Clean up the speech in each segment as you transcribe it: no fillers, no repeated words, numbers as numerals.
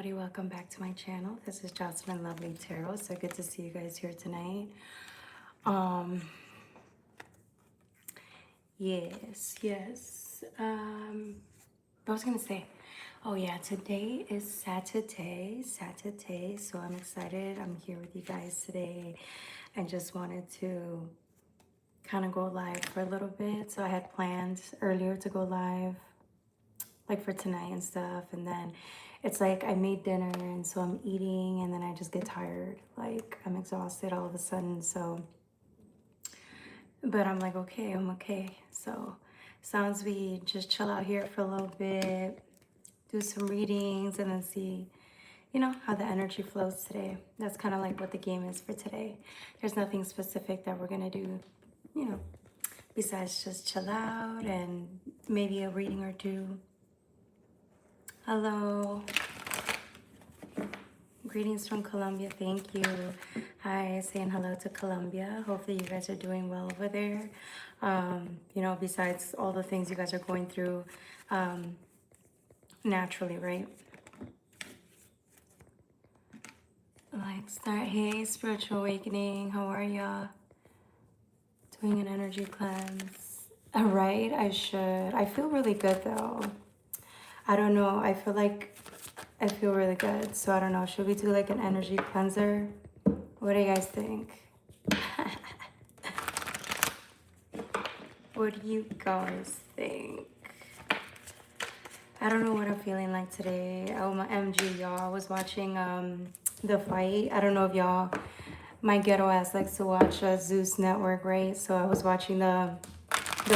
Welcome back to my channel. This is Jocelyn Lovely Tarot. So good to see you guys here tonight. Um yes. I was gonna say, oh yeah, today is Saturday, so I'm excited. I'm here with you guys today and just wanted to kind of go live for a little bit. So I had planned earlier to go live like for tonight and stuff, and then it's like I made dinner and so I'm eating and then I just get tired, like I'm exhausted all of a sudden. So but I'm like, okay, I'm okay. So sounds we just chill out here for a little bit, do some readings, and then see, how the energy flows today. That's kind of like what the game is for today. There's nothing specific that we're gonna do, you know besides just chill out and maybe a reading or two. Hello. Greetings from Colombia. Thank you. Hi, saying hello to Colombia. Hopefully you guys are doing well over there. Besides all the things you guys are going through naturally, right? Like start, hey, spiritual awakening. How are y'all? Doing an energy cleanse. All right, I should. I feel really good though. I don't know. I feel really good. So I don't know. Should we do like an energy cleanser? What do you guys think? What do you guys think? I don't know what I'm feeling like today. Oh, my MG, y'all. I was watching the fight. I don't know if y'all, my ghetto ass likes to watch Zeus Network, right? So I was watching the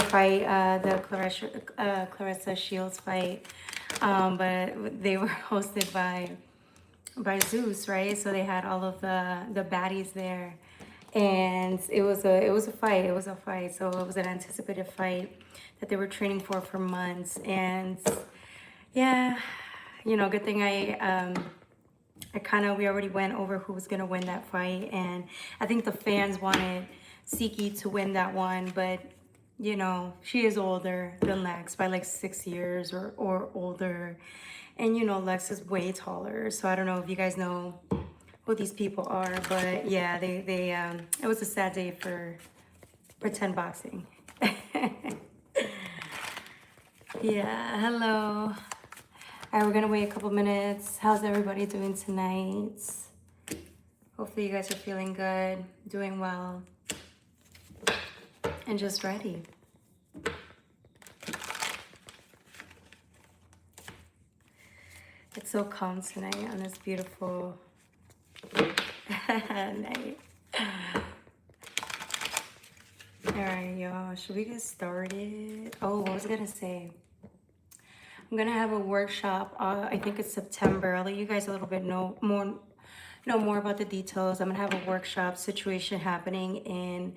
fight, the Clarissa Shields fight. But they were hosted by Zeus, right? So they had all of the baddies there, and it was a fight. It was a fight. So it was an anticipated fight that they were training for months. And yeah, good thing we already went over who was gonna win that fight, and I think the fans wanted Siki to win that one, but she is older than Lex by like 6 years or older. And Lex is way taller. So I don't know if you guys know who these people are, but yeah, they it was a sad day for 10 boxing. Yeah, hello. All right, we're gonna wait a couple minutes. How's everybody doing tonight? Hopefully you guys are feeling good, doing well, and just ready. It's so calm tonight on this beautiful night. All right, y'all. Should we get started? Oh, what was I gonna say? I'm gonna have a workshop. I think it's September. I'll let you guys a little bit know more about the details. I'm gonna have a workshop situation happening in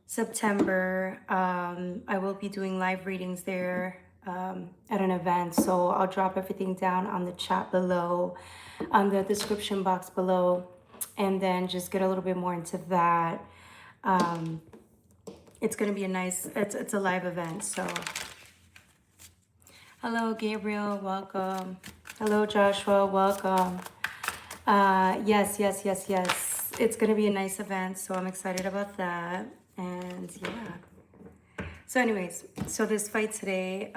September. I will be doing live readings there at an event, so I'll drop everything down on the chat below, on the description box below, and then just get a little bit more into that. It's gonna be it's a live event. So hello Gabriel, welcome. Hello Joshua, welcome. Yes, it's gonna be a nice event, so I'm excited about that. And yeah, so anyways, so this fight today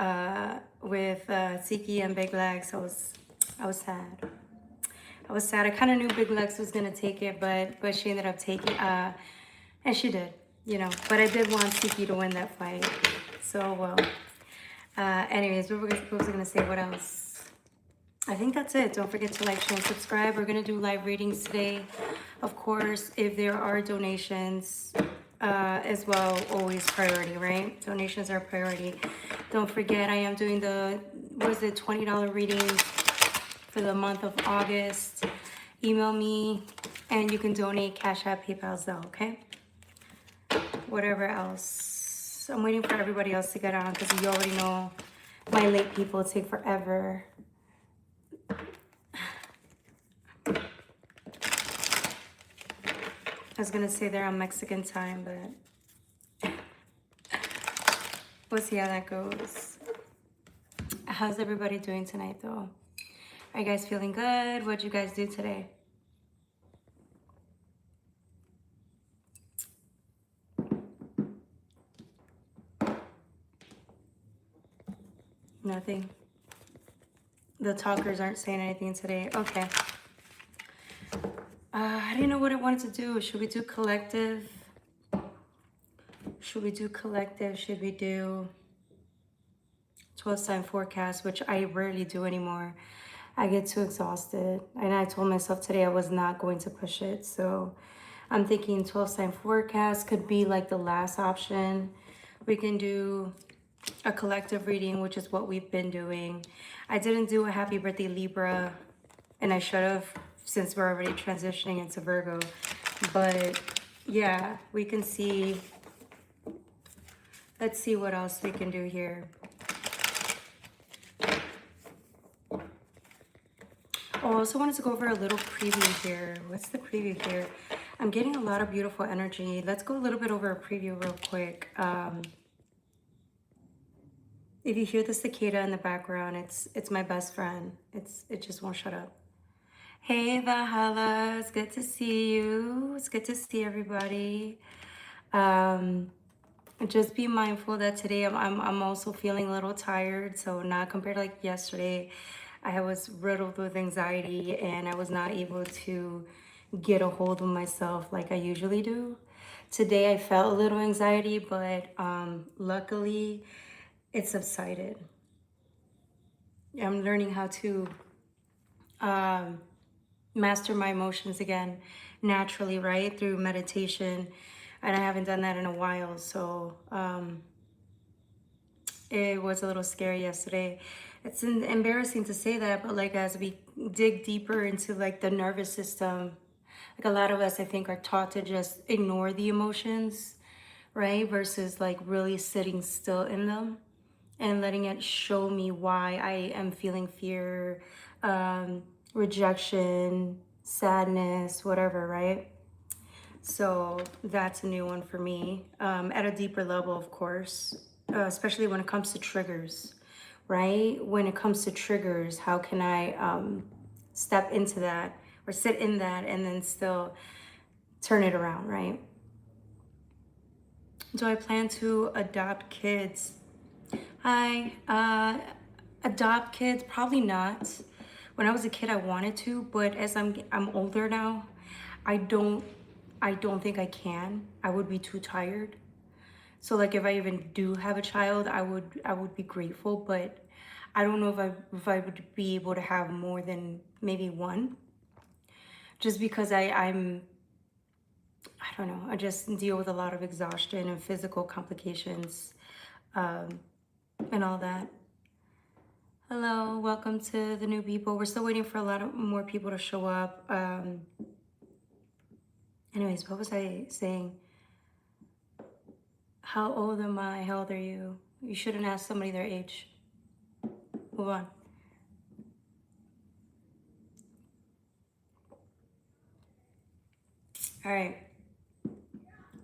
with Siki and Big Legs, I was sad. I kind of knew Big Legs was gonna take it, but she ended up taking and she did, but I did want Siki to win that fight. So well, anyways, what was I gonna say? What else? I think that's it. Don't forget to like, share, and subscribe. We're gonna do live readings today. Of course, if there are donations as well, always priority, right? Donations are priority. Don't forget, I am doing the $20 readings for the month of August. Email me and you can donate Cash App, PayPal, Zelle, okay? Whatever else. I'm waiting for everybody else to get on because you already know my late people take forever. I was gonna say they're on Mexican time, but we'll see how that goes. How's everybody doing tonight though? Are you guys feeling good? What'd you guys do today? Nothing. The talkers aren't saying anything today. Okay. I didn't know what I wanted to do. Should we do collective? Should we do collective? Should we do 12-sign forecast, which I rarely do anymore. I get too exhausted. And I told myself today I was not going to push it. So I'm thinking 12-sign forecast could be like the last option. We can do a collective reading, which is what we've been doing. I didn't do a happy birthday Libra, and I should have, since we're already transitioning into Virgo. But yeah, we can see. Let's see what else we can do here. Oh, I also wanted to go over a little preview here. What's the preview here? I'm getting a lot of beautiful energy. Let's go a little bit over a preview real quick. If you hear the cicada in the background, it's my best friend. It just won't shut up. Hey Valhalla, it's good to see you. It's good to see everybody. Just be mindful that today I'm also feeling a little tired. So not compared to like yesterday. I was riddled with anxiety and I was not able to get a hold of myself like I usually do. Today I felt a little anxiety, but luckily it subsided. I'm learning how to master my emotions again naturally, right? Through meditation. And I haven't done that in a while. So it was a little scary yesterday. It's embarrassing to say that, but like as we dig deeper into like the nervous system, like a lot of us, I think, are taught to just ignore the emotions, right? Versus like really sitting still in them and letting it show me why I am feeling fear, rejection, sadness, whatever, right? So that's a new one for me, at a deeper level, of course, especially when it comes to triggers, right? When it comes to triggers, how can I step into that or sit in that and then still turn it around, right? Do I plan to adopt kids? Adopt kids? Probably not. When I was a kid, I wanted to, but as I'm older now, I don't think I can. I would be too tired. So like if I even do have a child, I would be grateful, but I don't know if I would be able to have more than maybe one. Just because I don't know, I just deal with a lot of exhaustion and physical complications, and all that. Hello, welcome to the new people. We're still waiting for a lot of more people to show up. Anyways, what was I saying? How old am I? How old are you? You shouldn't ask somebody their age. Move on. All right.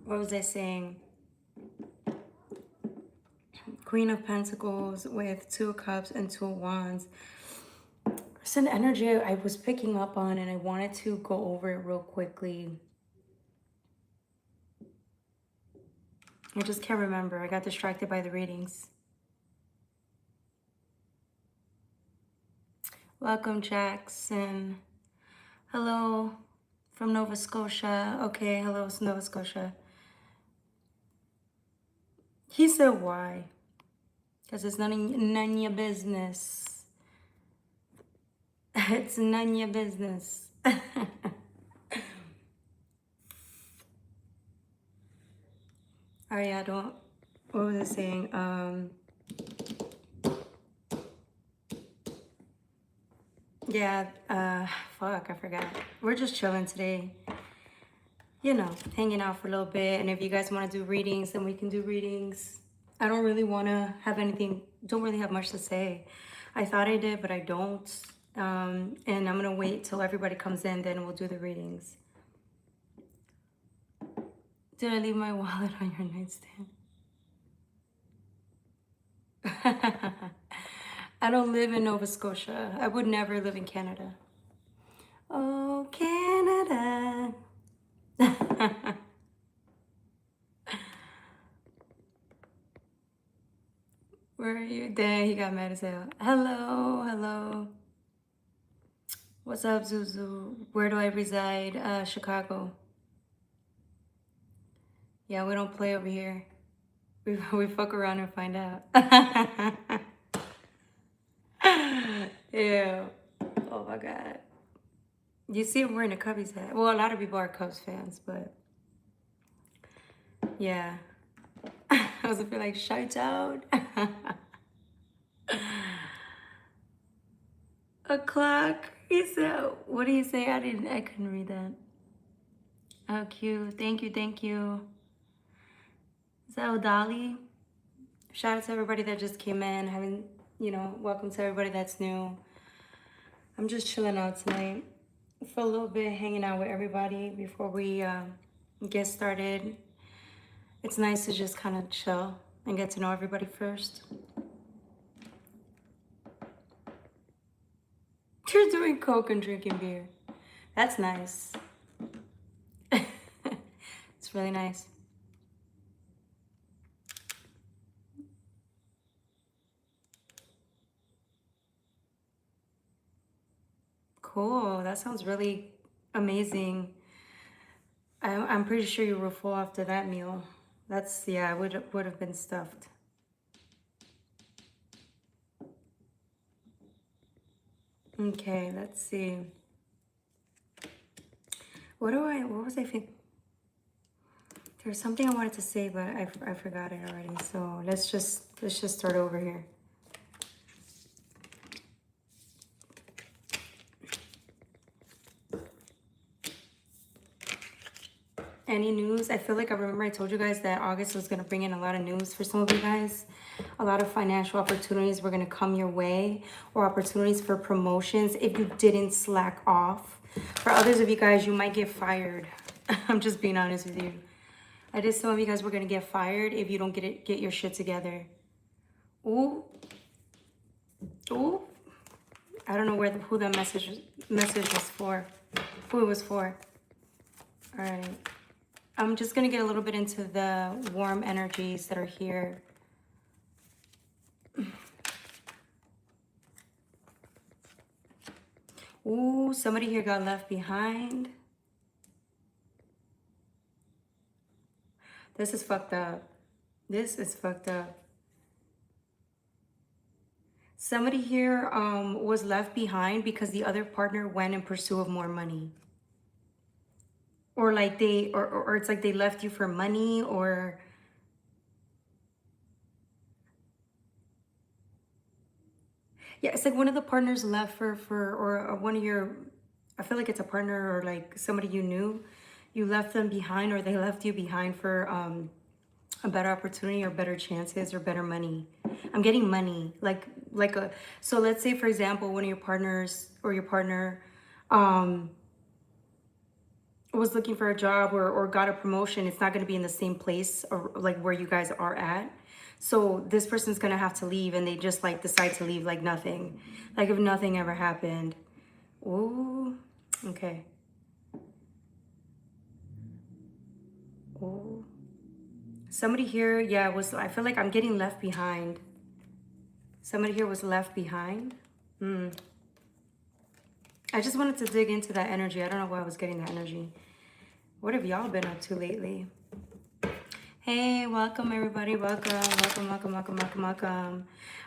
What was I saying? Queen of Pentacles with 2 of Cups and 2 of Wands. It's an energy I was picking up on and I wanted to go over it real quickly. I just can't remember. I got distracted by the readings. Welcome, Jackson. Hello from Nova Scotia. Okay, hello, Nova Scotia. He said why? Because it's none of your business. It's none of your business. Alright, what was I saying? Yeah, fuck, I forgot. We're just chilling today. You know, hanging out for a little bit. And if you guys want to do readings, then we can do readings. I don't really want to have don't really have much to say. I thought I did, but I don't. And I'm going to wait till everybody comes in, then we'll do the readings. Did I leave my wallet on your nightstand? I don't live in Nova Scotia. I would never live in Canada. Oh, Canada. Where are you? Dang, he got mad as hell. Hello, hello. What's up, Zuzu? Where do I reside? Chicago. Yeah, we don't play over here. We fuck around and find out. Yeah. Oh my God. You see him wearing a Cubbies hat. Well, a lot of people are Cubs fans, but yeah. I was a bit like, shout out. A clock. He said, what do you say? I couldn't read that. Oh, cute. Thank you, thank you. Is that Odali? Shout out to everybody that just came in. Having, welcome to everybody that's new. I'm just chilling out tonight for a little bit, hanging out with everybody before we get started. It's nice to just kind of chill and get to know everybody first. You're doing coke and drinking beer. That's nice. It's really nice. Cool. That sounds really amazing. I'm pretty sure you were full after that meal. That's, yeah, I would have been stuffed. Okay, let's see. What was I thinking? There's something I wanted to say, but I forgot it already. So let's just start over here. Any news? I feel like I remember I told you guys that August was gonna bring in a lot of news for some of you guys. A lot of financial opportunities were gonna come your way, or opportunities for promotions if you didn't slack off. For others of you guys, you might get fired. I'm just being honest with you. I did some of you guys were gonna get fired if you don't get your shit together. Ooh. Ooh. I don't know who that message was for. Who it was for. All right. I'm just going to get a little bit into the warm energies that are here. Ooh, somebody here got left behind. This is fucked up. This is fucked up. Somebody here was left behind because the other partner went in pursuit of more money. Or like or it's like they left you for money, or yeah, it's like one of the partners left or one of your, I feel like it's a partner or like somebody you knew, you left them behind, or they left you behind for a better opportunity or better chances or better money. I'm getting money, so let's say for example, one of your partners or your partner was looking for a job or got a promotion. It's not going to be in the same place or like where you guys are at. So this person's going to have to leave, and they just like decide to leave like nothing. Like if nothing ever happened. Ooh, okay. Ooh. Somebody here, yeah, I feel like I'm getting left behind. Somebody here was left behind. I just wanted to dig into that energy. I don't know why I was getting that energy. What have y'all been up to lately? Hey, welcome everybody. Welcome.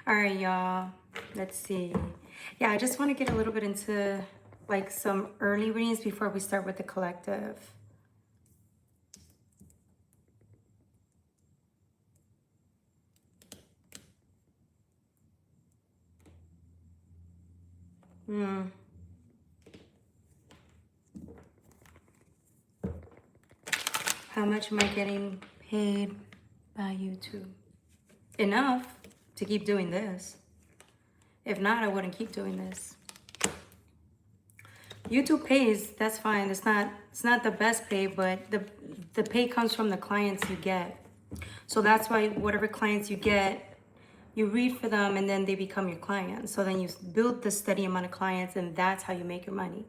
All right, y'all. Let's see. Yeah, I just want to get a little bit into like some early readings before we start with the collective. How much am I getting paid by YouTube? Enough to keep doing this. If not, I wouldn't keep doing this. YouTube pays, that's fine. It's not the best pay, but the pay comes from the clients you get. So that's why whatever clients you get, You read for them and then they become your clients. So then you build the steady amount of clients and that's how you make your money.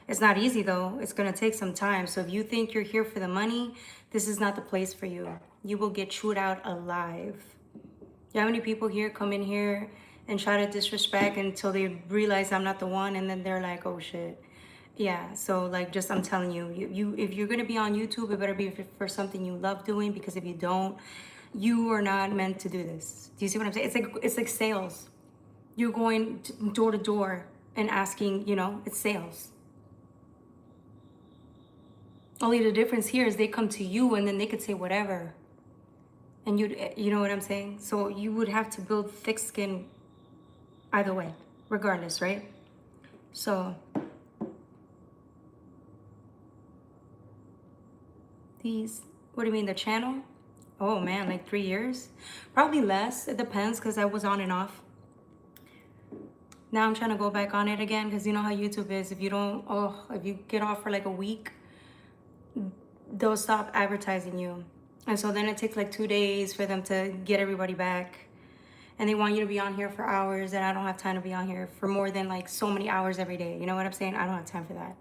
It's not easy though. It's going to take some time. So if you think you're here for the money, this is not the place for you. You will get chewed out alive. You know how many people here come in here and try to disrespect until they realize I'm not the one, and then they're like, oh shit. Yeah, so like, just I'm telling you, if you're gonna be on YouTube, it better be for something you love doing, because if you don't, you are not meant to do this. Do you see what I'm saying? It's like sales. You're going door to door and asking, it's sales. Only the difference here is they come to you and then they could say whatever. And you know what I'm saying? So you would have to build thick skin either way, regardless, right? So what do you mean, the channel? Oh man, like 3 years? Probably less, it depends, because I was on and off. Now I'm trying to go back on it again, because you know how YouTube is. If you get off for like a week, they'll stop advertising you. And so then it takes like 2 days for them to get everybody back. And they want you to be on here for hours, and I don't have time to be on here for more than like so many hours every day. You know what I'm saying? I don't have time for that.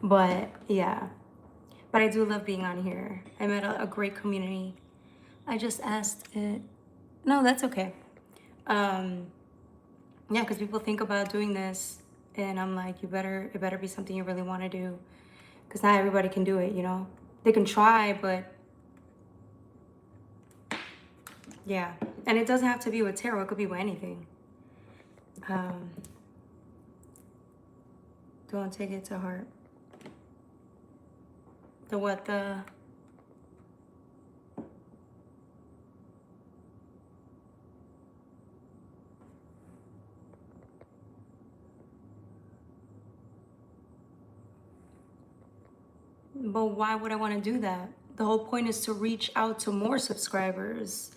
But yeah, but I do love being on here. I met a great community. I just asked it. No, that's okay. Yeah, because people think about doing this, and I'm like, it better be something you really want to do, because not everybody can do it. They can try, but yeah. And it doesn't have to be with tarot. It could be with anything. Don't take it to heart. But why would I want to do that? The whole point is to reach out to more subscribers.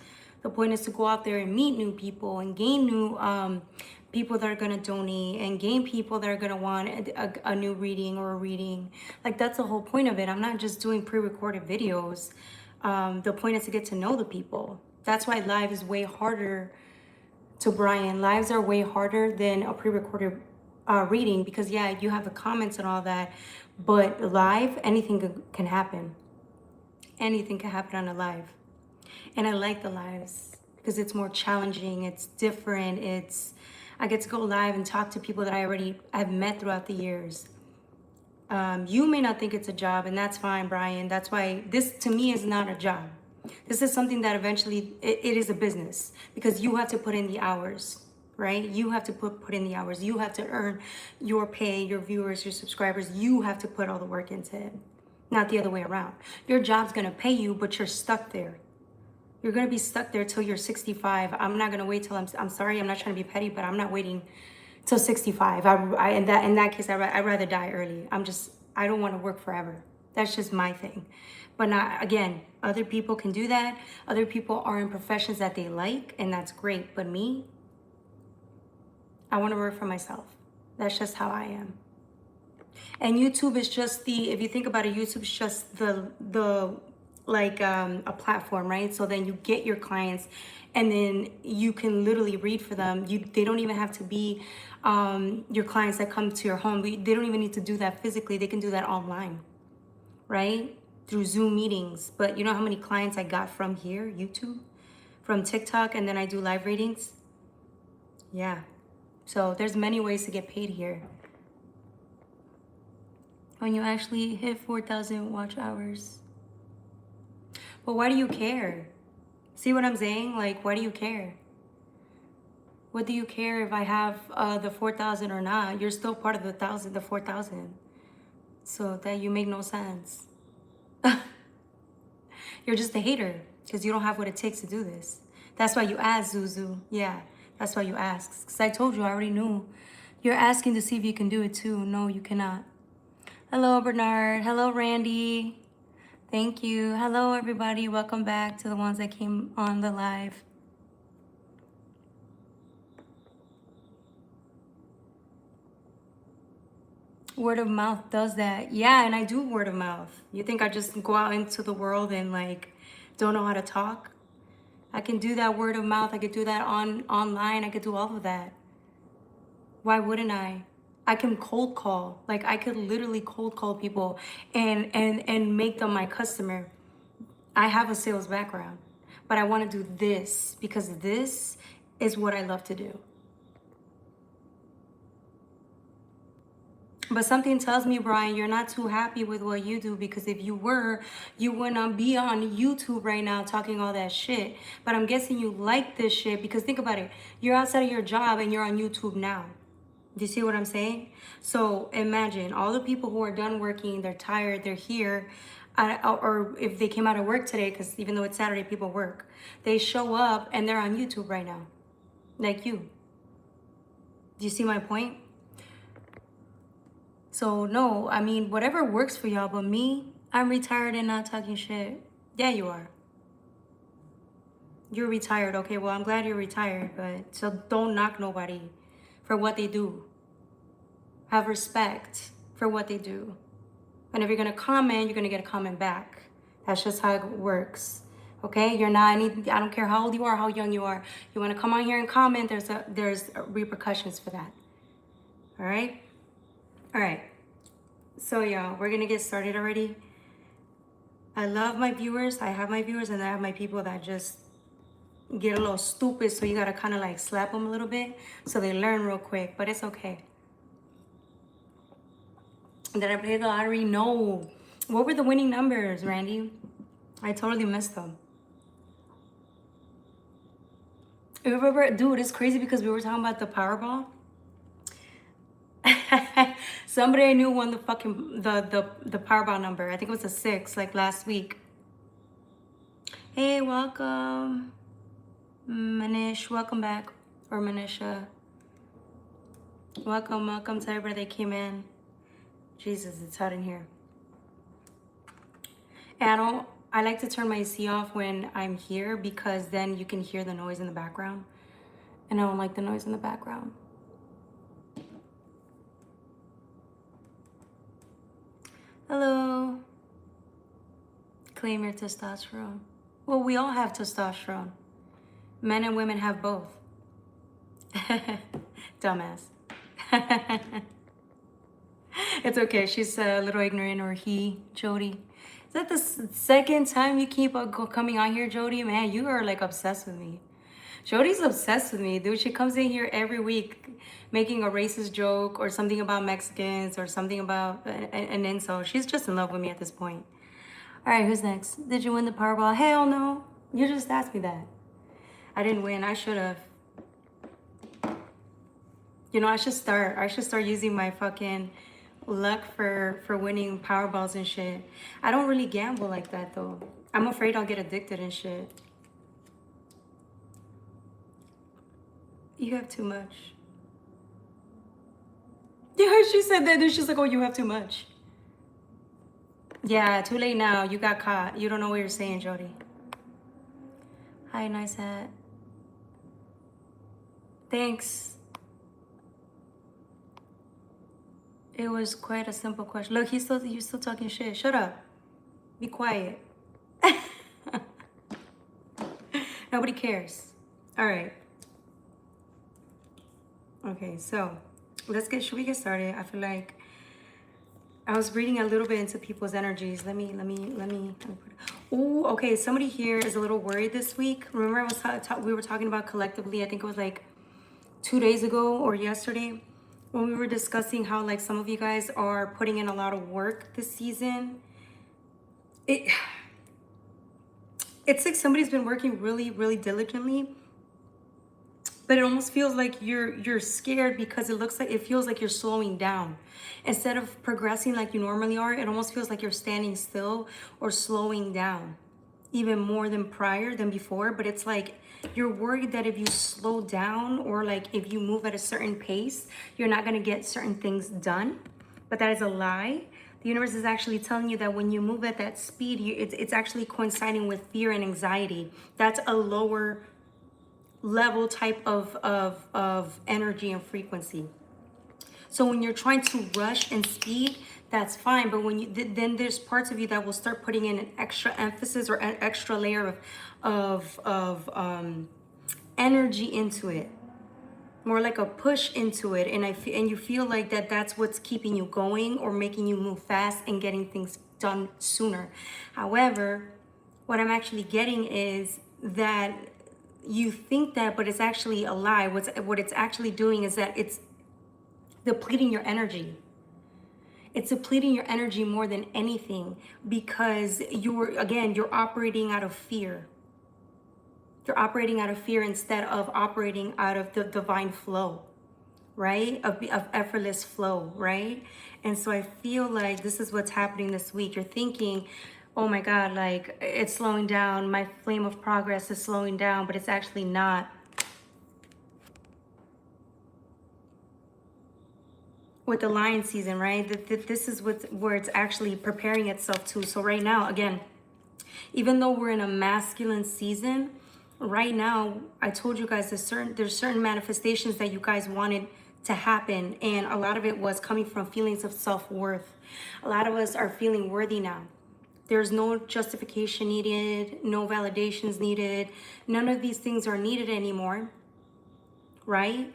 The point is to go out there and meet new people and gain new people that are going to donate, and gain people that are going to want a new reading or a reading. Like, that's the whole point of it. I'm not just doing pre-recorded videos. The point is to get to know the people. That's why live is way harder to Brian. Lives are way harder than a pre-recorded reading, because yeah, you have the comments and all that, but live, anything can happen. Anything can happen on a live. And I like the lives because it's more challenging, it's different, I get to go live and talk to people that I've met throughout the years. You may not think it's a job, and that's fine, Brian. That's why this to me is not a job. This is something that eventually it is a business, because you have to put in the hours, right? You have to put in the hours. You have to earn your pay, your viewers, your subscribers. You have to put all the work into it, not the other way around. Your job's gonna pay you, but you're stuck there. You're gonna be stuck there till you're 65. I'm not gonna wait till I'm sorry, I'm not trying to be petty, but I'm not waiting till 65. In that case, I'd rather die early. I don't want to work forever. That's just my thing. But not, again, other people can do that. Other people are in professions that they like, and that's great. But me, I want to work for myself. That's just how I am. And YouTube is just if you think about it, YouTube is just a platform, right? So then you get your clients, and then you can literally read for them. They don't even have to be your clients that come to your home. They don't even need to do that physically. They can do that online, right? Through Zoom meetings. But you know how many clients I got from here, YouTube, from TikTok, and then I do live readings? Yeah. So there's many ways to get paid here. When you actually hit 4,000 watch hours. But why do you care? See what I'm saying? Like, why do you care? What do you care if I have the 4,000 or not? You're still part of the 4,000. So that you make no sense. You're just a hater because you don't have what it takes to do this. That's why you asked, Zuzu. Yeah, that's why you asked. Because I told you, I already knew. You're asking to see if you can do it too. No, you cannot. Hello, Bernard. Hello, Randy. Thank you. Hello, everybody. Welcome back to the ones that came on the live. Word of mouth does that. Yeah, and I do word of mouth. You think I just go out into the world and like don't know how to talk? I can do that word of mouth. I could do that online. I could do all of that. Why wouldn't I? I can cold call. Like I could literally cold call people and make them my customer. I have a sales background, but I want to do this because this is what I love to do. But something tells me, Brian, you're not too happy with what you do, because if you were, you would not be on YouTube right now talking all that shit. But I'm guessing you like this shit because think about it. You're outside of your job and you're on YouTube now. Do you see what I'm saying? So imagine all the people who are done working, they're tired, they're here, or if they came out of work today, because even though it's Saturday, people work. They show up and they're on YouTube right now, like you. Do you see my point? So no, I mean, whatever works for y'all, but me, I'm retired and not talking shit. Yeah, you are. You're retired. Okay, well, I'm glad you're retired, but so don't knock nobody for what they do. Have respect for what they do. And if you're gonna comment, you're gonna get a comment back. That's just how it works. Okay, you're not any, I don't care how old you are, how young you are. You wanna come on here and comment, there's repercussions for that. All right? All right, so y'all, we're gonna get started already. I love my viewers. I have my viewers and I have my people that just get a little stupid, so you gotta kind of like slap them a little bit so they learn real quick, but it's okay. Did I play the lottery? No. What were the winning numbers, Randy? I totally missed them. Remember, dude, it's crazy because we were talking about the Powerball. Somebody I knew won the fucking the Powerball number. I think it was a 6, like last week. Hey, welcome, Manish. Welcome back, or Manisha. Welcome to everybody that came in. Jesus, it's hot in here. And I like to turn my AC off when I'm here because then you can hear the noise in the background. And I don't like the noise in the background. Hello. Claim your testosterone. Well, we all have testosterone. Men and women have both. Dumbass. It's okay. She's a little ignorant, or he, Jody. Is that the second time you keep coming on here, Jody? Man, you are like obsessed with me. Jody's obsessed with me, dude. She comes in here every week making a racist joke or something about Mexicans or something about an insult. She's just in love with me at this point. All right, who's next? Did you win the Powerball? Hell no. You just asked me that. I didn't win. I should have. You know, I should start using my fucking luck for winning Powerballs and shit. I don't really gamble like that though. I'm afraid I'll get addicted and shit. You have too much. Yeah, she said that and she's like, oh, you have too much. Yeah, too late now. You got caught. You don't know what you're saying, Jody. Hi, nice hat. Thanks. It was quite a simple question. Look, you're still talking shit. Shut up. Be quiet. Nobody cares. All right. Okay, so should we get started? I feel like I was reading a little bit into people's energies. Let me oh, okay. Somebody here is a little worried this week. Remember we were talking about collectively, I think it was like 2 days ago or yesterday, when we were discussing how like some of you guys are putting in a lot of work this season. It's like somebody's been working really, really diligently, but it almost feels like you're scared because it feels like you're slowing down. Instead of progressing like you normally are, it almost feels like you're standing still or slowing down even more than before. But it's like you're worried that if you slow down or like if you move at a certain pace, you're not going to get certain things done. But that is a lie. The universe is actually telling you that when you move at that speed, it's actually coinciding with fear and anxiety. That's a lower level type of energy and frequency. So when you're trying to rush and speed, that's fine. But when you then there's parts of you that will start putting in an extra emphasis or an extra layer of energy into it, more like a push into it, and and you feel like that's what's keeping you going or making you move fast and getting things done sooner. However, what I'm actually getting is that you think that, but it's actually a lie. What it's actually doing is that it's depleting your energy. It's depleting your energy more than anything, because you're operating out of fear. You're operating out of fear instead of operating out of the divine flow, right? Of effortless flow, right? And so I feel like this is what's happening this week. You're thinking, oh my God, like it's slowing down. My flame of progress is slowing down, but it's actually not. With the lion season, right? This is where it's actually preparing itself to. So right now, again, even though we're in a masculine season, right now, I told you guys there's certain manifestations that you guys wanted to happen, and a lot of it was coming from feelings of self-worth. A lot of us are feeling worthy now. There's no justification needed, no validations needed. None of these things are needed anymore, right?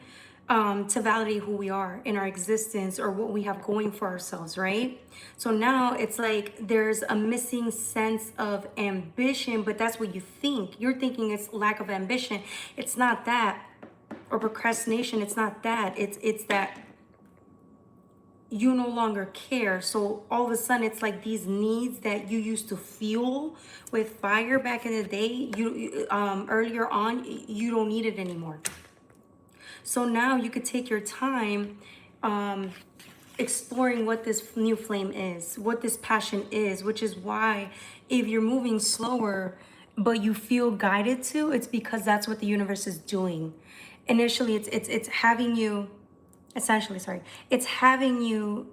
To validate who we are in our existence or what we have going for ourselves, right? So now it's like there's a missing sense of ambition, but that's what you think. You're thinking it's lack of ambition. It's not that. Or procrastination, it's not that. It's that you no longer care. So all of a sudden it's like these needs that you used to fuel with fire back in the day, you earlier on, you don't need it anymore. So now you could take your time exploring what this new flame is, what this passion is, which is why if you're moving slower, but you feel guided to, it's because that's what the universe is doing. Initially, it's having you, essentially, sorry, it's having you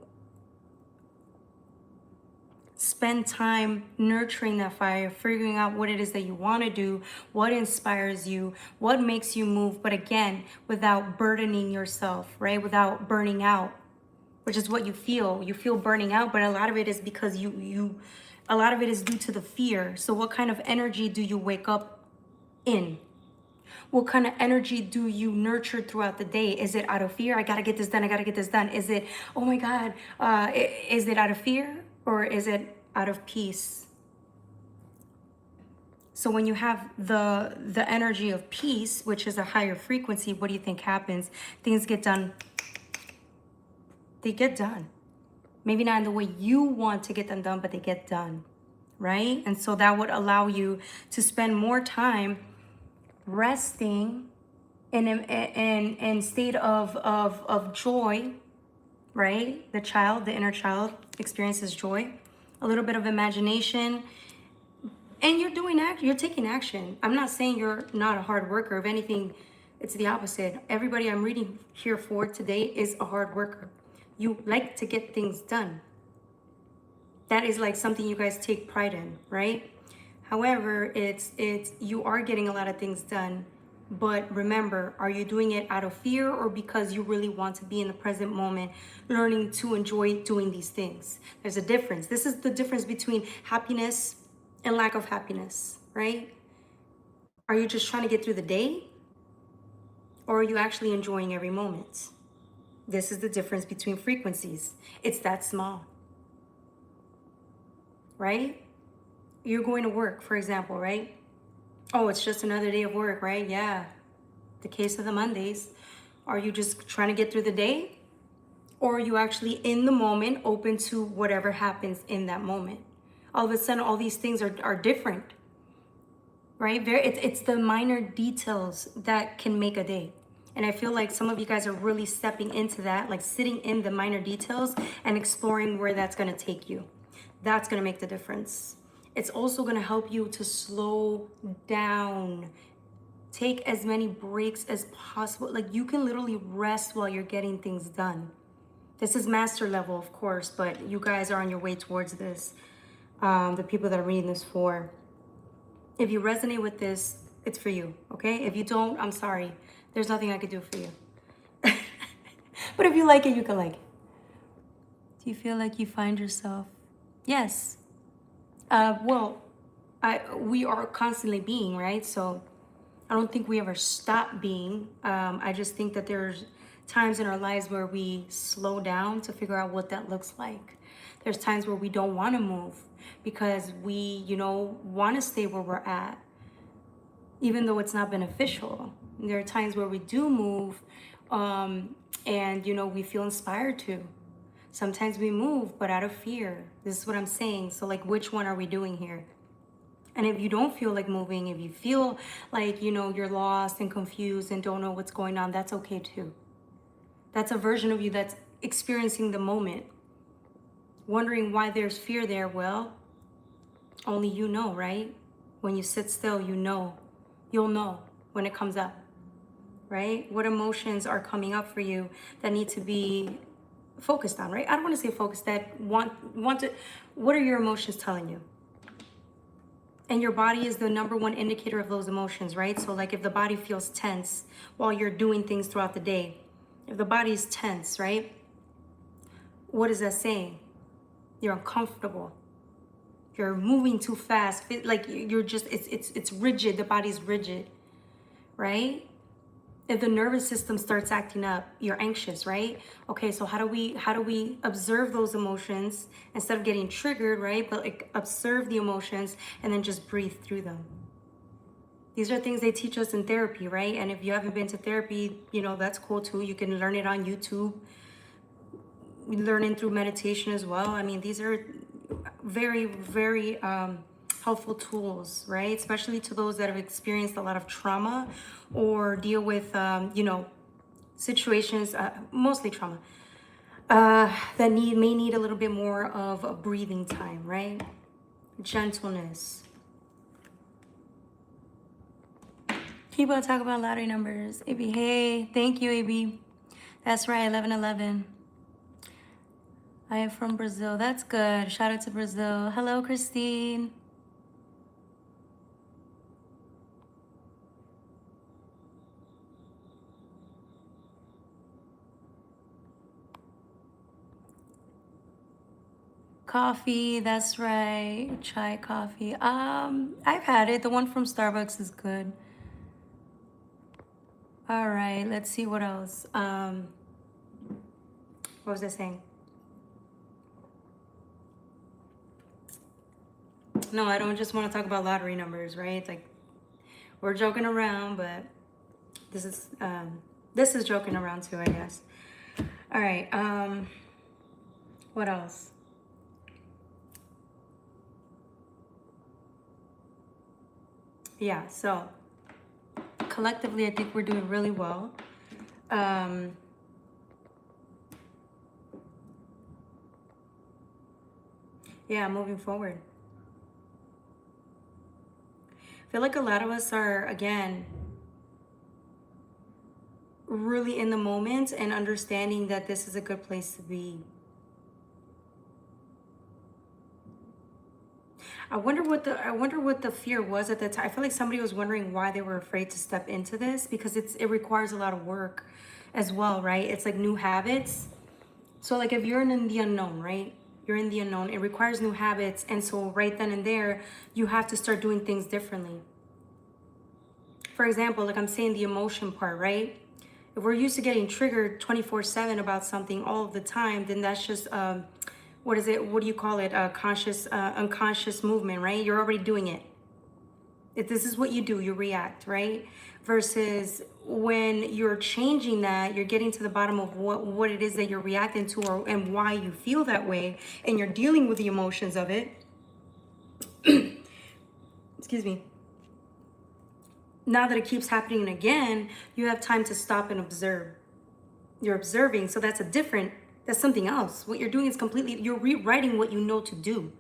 spend time nurturing that fire, figuring out what it is that you want to do, what inspires you, what makes you move, but again, without burdening yourself, right? Without burning out, which is what you feel. You feel burning out, but a lot of it is because a lot of it is due to the fear. So what kind of energy do you wake up in? What kind of energy do you nurture throughout the day? Is it out of fear? I gotta get this done. I gotta get this done. Is it, oh my God, is it out of fear or is it out of peace? So when you have the energy of peace, which is a higher frequency, what do you think happens? Things get done. They get done. Maybe not in the way you want to get them done, but they get done, right? And so that would allow you to spend more time resting in state of joy, right? The inner child experiences joy, a little bit of imagination, and you're taking action. I'm not saying you're not a hard worker. If anything, it's the opposite. Everybody I'm reading here for today is a hard worker. You like to get things done. That is like something you guys take pride in, right? However, you are getting a lot of things done, but remember, are you doing it out of fear or because you really want to be in the present moment, learning to enjoy doing these things? There's a difference. This is the difference between happiness and lack of happiness, right? Are you just trying to get through the day or are you actually enjoying every moment? This is the difference between frequencies. It's that small, right? You're going to work, for example, right? Oh, it's just another day of work, right? Yeah. The case of the Mondays. Are you just trying to get through the day? Or are you actually in the moment, open to whatever happens in that moment? All of a sudden, all these things are different, right? It's the minor details that can make a day. And I feel like some of you guys are really stepping into that, like sitting in the minor details and exploring where that's going to take you. That's going to make the difference. It's also going to help you to slow down. Take as many breaks as possible. Like you can literally rest while you're getting things done. This is master level, of course, but you guys are on your way towards this. The people that are reading this for. If you resonate with this, it's for you, okay? If you don't, I'm sorry. There's nothing I could do for you. But if you like it, you can like it. Do you feel like you find yourself? Yes. Well, we are constantly being, right? So I don't think we ever stop being. I just think that there's times in our lives where we slow down to figure out what that looks like. There's times where we don't want to move because we, you know, want to stay where we're at, even though it's not beneficial. There are times where we do move, and, you know, we feel inspired to. Sometimes we move, but out of fear. This is what I'm saying. So, like, which one are we doing here? And if you don't feel like moving, if you feel like, you know, you're lost and confused and don't know what's going on, that's okay too. That's a version of you that's experiencing the moment. Wondering why there's fear there. Well, only you know, right? When you sit still, you know. You'll know when it comes up, right? What emotions are coming up for you that need to be focused on, right? I don't want to say focused, that want to, what are your emotions telling you? And your body is the number one indicator of those emotions, right? So like if the body feels tense while you're doing things throughout the day, if the body is tense, right? What is that saying? You're uncomfortable. You're moving too fast. Like you're just, it's rigid. The body's rigid, right? If the nervous system starts acting up, you're anxious, right? Okay, so how do we observe those emotions instead of getting triggered, right? But like observe the emotions and then just breathe through them. These are things they teach us in therapy, right? And if you haven't been to therapy, you know, that's cool too. You can learn it on YouTube, learning through meditation as well. I mean, these are very, very helpful tools, right? Especially to those that have experienced a lot of trauma or deal with, you know, situations, mostly trauma, that may need a little bit more of a breathing time, right? Gentleness. Keep on talking about lottery numbers. AB, hey, thank you, AB. That's right, 1111. I am from Brazil. That's good. Shout out to Brazil. Hello, Christine. Coffee, that's right. Chai coffee. I've had it. The one from Starbucks is good. All right, let's see what else. What was I saying? No, I don't just want to talk about lottery numbers, right? It's like we're joking around, but this is joking around too, I guess. All right. What else? Yeah, so collectively, I think we're doing really well. Yeah, moving forward. I feel like a lot of us are, again, really in the moment and understanding that this is a good place to be. I wonder what the fear was at the time. I feel like somebody was wondering why they were afraid to step into this, because it requires a lot of work as well, right? It's like new habits. So like if you're in the unknown, right? You're in the unknown. It requires new habits, and so right then and there, you have to start doing things differently. For example, like I'm saying, the emotion part, right? If we're used to getting triggered 24/7 about something all of the time, then that's just what is it? What do you call it? Conscious, unconscious movement, right? You're already doing it. If this is what you do, you react, right? Versus when you're changing that, you're getting to the bottom of what it is that you're reacting to, and why you feel that way, and you're dealing with the emotions of it. Excuse me. Now that it keeps happening again, you have time to stop and observe. You're observing, so that's something else. What you're doing is you're rewriting what you know to do.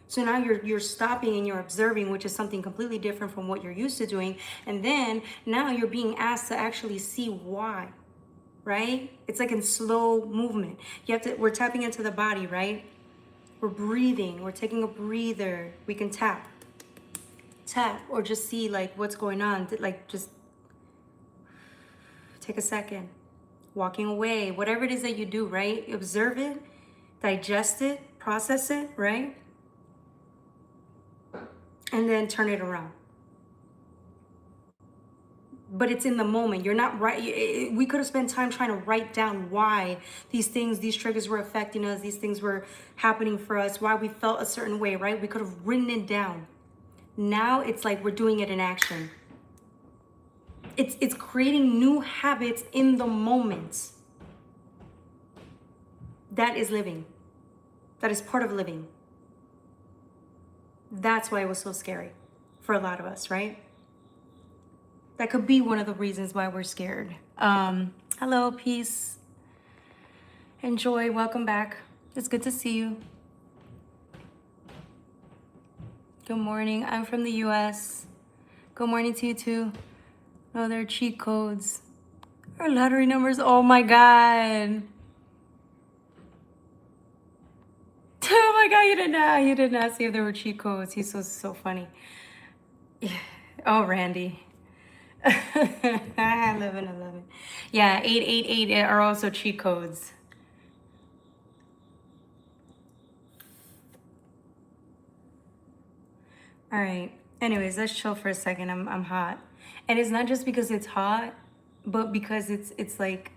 So now you're stopping and you're observing, which is something completely different from what you're used to doing. And then now you're being asked to actually see why, right? It's like in slow movement. We're tapping into the body, right? We're breathing, we're taking a breather. We can tap, or just see like what's going on. Like just take a second. walking away, whatever it is that you do, right? Observe it, digest it, process it, right? And then turn it around. But it's in the moment. You're not right. We could have spent time trying to write down why these things, these triggers were affecting us, these things were happening for us, why we felt a certain way, right? We could have written it down. Now it's like we're doing it in action. It's creating new habits in the moment. That is living. That is part of living. That's why it was so scary for a lot of us, right? That could be one of the reasons why we're scared. Hello, peace and joy. Welcome back. It's good to see you. Good morning. I'm from the US. Good morning to you too. Oh, there are cheat codes. Our lottery numbers. Oh my God. Oh my God, you did not see if there were cheat codes. He's so funny. Yeah. Oh, Randy. 11. Yeah, 888 are also cheat codes. All right. Anyways, let's chill for a second. I'm hot. And it's not just because it's hot, but because it's like,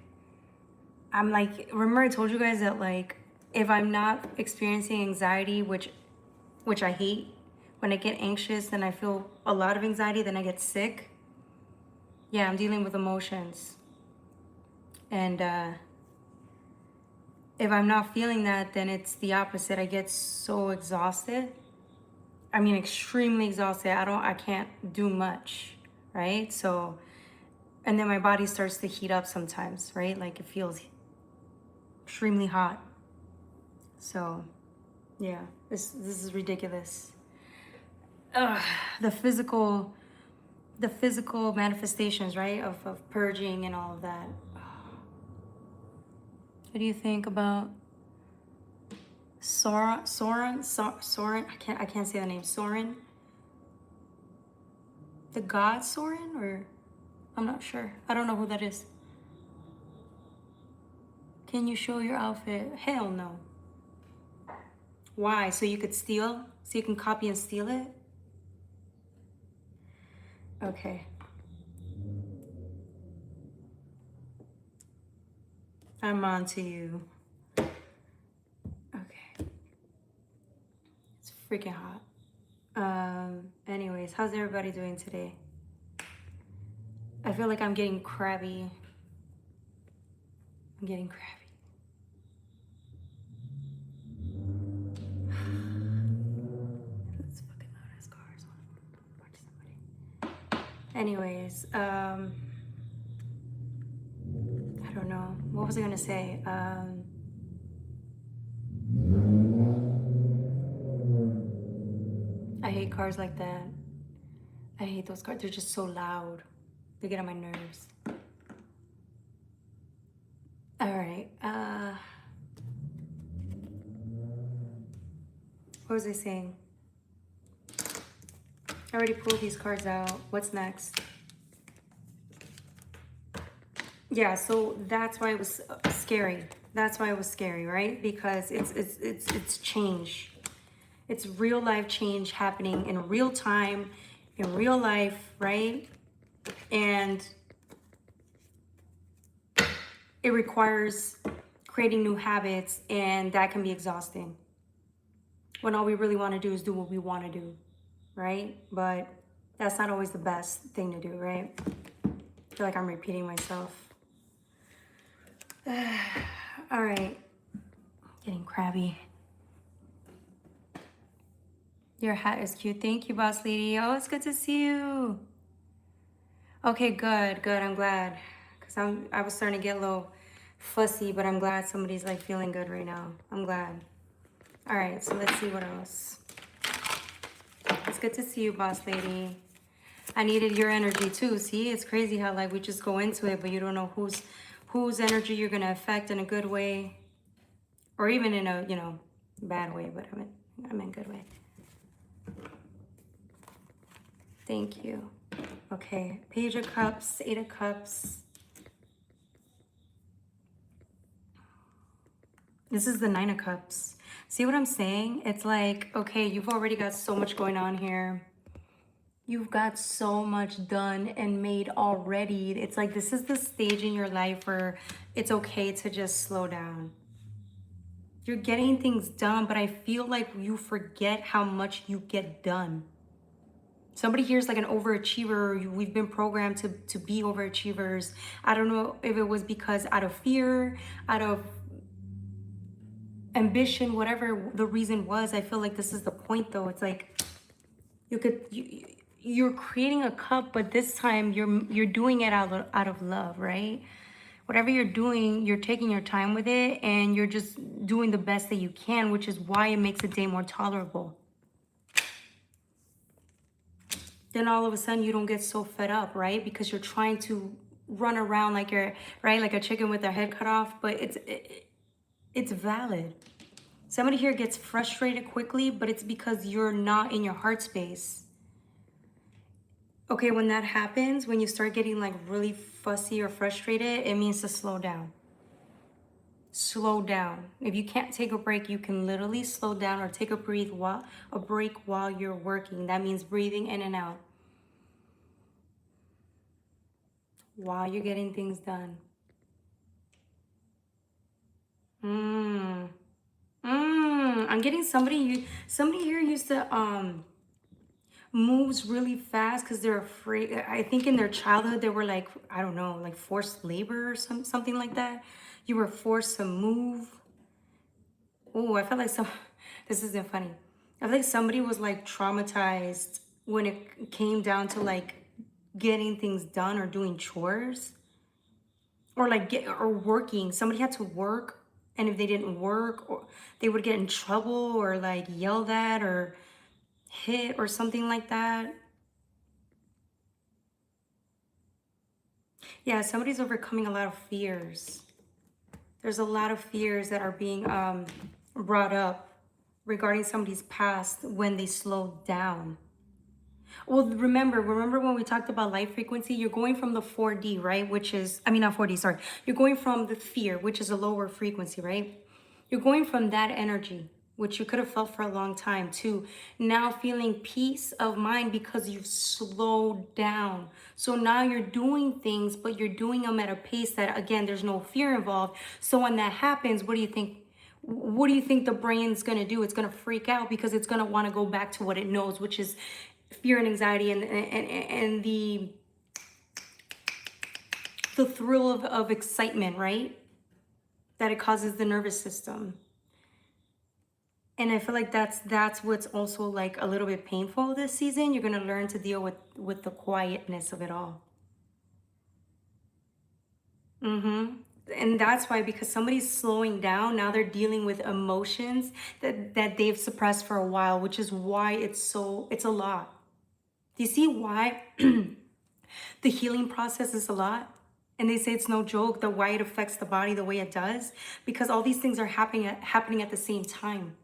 I'm like, remember I told you guys that like, if I'm not experiencing anxiety, which I hate, when I get anxious, then I feel a lot of anxiety, then I get sick. Yeah, I'm dealing with emotions. And if I'm not feeling that, then it's the opposite. I get so exhausted. I mean, extremely exhausted. I can't do much, right? So, and then my body starts to heat up sometimes, right? Like it feels extremely hot. So, yeah, this is ridiculous. The physical manifestations, right? Of purging and all of that. What do you think about Soren? I can't say the name. Soren? The god Soren? Or I'm not sure. I don't know who that is. Can you show your outfit? Hell no. Why? So you could steal? So you can copy and steal it? Okay. I'm on to you. Okay. It's freaking hot. Anyways, how's everybody doing today? I feel like I'm getting crabby. I'm getting crabby. It's fucking loud as cars. Watch somebody. Anyways, I don't know. What was I gonna say? I hate cars like that. I hate those cars. They're just so loud. They get on my nerves. All right. What was I saying? I already pulled these cards out. What's next? Yeah, so that's why it was scary. That's why it was scary, right? Because it's change. It's real life change happening in real time, in real life, right? And it requires creating new habits, and that can be exhausting. When all we really want to do is do what we want to do, right? But that's not always the best thing to do, right? I feel like I'm repeating myself. All right. Getting crabby. Your hat is cute. Thank you, boss lady. Oh, it's good to see you. Okay, good. I'm glad. Because I was starting to get a little fussy, but I'm glad somebody's like feeling good right now. I'm glad. All right, so let's see what else. It's good to see you, boss lady. I needed your energy too. See, it's crazy how like we just go into it, but you don't know whose energy you're gonna affect in a good way, or even in a bad way. But I mean good way. Thank you. Okay, Page of Cups, Eight of Cups. This is the Nine of Cups. See what I'm saying? It's like, okay, you've already got so much going on here. You've got so much done and made already. It's like this is the stage in your life where it's okay to just slow down. You're getting things done, but I feel like you forget how much you get done. Somebody here is like an overachiever. We've been programmed to be overachievers. I don't know if it was because out of fear, out of ambition, whatever the reason was. I feel like this is the point though. It's like you're creating a cup, but this time you're doing it out of love, right? Whatever you're doing, you're taking your time with it and you're just doing the best that you can, which is why it makes the day more tolerable. Then all of a sudden you don't get so fed up, right? Because you're trying to run around like you're, right, like a chicken with their head cut off, but it's valid. Somebody here gets frustrated quickly, but it's because you're not in your heart space. Okay, when that happens, when you start getting like really fussy or frustrated, it means to slow down. Slow down. If you can't take a break, you can literally slow down or take a break while you're working. That means breathing in and out while you're getting things done. I'm getting somebody here used to moves really fast because they're afraid. I think in their childhood they were like, I don't know, like forced labor or something like that. You were forced to move. Oh, I felt like this isn't funny. I feel like somebody was like traumatized when it came down to like getting things done or doing chores or like working. Somebody had to work, and if they didn't work, or they would get in trouble or like yelled at or hit or something like that. Yeah, somebody's overcoming a lot of fears. There's a lot of fears that are being brought up regarding somebody's past when they slow down. Well, remember when we talked about light frequency, you're going from the 4D, right? Which is, I mean, not 4D, sorry. You're going from the fear, which is a lower frequency, right? You're going from that energy, which you could have felt for a long time, to now feeling peace of mind because you've slowed down. So now you're doing things, but you're doing them at a pace that, again, there's no fear involved. So when that happens, what do you think? What do you think the brain's gonna do? It's gonna freak out because it's gonna want to go back to what it knows, which is fear and anxiety and the thrill of excitement, right? That it causes the nervous system. And I feel like that's what's also like a little bit painful this season. You're gonna learn to deal with the quietness of it all. And that's why, because somebody's slowing down, now they're dealing with emotions that they've suppressed for a while, which is why it's a lot. Do you see why the healing process is a lot? And they say it's no joke, the why it affects the body the way it does, because all these things are happening at the same time.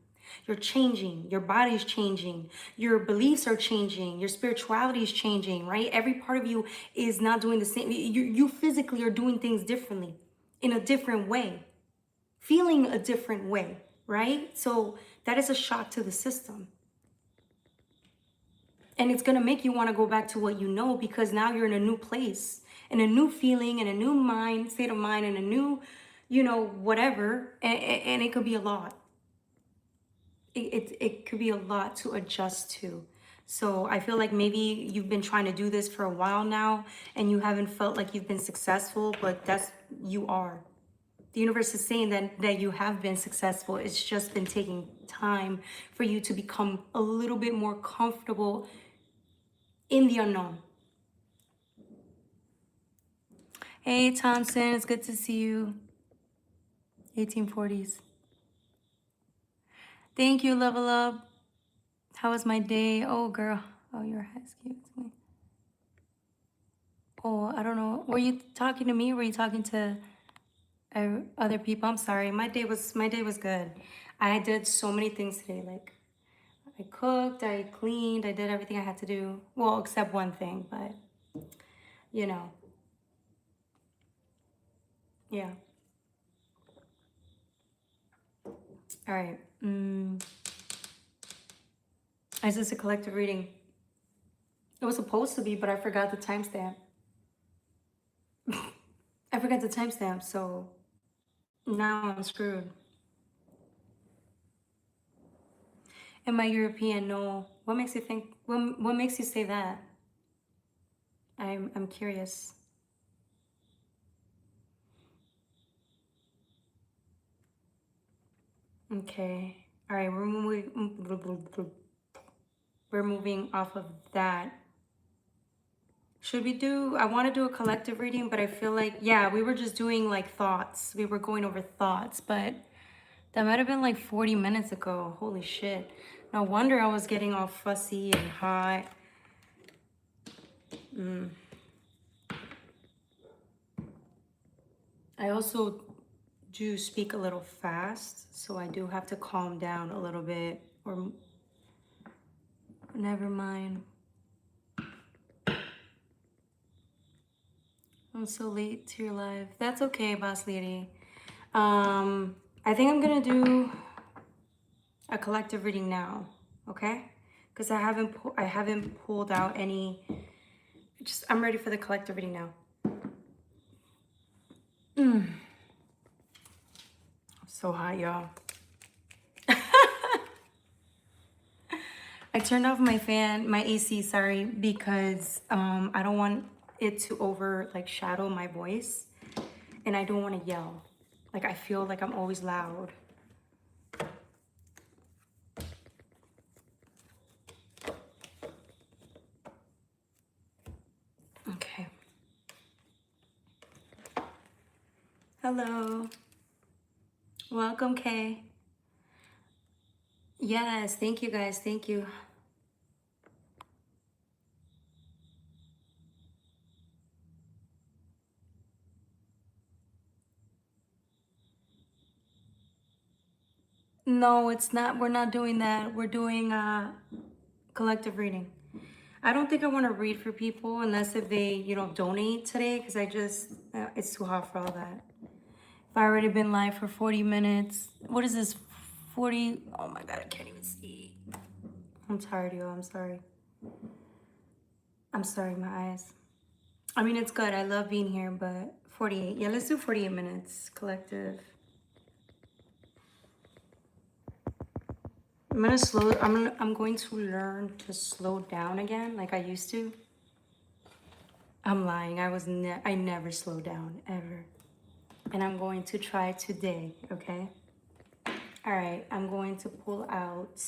You're changing, your body's changing, your beliefs are changing, your spirituality is changing, right? Every part of you is not doing the same. You physically are doing things differently, in a different way, feeling a different way, right? So that is a shock to the system. And it's going to make you want to go back to what you know, because now you're in a new place, in a new feeling, in a new state of mind, in a new, whatever. And it could be a lot. It could be a lot to adjust to. So I feel like maybe you've been trying to do this for a while now and you haven't felt like you've been successful, but you are. The universe is saying that you have been successful. It's just been taking time for you to become a little bit more comfortable in the unknown. Hey, Thompson, it's good to see you. 1840s. Thank you, Level Up. How was my day? Oh, girl. Oh, you're excuse me. Oh, I don't know. Were you talking to me? Or were you talking to other people? I'm sorry. My day was good. I did so many things today. Like, I cooked, I cleaned, I did everything I had to do. Well, except one thing, but yeah. All right. Is this a collective reading? It was supposed to be, but I forgot the timestamp. I forgot the timestamp, so now I'm screwed. Am I European? No. What makes you think? What makes you say that? I'm curious. Okay. All right. We're moving off of that. Should we do? I want to do a collective reading, but I feel like, yeah, we were just doing like thoughts. We were going over thoughts, but that might have been like 40 minutes ago. Holy shit. No wonder I was getting all fussy and hot. I also do speak a little fast, so I do have to calm down a little bit, or never mind. I'm so late to your live. That's okay, boss lady. I think I'm gonna do a collective reading now, okay? Because I haven't pulled out any. I'm ready for the collective reading now. I'm so hot, y'all. I turned off my fan, my AC, sorry, because I don't want it to shadow my voice, and I don't want to yell. Like, I feel like I'm always loud. Okay. Hello. Welcome, Kay. Yes, thank you guys, thank you. No, it's not. We're not doing that. We're doing collective reading. I don't think I want to read for people unless if they, donate today, because it's too hot for all that. I've already been live for 40 minutes. What is this? 40? Oh my God, I can't even see. I'm tired, yo. I'm sorry. I'm sorry, my eyes. I mean, it's good. I love being here, but 48. Yeah, let's do 48 minutes collective. I'm going to learn to slow down again like I used to. I'm lying. I never slow down ever. And I'm going to try today, okay? All right, I'm going to pull out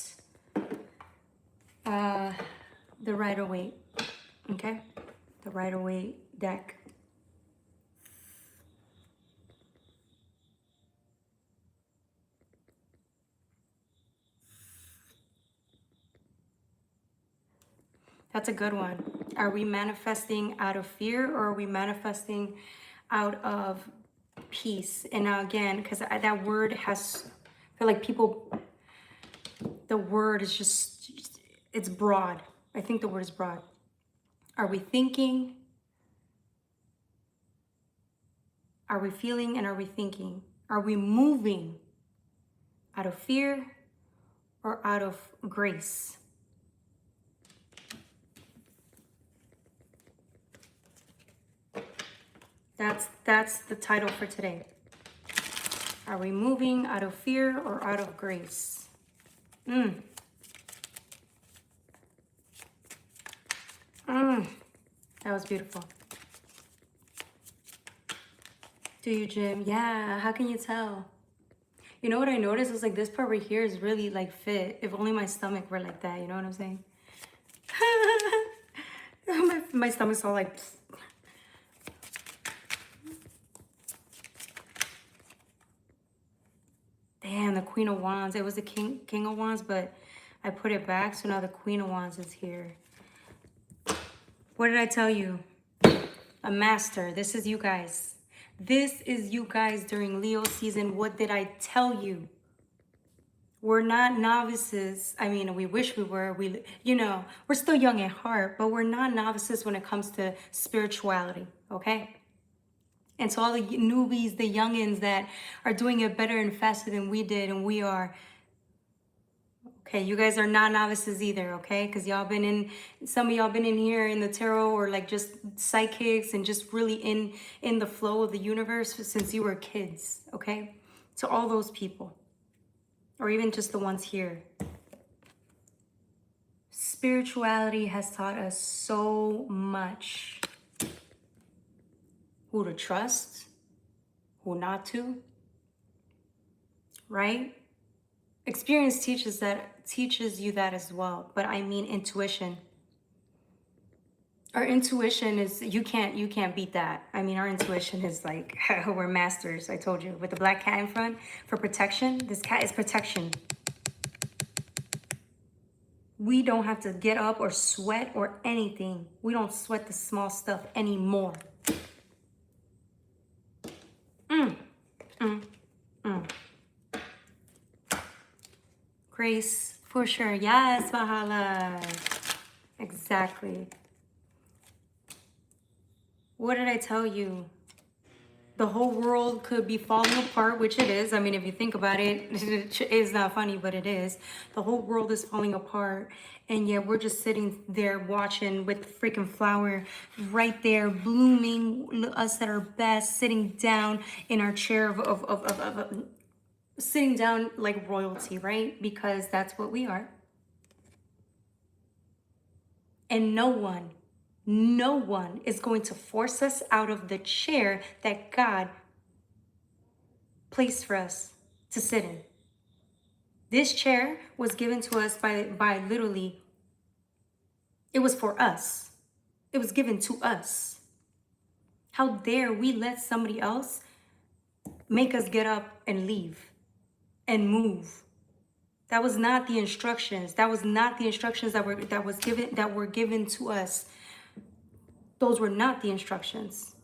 the Rider-Waite, okay? The Rider-Waite deck. That's a good one. Are we manifesting out of fear, or are we manifesting out of peace? And now again, because that word has, I feel like the word is it's broad. I think the word is broad. Are we thinking? Are we feeling, and are we thinking? Are we moving out of fear or out of grace? That's the title for today. Are we moving out of fear or out of grace? That was beautiful. Do you, Jim? Yeah, how can you tell? You know what I noticed is like this part right here is really like fit. If only my stomach were like that, you know what I'm saying? my stomach's all like... Psst. Damn, the Queen of Wands. It was the King of Wands, but I put it back, so now the Queen of Wands is here. What did I tell you? A master. This is you guys. This is you guys during Leo season. What did I tell you? We're not novices. I mean, we wish we were. We're still young at heart, but we're not novices when it comes to spirituality, okay? And so all the newbies, the youngins that are doing it better and faster than we did, and we are, Okay, you guys are not novices either, okay? Because y'all been in, some of y'all been in here in the tarot, or like just psychics and just really in the flow of the universe since you were kids, okay? To all those people, or even just the ones here. Spirituality has taught us so much. Who to trust, who not to, right? Experience teaches you that as well, but I mean intuition. Our intuition is, you can't beat that. I mean, our intuition is like, we're masters. I told you, with the black cat in front for protection. This cat is protection. We don't have to get up or sweat or anything. We don't sweat the small stuff anymore. Grace, for sure. Yes, Mahala. Exactly. What did I tell you? The whole world could be falling apart, which it is. I mean, if you think about it, it's not funny, but it is. The whole world is falling apart, and yet we're just sitting there watching with the freaking flower right there, blooming, us at our best, sitting down in our chair of sitting down like royalty, right? Because that's what we are. And no one is going to force us out of the chair that God placed for us to sit in. This chair was given to us by literally, it was for us. It was given to us. How dare we let somebody else make us get up and leave and move? That was not the instructions. That was not the instructions that were given to us. Those were not the instructions.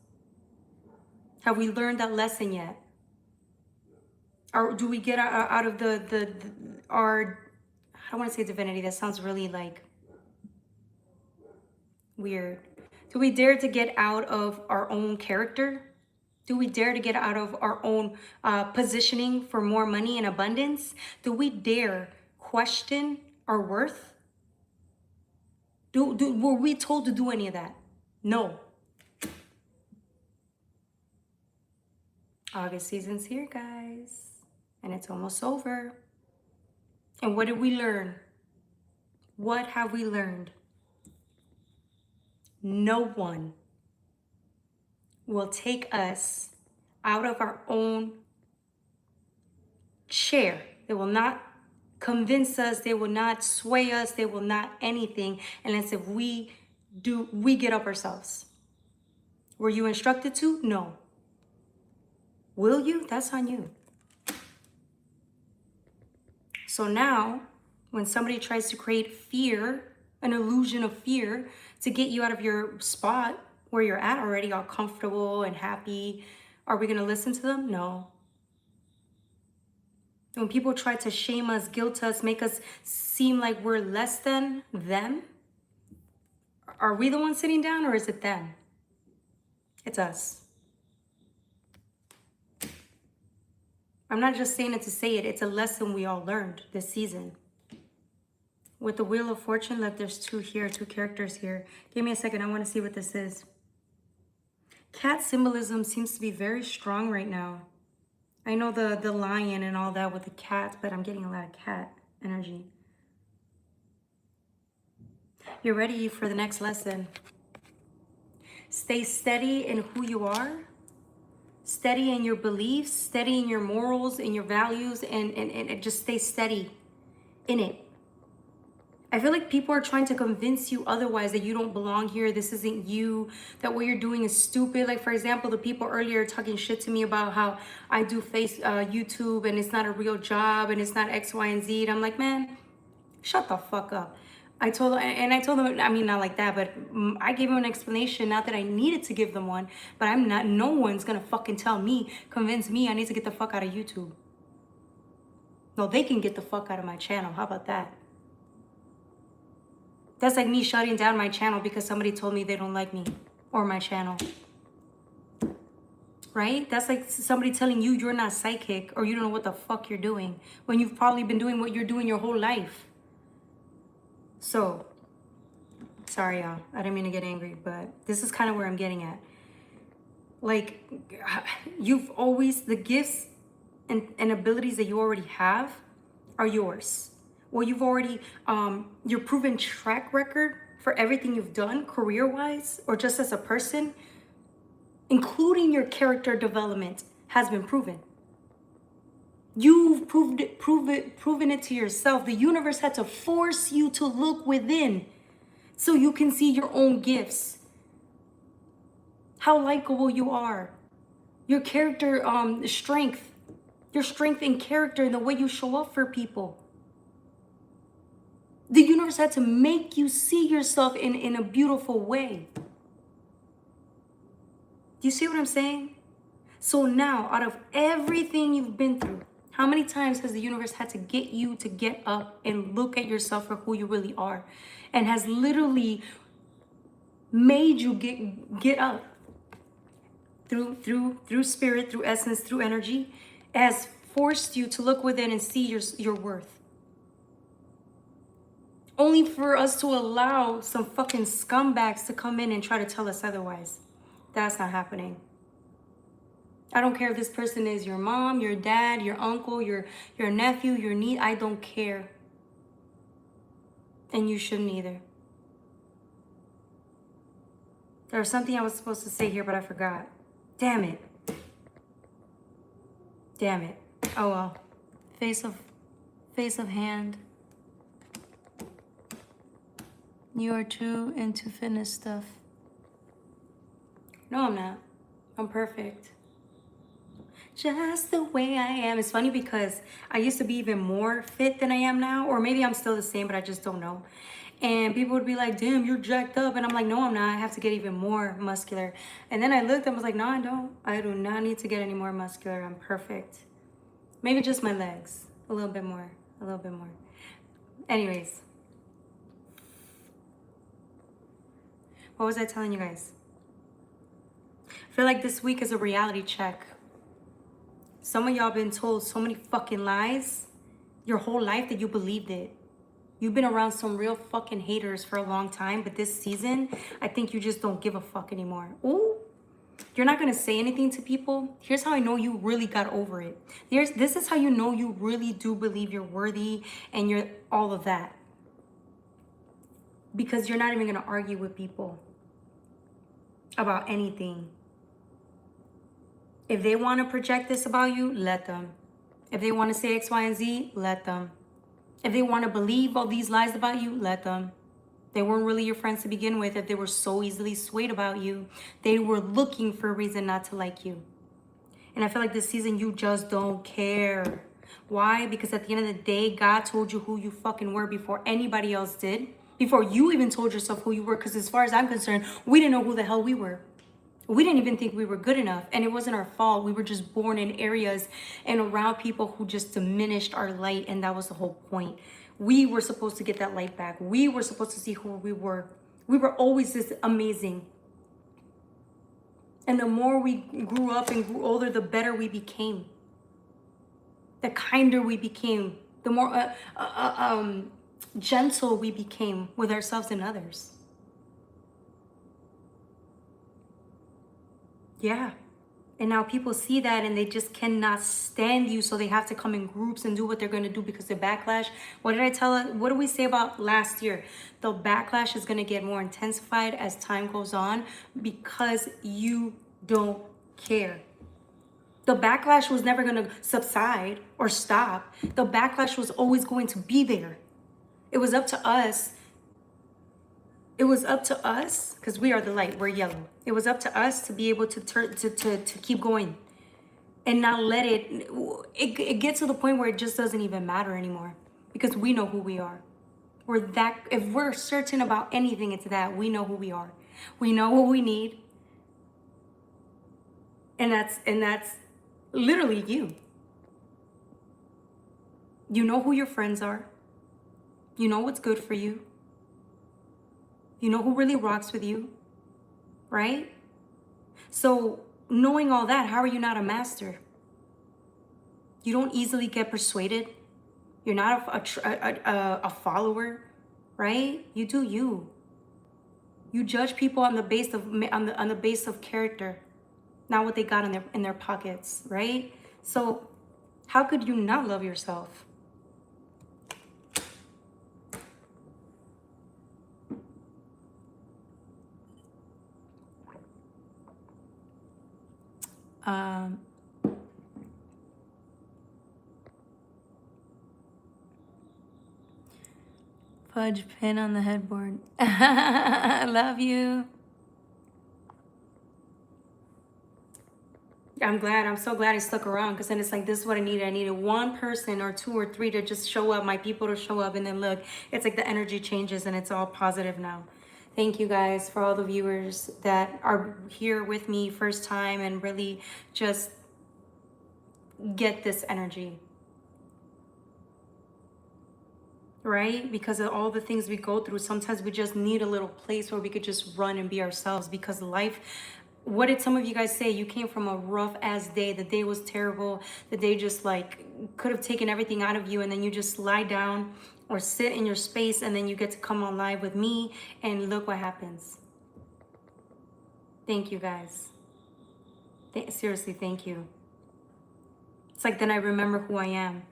Have we learned that lesson yet? Or do we get out of our, I don't want to say divinity, that sounds really like weird. Do we dare to get out of our own character? Do we dare to get out of our own positioning for more money and abundance? Do we dare question our worth? Were we told to do any of that? No. August season's here, guys. And it's almost over. And what did we learn? What have we learned? No one will take us out of our own chair. They will not convince us. They will not sway us. They will not anything unless if we get up ourselves. Were you instructed to? No. Will you? That's on you. So now, when somebody tries to create fear, an illusion of fear, to get you out of your spot where you're at already, all comfortable and happy, are we going to listen to them? No. When people try to shame us, guilt us, make us seem like we're less than them, are we the ones sitting down, or is it them? It's us. I'm not just saying it to say it. It's a lesson we all learned this season. With the Wheel of Fortune, look, there's two characters here. Give me a second. I want to see what this is. Cat symbolism seems to be very strong right now. I know the lion and all that with the cat, but I'm getting a lot of cat energy. You're ready for the next lesson. Stay steady in who you are. Steady in your beliefs, steady in your morals and your values, and just stay steady in it. I feel like people are trying to convince you otherwise, that you don't belong here, this isn't you, that what you're doing is stupid. Like, for example, the people earlier talking shit to me about how I do YouTube and it's not a real job and it's not X, Y, and Z. And I'm like, man, shut the fuck up. I told them, I mean, not like that, but I gave them an explanation, not that I needed to give them one, but no one's gonna fucking convince me I need to get the fuck out of YouTube. No, they can get the fuck out of my channel. How about that? That's like me shutting down my channel because somebody told me they don't like me or my channel. Right? That's like somebody telling you you're not psychic or you don't know what the fuck you're doing when you've probably been doing what you're doing your whole life. So, sorry, y'all. I didn't mean to get angry, but this is kind of where I'm getting at. Like, you've always, the gifts and abilities that you already have are yours. Well, you've already, your proven track record for everything you've done career-wise or just as a person, including your character development, has been proven. You've proven it to yourself. The universe had to force you to look within so you can see your own gifts. How likable you are. Your character strength. Your strength in character and the way you show up for people. The universe had to make you see yourself in a beautiful way. Do you see what I'm saying? So now, out of everything you've been through, how many times has the universe had to get you to get up and look at yourself for who you really are? And has literally made you get up through spirit, through essence, through energy. It has forced you to look within and see your worth. Only for us to allow some fucking scumbags to come in and try to tell us otherwise. That's not happening. I don't care if this person is your mom, your dad, your uncle, your nephew, your niece. I don't care. And you shouldn't either. There was something I was supposed to say here, but I forgot. Damn it. Damn it. Oh well. Face of hand. You are too into fitness stuff. No, I'm not. I'm perfect. Just the way I am. It's funny because I used to be even more fit than I am now. Or maybe I'm still the same, but I just don't know. And people would be like, damn, you're jacked up. And I'm like, no, I'm not. I have to get even more muscular. And then I looked and was like, no, I don't. I do not need to get any more muscular. I'm perfect. Maybe just my legs. A little bit more. A little bit more. Anyways. What was I telling you guys? I feel like this week is a reality check. Some of y'all been told so many fucking lies your whole life that you believed it. You've been around some real fucking haters for a long time, but this season, I think you just don't give a fuck anymore. Ooh, you're not gonna say anything to people. Here's how I know you really got over it. This is how you know you really do believe you're worthy and you're all of that. Because you're not even gonna argue with people about anything. If they want to project this about you, let them. If they want to say X, Y, and Z, let them. If they want to believe all these lies about you, let them. They weren't really your friends to begin with if they were so easily swayed about you. They were looking for a reason not to like you. And I feel like this season, you just don't care. Why? Because at the end of the day, God told you who you fucking were before anybody else did. Before you even told yourself who you were. Because as far as I'm concerned, we didn't know who the hell we were. We didn't even think we were good enough, and it wasn't our fault. We were just born in areas and around people who just diminished our light, and that was the whole point. We were supposed to get that light back. We were supposed to see who we were. We were always this amazing. And the more we grew up and grew older, the better we became. The kinder we became. The more gentle we became with ourselves and others. Yeah. And now people see that and they just cannot stand you. So they have to come in groups and do what they're going to do because the backlash. What did we say about last year? The backlash is going to get more intensified as time goes on because you don't care. The backlash was never going to subside or stop. The backlash was always going to be there. It was up to us. It was up to us, because we are the light, we're yellow. It was up to us to be able to keep going and not let it gets to the point where it just doesn't even matter anymore because we know who we are. If we're certain about anything, it's that we know who we are. We know what we need. And that's literally you. You know who your friends are. You know what's good for you. You know who really rocks with you, right? So knowing all that, how are you not a master? You don't easily get persuaded. You're not a follower. right? You do you. You judge people on the base of on the base of character, not what they got in their pockets, right? So how could you not love yourself? Um, Fudge pin on the headboard. Love you. I'm glad. I'm so glad I stuck around, because then it's like, this is what I needed. I needed one person or two or three to just show up, my people to show up, and then look, it's like the energy changes and it's all positive now. Thank you guys for all the viewers that are here with me first time and really just get this energy. Right? Because of all the things we go through, sometimes we just need a little place where we could just run and be ourselves, because life, what did some of you guys say? You came from a rough ass day. The day was terrible. The day just like could have taken everything out of you, and then you just lie down or sit in your space, and then you get to come on live with me, and look what happens. Thank you guys. Seriously, thank you. It's like, then I remember who I am.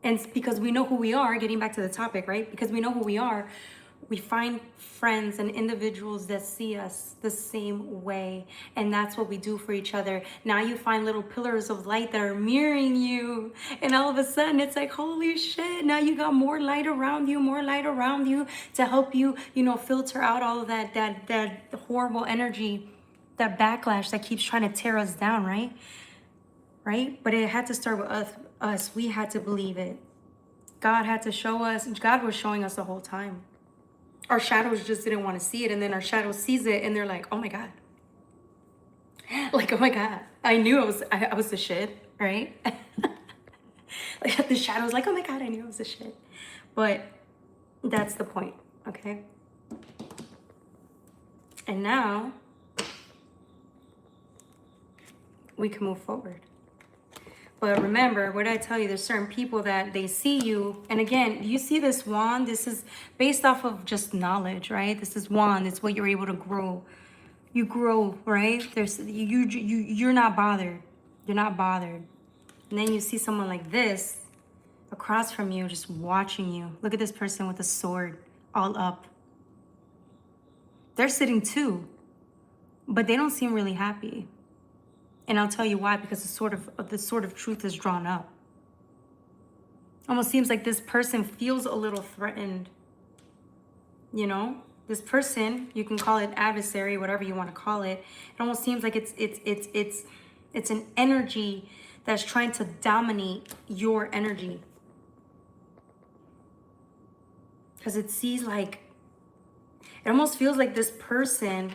And it's because we know who we are, getting back to the topic, right? Because we know who we are, we find friends and individuals that see us the same way. And that's what we do for each other. Now you find little pillars of light that are mirroring you. And all of a sudden it's like, holy shit, now you got more light around you to help you, you know, filter out all of that horrible energy, that backlash that keeps trying to tear us down, right? Right? But it had to start with us. We had to believe it. God had to show us. God was showing us the whole time. Our shadows just didn't want to see it, and then our shadow sees it, and they're like, "Oh my God!" Like, "Oh my God!" I knew I was the shit, right? Like the shadows, like, "Oh my God!" I knew I was the shit. But that's the point, okay? And now we can move forward. But remember, what did I tell you? There's certain people that they see you. And again, you see this wand? This is based off of just knowledge, right? This is wand. It's what you're able to grow. You grow, right? You're not bothered. You're not bothered. And then you see someone like this across from you just watching you. Look at this person with a sword all up. They're sitting too, but they don't seem really happy. And I'll tell you why, because the sword of truth is drawn up. Almost seems like this person feels a little threatened. You know, this person, you can call it adversary, whatever you want to call it. It almost seems like it's an energy that's trying to dominate your energy. Because it sees like, it almost feels like this person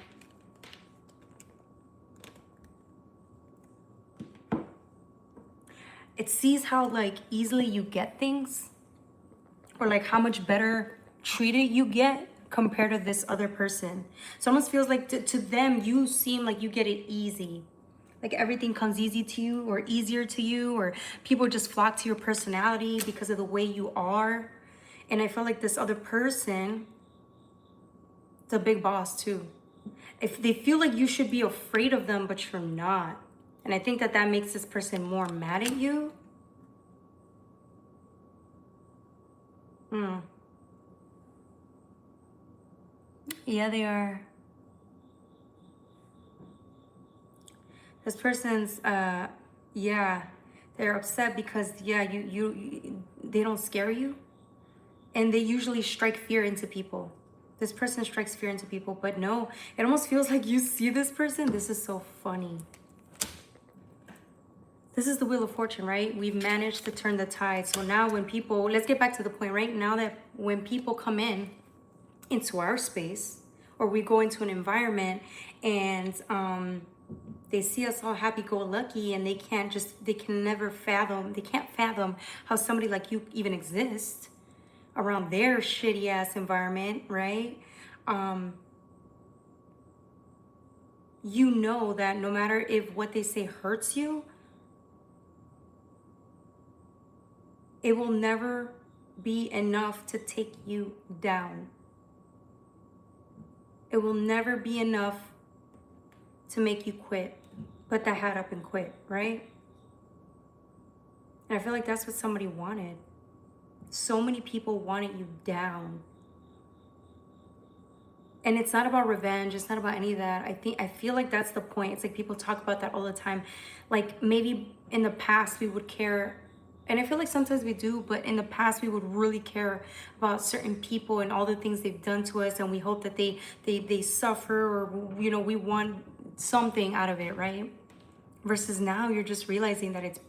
it sees how like easily you get things, or like how much better treated you get compared to this other person. So it almost feels like to them, you seem like you get it easy. Like everything comes easy to you, or easier to you, or people just flock to your personality because of the way you are. And I feel like this other person, it's a big boss too. If they feel like you should be afraid of them, but you're not. And I think that makes this person more mad at you. Yeah, they are. This person's, yeah, they're upset because, yeah, they don't scare you. And they usually strike fear into people. This person strikes fear into people, but no, it almost feels like you see this person. This is so funny. This is the Wheel of Fortune, right? We've managed to turn the tide. So now when people, let's get back to the point, right? Now that when people come into our space, or we go into an environment and they see us all happy-go-lucky, and they can't fathom how somebody like you even exists around their shitty ass environment, right? You know that no matter if what they say hurts you, it will never be enough to take you down. It will never be enough to make you quit. Put that hat up and quit, right? And I feel like that's what somebody wanted. So many people wanted you down. And it's not about revenge. It's not about any of that. I feel like that's the point. It's like people talk about that all the time. Like maybe in the past we would care, and I feel like sometimes we do, but in the past we would really care about certain people and all the things they've done to us, and we hope that they suffer, or you know, we want something out of it, right? Versus now you're just realizing that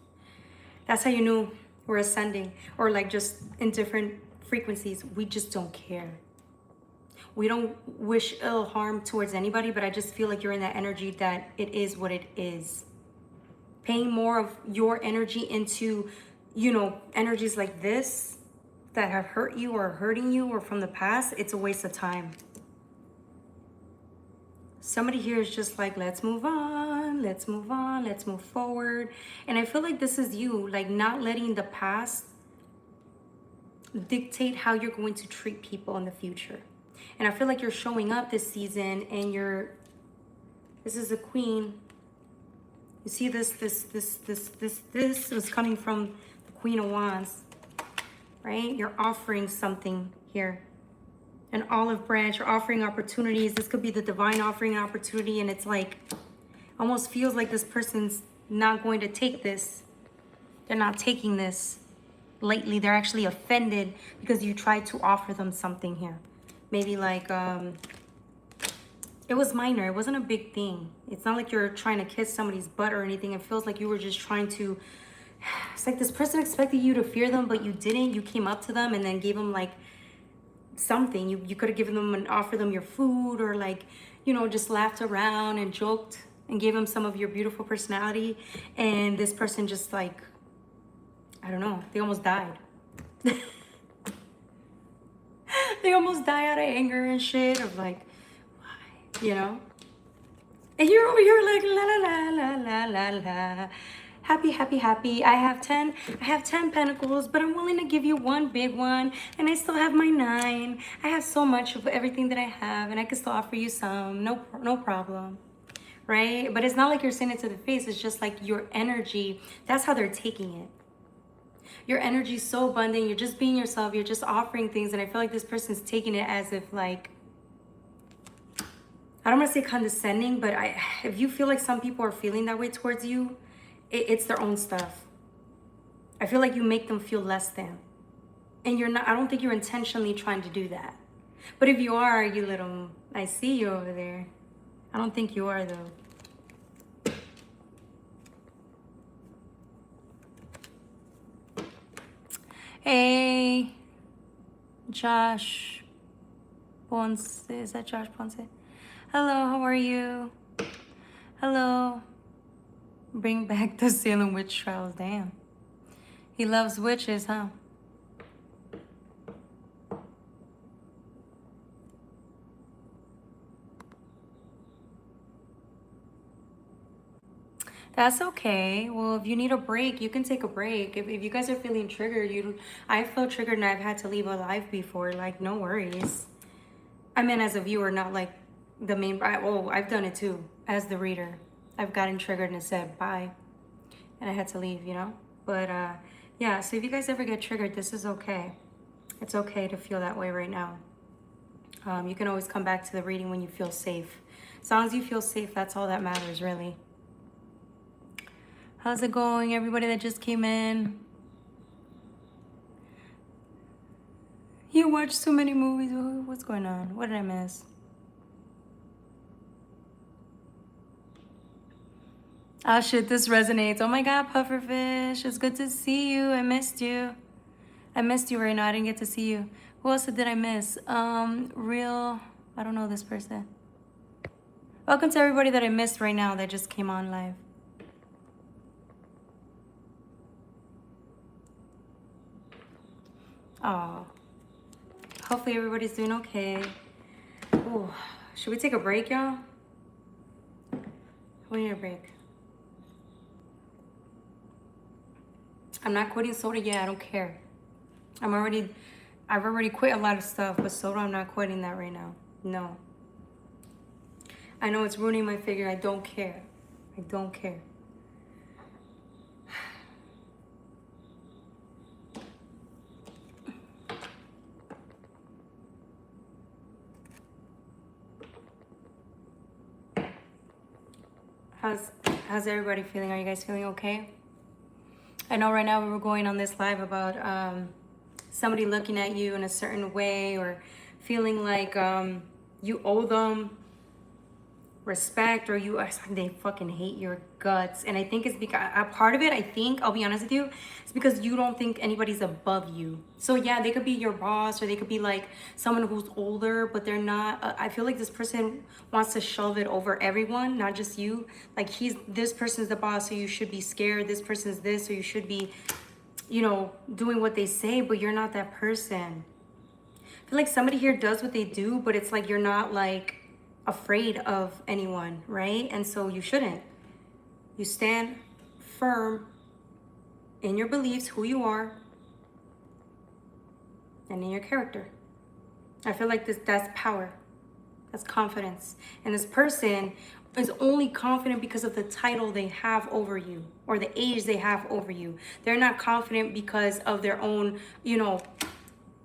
that's how you knew we're ascending, or like just in different frequencies. We just don't care. We don't wish ill harm towards anybody, but I just feel like you're in that energy that it is what it is. Paying more of your energy into, you know, energies like this that have hurt you or hurting you or from the past, it's a waste of time. Somebody here is just like, let's move on, let's move on, let's move forward. And I feel like this is you, like not letting the past dictate how you're going to treat people in the future. And I feel like you're showing up this season and this is the Queen. You see this was coming from the Queen of Wands, right? You're offering something here. An olive branch, you're offering opportunities. This could be the divine offering an opportunity, and it's like, almost feels like this person's not going to take this. They're not taking this lightly. They're actually offended because you tried to offer them something here. Maybe like, it was minor. It wasn't a big thing. It's not like you're trying to kiss somebody's butt or anything. It feels like you were just trying to, it's like this person expected you to fear them, but you didn't. You came up to them and then gave them like something. You could have given them and offered them your food, or like, you know, just laughed around and joked and gave them some of your beautiful personality. And this person just like, I don't know, they almost died. They almost die out of anger and shit, of like, why, you know? And you're over here like, la la la la la la la. Happy, happy, happy. I have 10 pentacles, but I'm willing to give you one big one. And I still have my 9. I have so much of everything that I have, and I can still offer you some. No problem. Right? But it's not like you're saying it to the face. It's just like your energy. That's how they're taking it. Your energy is so abundant. You're just being yourself. You're just offering things. And I feel like this person's taking it as if like, I don't want to say condescending, but if you feel like some people are feeling that way towards you, it's their own stuff. I feel like you make them feel less than. And you're not, I don't think you're intentionally trying to do that. But if you are, you little, I see you over there. I don't think you are though. Hey, Josh Ponce. Is that Josh Ponce? Hello, how are you? Hello. Bring back the Salem witch trials. Damn. He loves witches, huh? That's okay. Well, if you need a break, you can take a break. If you guys are feeling triggered, I feel triggered and I've had to leave a live before. Like, no worries. I mean, as a viewer, not like the main. I've done it too. As the reader, I've gotten triggered and said bye, and I had to leave. You know. But yeah. So if you guys ever get triggered, this is okay. It's okay to feel that way right now. You can always come back to the reading when you feel safe. As long as you feel safe, that's all that matters, really. How's it going, everybody that just came in? You watch so many movies. What's going on? What did I miss? Oh shit, this resonates. Oh my god, Pufferfish. It's good to see you. I missed you. I missed you right now. I didn't get to see you. Who else did I miss? Real, I don't know this person. Welcome to everybody that I missed right now that just came on live. Oh, hopefully everybody's doing okay. Ooh, should we take a break, y'all? We need a break. I'm not quitting soda yet. I don't care. I've already quit a lot of stuff, but so I'm not quitting that right now. No. I know it's ruining my figure. I don't care. I don't care. How's everybody feeling? Are you guys feeling okay? I know right now we were going on this live about somebody looking at you in a certain way or feeling like you owe them respect, or they fucking hate your guts. And I think it's because a part of it, I think, I'll be honest with you, it's because you don't think anybody's above you. So yeah, they could be your boss, or they could be like someone who's older, but they're not. I feel like this person wants to shove it over everyone, not just you. Like this person's the boss, so you should be scared. This person's this, so you should be, you know, doing what they say, but you're not that person. I feel like somebody here does what they do, but it's like you're not like afraid of anyone, right? And so you shouldn't. You stand firm in your beliefs, who you are, and in your character. I feel like that's power. That's confidence. And this person is only confident because of the title they have over you or the age they have over you. They're not confident because of their own, you know,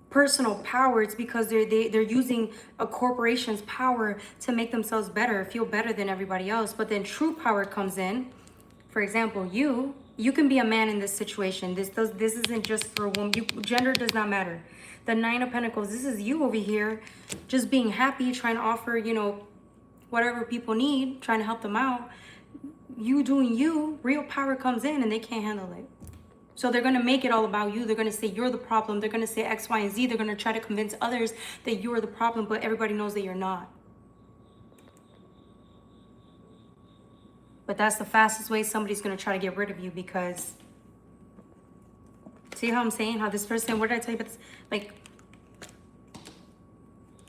personal power. It's because they're using a corporation's power to make themselves better, feel better than everybody else. But then true power comes in. For example, you can be a man in this situation. This isn't just for a woman. Gender does not matter. The Nine of Pentacles, this is you over here just being happy, trying to offer, you know, whatever people need, trying to help them out. You doing you, real power comes in and they can't handle it. So they're going to make it all about you. They're going to say you're the problem. They're going to say X, Y, and Z. They're going to try to convince others that you're the problem, but everybody knows that you're not. But that's the fastest way somebody's going to try to get rid of you, because see how I'm saying? How this person, what did I tell you about this? Like,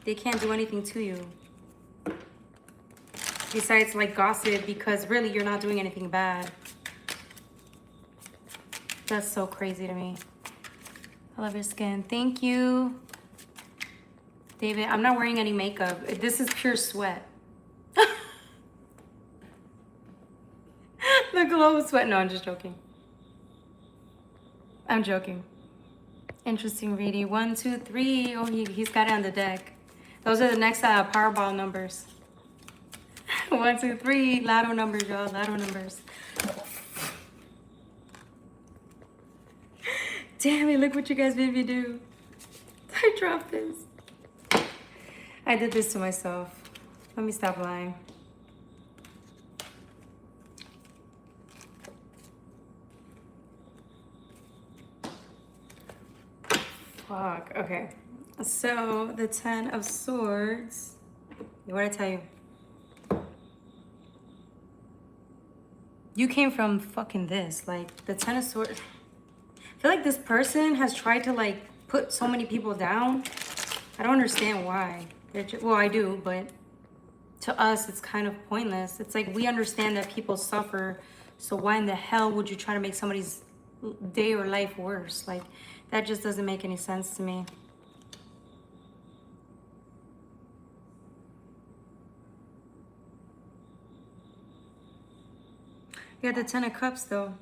they can't do anything to you besides like gossip, because really you're not doing anything bad. That's so crazy to me. I love your skin. Thank you, David. I'm not wearing any makeup. This is pure sweat. The glow of sweat. No, I'm just joking. I'm joking. Interesting reading. 1, 2, 3. Oh, he's got it on the deck. Those are the next Powerball numbers. 1, 2, 3. Lotto numbers, y'all. Lotto numbers. Damn it, look what you guys made me do. I dropped this. I did this to myself. Let me stop lying. Fuck, okay. So, the 10 of Swords. What did I tell you? You came from fucking this. Like, the 10 of Swords. I feel like this person has tried to like put so many people down. I don't understand why. Well, I do, but to us, it's kind of pointless. It's like we understand that people suffer, so why in the hell would you try to make somebody's day or life worse? Like, that just doesn't make any sense to me. You got the 10 of Cups, though.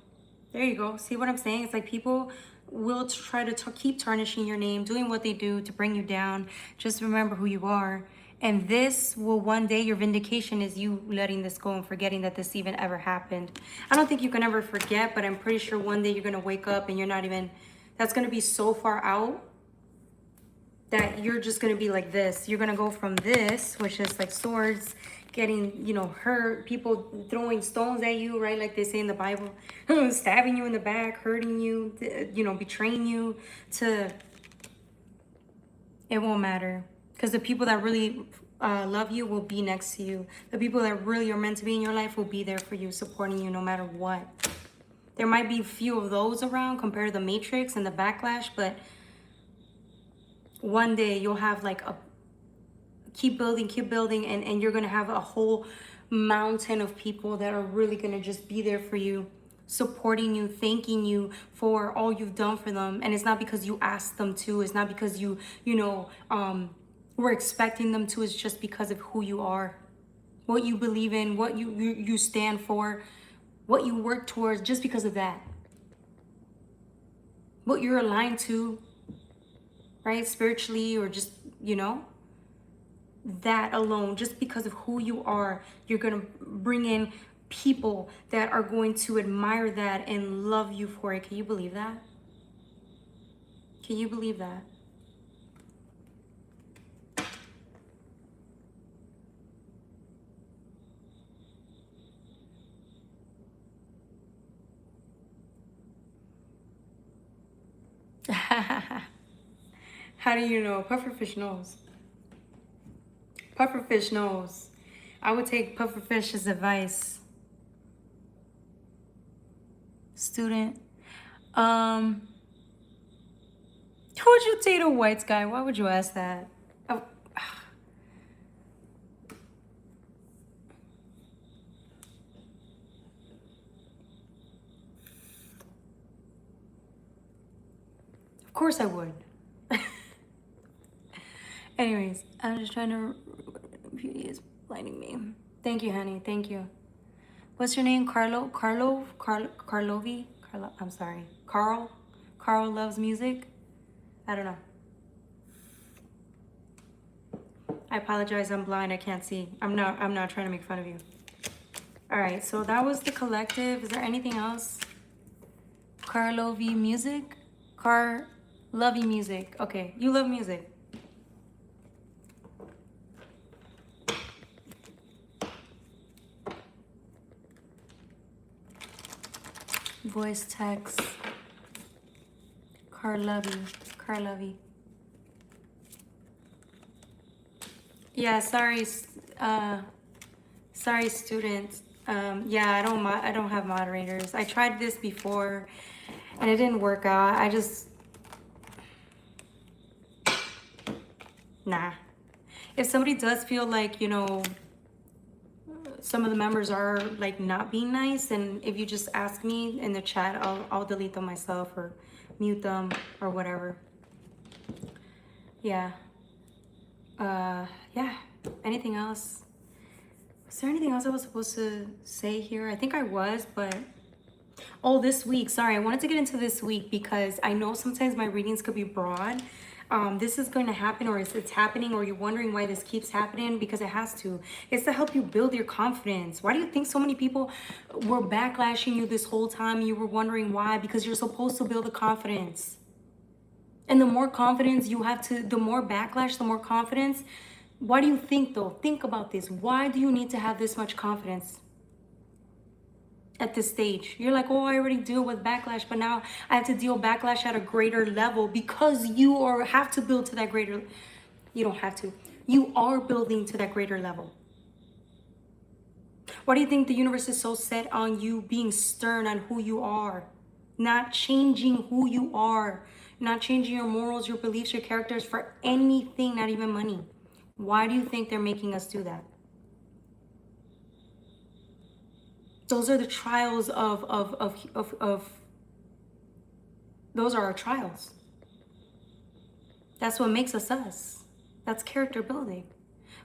There you go. See what I'm saying? It's like people will try to keep tarnishing your name, doing what they do to bring you down. Just remember who you are. And this will one day, your vindication is you letting this go and forgetting that this even ever happened. I don't think you can ever forget, but I'm pretty sure one day you're going to wake up and you're not even, that's going to be so far out that you're just going to be like this. You're going to go from this, which is like swords, getting, you know, hurt, people throwing stones at you, right? Like they say in the Bible, stabbing you in the back, hurting you, you know, betraying you, to, it won't matter. Because the people that really love you will be next to you. The people that really are meant to be in your life will be there for you, supporting you no matter what. There might be a few of those around compared to the Matrix and the Backlash, but one day you'll have like a, keep building, and you're gonna have a whole mountain of people that are really gonna just be there for you, supporting you, thanking you for all you've done for them. And it's not because you asked them to. It's not because you know, were expecting them to. It's just because of who you are, what you believe in, what you stand for, what you work towards, just because of that. What you're aligned to, right? Spiritually, or just, you know, that alone, just because of who you are, you're going to bring in people that are going to admire that and love you for it. Can you believe that? Can you believe that? How do you know? Pufferfish knows. Pufferfish knows. I would take Pufferfish's advice. Student. Who would you date a white guy? Why would you ask that? Oh. Of course I would. Anyways, I'm just trying to... Beauty is blinding me. Thank you, honey. Thank you. What's your name? Carlovi? I'm sorry. Carl loves music? I don't know. I apologize. I'm blind. I can't see. I'm not trying to make fun of you. All right. So that was the collective. Is there anything else? Carlovi music? Lovey music. Okay. You love music. Voice text. Carlovey. Yeah, sorry students. Yeah, I don't have moderators. I tried this before and it didn't work out. Nah. If somebody does feel like, you know, some of the members are like not being nice, and if you just ask me in the chat, I'll delete them myself or mute them or whatever. Yeah. Yeah. Anything else? Was there anything else I was supposed to say here? I think I was, but... Oh, this week. Sorry, I wanted to get into this week because I know sometimes my readings could be broad. This is going to happen, or it's happening, or you're wondering why this keeps happening, because it has to. It's to help you build your confidence. Why do you think so many people were backlashing you this whole time? You were wondering why? Because you're supposed to build the confidence. And the more confidence you have the more backlash, the more confidence. Why do you think though? Think about this. Why do you need to have this much confidence at this stage? You're like, oh, I already deal with backlash, but now I have to deal backlash at a greater level because you have to build to that greater. You don't have to. You are building to that greater level. Why do you think the universe is so set on you being stern on who you are? Not changing who you are. Not changing your morals, your beliefs, your characters for anything, not even money. Why do you think they're making us do that? Those are the trials those are our trials. That's what makes us us. That's character building.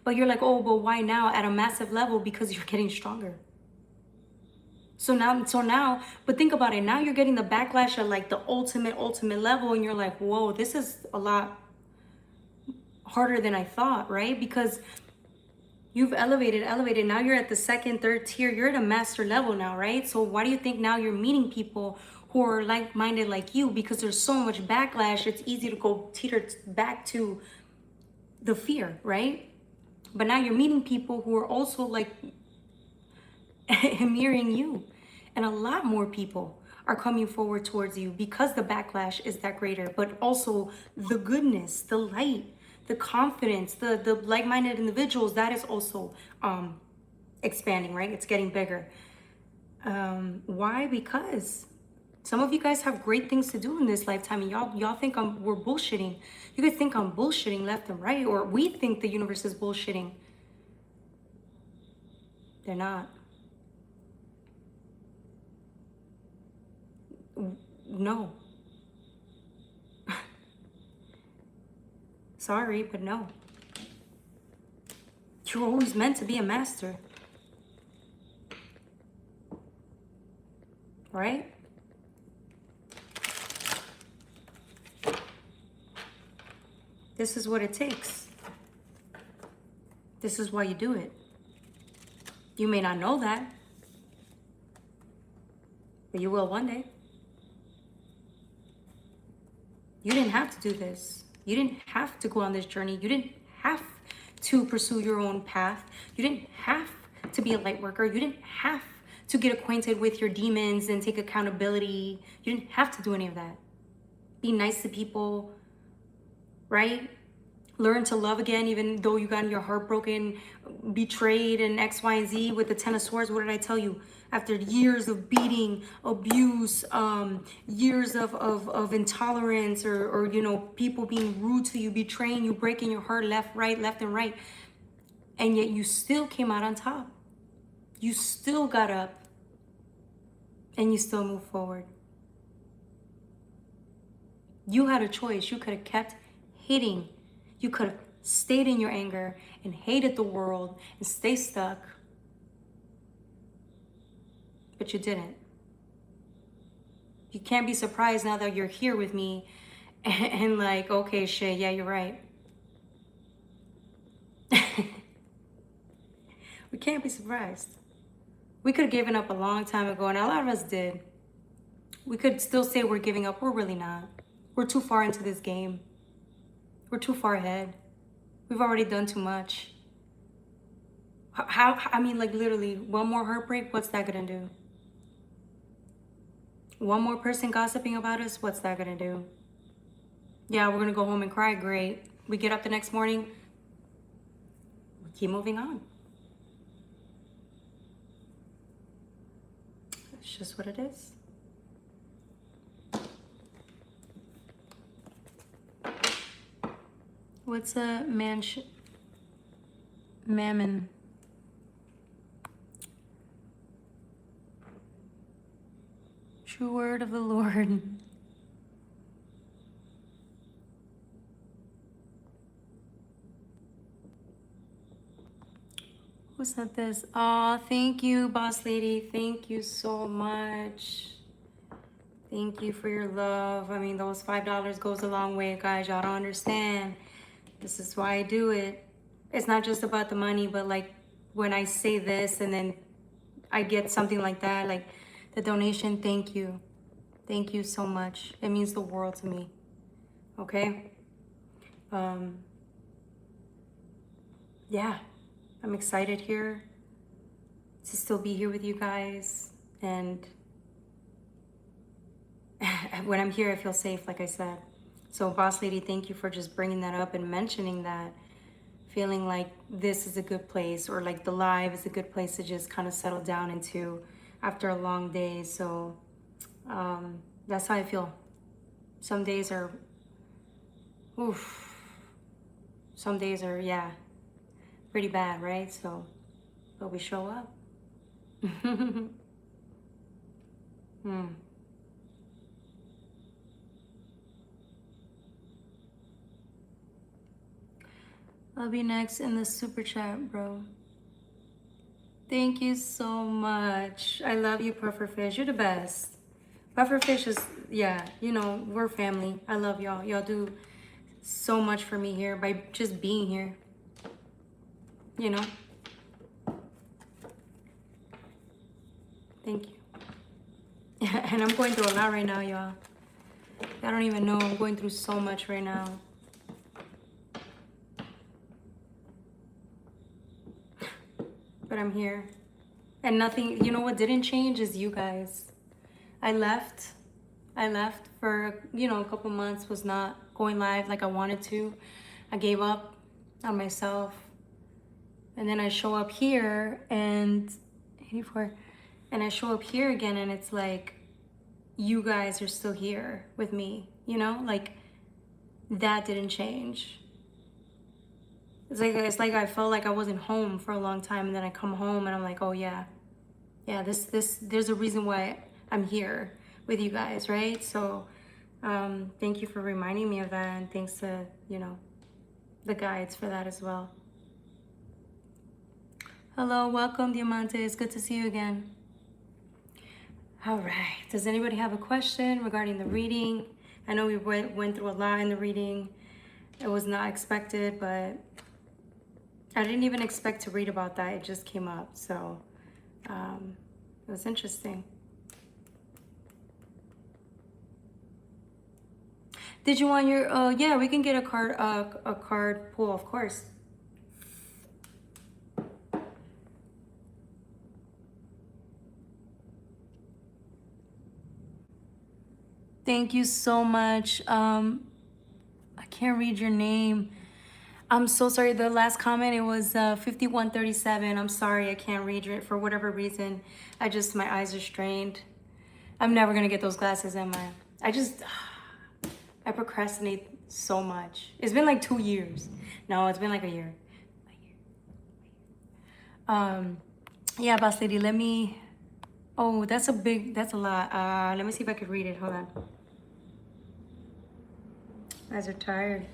But you're like, oh, but why now at a massive level? Because you're getting stronger. So now, but think about it. Now you're getting the backlash at like the ultimate level, and you're like, whoa, this is a lot harder than I thought, right? Because you've elevated. Now you're at the second, third tier. You're at a master level now, right? So why do you think now you're meeting people who are like-minded like you? Because there's so much backlash, it's easy to go teeter back to the fear, right? But now you're meeting people who are also like mirroring you, and a lot more people are coming forward towards you because the backlash is that greater, but also the goodness, the light, the confidence, the like-minded individuals, that is also expanding, right? It's getting bigger. Why? Because some of you guys have great things to do in this lifetime, and y'all think we're bullshitting. You guys think I'm bullshitting left and right, or we think the universe is bullshitting. They're not. No. Sorry, but no. You're always meant to be a master. Right? This is what it takes. This is why you do it. You may not know that, but you will one day. You didn't have to do this. You didn't have to go on this journey. You didn't have to pursue your own path. You didn't have to be a light worker. You didn't have to get acquainted with your demons and take accountability. You didn't have to do any of that. Be nice to people, right? Learn to love again, even though you got your heart broken, betrayed, and X, Y, and Z with the Ten of Swords. What did I tell you? After years of beating, abuse, years of intolerance, or you know, people being rude to you, betraying you, breaking your heart left and right, and yet you still came out on top. You still got up, and you still moved forward. You had a choice. You could have kept hitting. You could have stayed in your anger and hated the world and stay stuck. But you didn't. You can't be surprised now that you're here with me and like, okay, shit, yeah, you're right. We can't be surprised. We could have given up a long time ago, and a lot of us did. We could still say we're giving up. We're really not. We're too far into this game. We're too far ahead. We've already done too much. I mean, like literally, one more heartbreak, what's that gonna do? One more person gossiping about us, what's that gonna do? Yeah, we're gonna go home and cry, great. We get up the next morning, we keep moving on. It's just what it is. What's a mammon? True word of the Lord. Who said this? Oh, thank you, boss lady. Thank you so much. Thank you for your love. I mean, those $5 goes a long way, guys. Y'all don't understand. This is why I do it. It's not just about the money, but like when I say this and then I get something like that, like the donation, thank you. Thank you so much. It means the world to me. Okay? Yeah, I'm excited here to still be here with you guys. And when I'm here, I feel safe, like I said. So boss lady, thank you for just bringing that up and mentioning that. Feeling like this is a good place, or like the live is a good place to just kind of settle down into after a long day. So that's how I feel. Some days are, oof. Some days are, yeah, pretty bad, right? So, but we show up. I'll be next in the super chat, bro. Thank you so much. I love you, Pufferfish. You're the best. Pufferfish is, yeah, you know, we're family. I love y'all. Y'all do so much for me here by just being here. You know? Thank you. And I'm going through a lot right now, y'all. I don't even know. I'm going through so much right now. But I'm here. And nothing, you know what didn't change is you guys. I left for, you know, a couple months, was not going live like I wanted to. I gave up on myself. And then I show up here and 84, and I show up here again, and it's like, you guys are still here with me, you know, like that didn't change. It's like I felt like I wasn't home for a long time, and then I come home and I'm like, oh yeah, there's a reason why I'm here. with you guys, right? So thank you for reminding me of that, and thanks to, you know, the guides for that as well. Hello, welcome, Diamante. It's good to see you again. All right. Does anybody have a question regarding the reading? I know we went through a lot in the reading. It was not expected, but I didn't even expect to read about that. It just came up. So it was interesting. Did you want your, yeah, we can get a card pull, of course. Thank you so much. I can't read your name. I'm so sorry. The last comment, it was 5137. I'm sorry, I can't read it for whatever reason. My eyes are strained. I'm never gonna get those glasses, am I? I procrastinate so much. It's been like 2 years. No, it's been like a year. Yeah, boss lady, let me, oh, that's a lot. Let me see if I could read it. Hold on. Eyes are tired.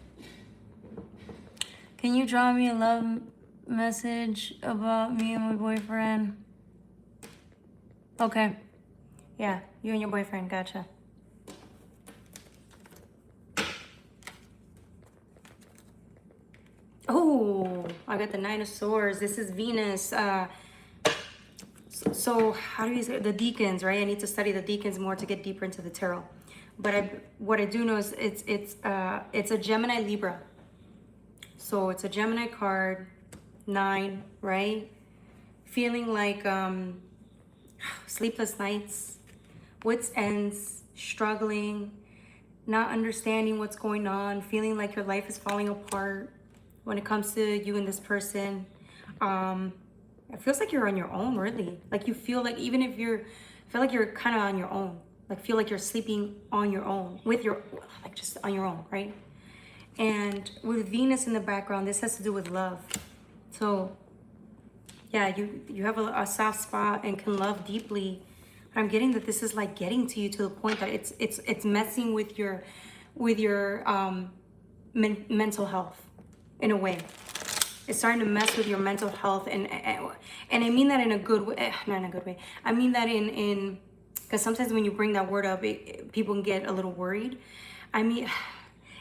Can you draw me a love message about me and my boyfriend? Okay. Yeah, you and your boyfriend, gotcha. Oh, I got the Nine of Swords. This is Venus. So how do you say the deacons, right? I need to study the deacons more to get deeper into the tarot. But what I do know is it's a Gemini Libra. So it's a Gemini card, 9, right? Feeling like sleepless nights, wits ends, struggling, not understanding what's going on, feeling like your life is falling apart when it comes to you and this person. It feels like you're on your own, really. Like you feel like even if feel like you're kind of on your own. Like feel like you're sleeping on your own, like just on your own, right? And with Venus in the background, this has to do with love. So yeah, you have a soft spot and can love deeply. I'm getting that this is like getting to you to the point that it's messing with your mental health in a way. It's starting to mess with your mental health, and I mean that in a good way, not in a good way. I mean that in because sometimes when you bring that word up, people can get a little worried. I mean,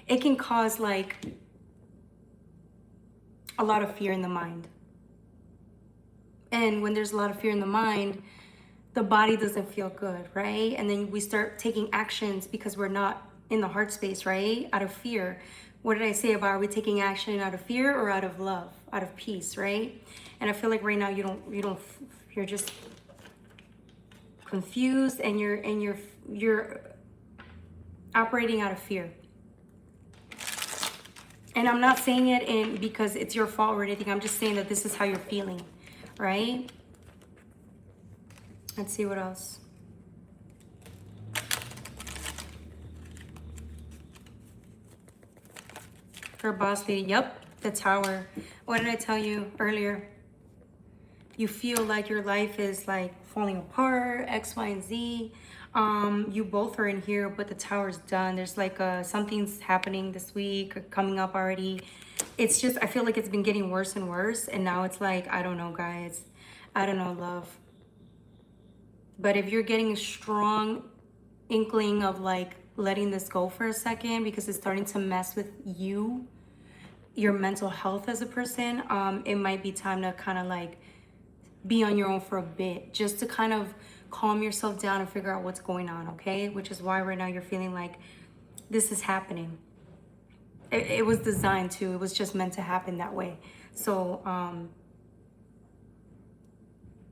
it can cause like a lot of fear in the mind. And when there's a lot of fear in the mind, the body doesn't feel good, right? And then we start taking actions because we're not in the heart space, right? Out of fear. What did I say about, are we taking action out of fear or out of love, out of peace, right? And I feel like right now you're just confused, and you're operating out of fear. And I'm not saying it because it's your fault or anything. I'm just saying that this is how you're feeling, right? Let's see what else. For boss lady, yep, the Tower. What did I tell you earlier? You feel like your life is like falling apart, X, Y, and Z. You both are in here, but the Tower's done. There's like something's happening this week or coming up already. It's just, I feel like it's been getting worse and worse. And now it's like, I don't know, guys. I don't know, love. But if you're getting a strong inkling of like letting this go for a second because it's starting to mess with you, your mental health as a person, it might be time to kind of like be on your own for a bit, just to kind of calm yourself down and figure out what's going on, okay? Which is why right now you're feeling like this is happening. It was designed to, it was just meant to happen that way. So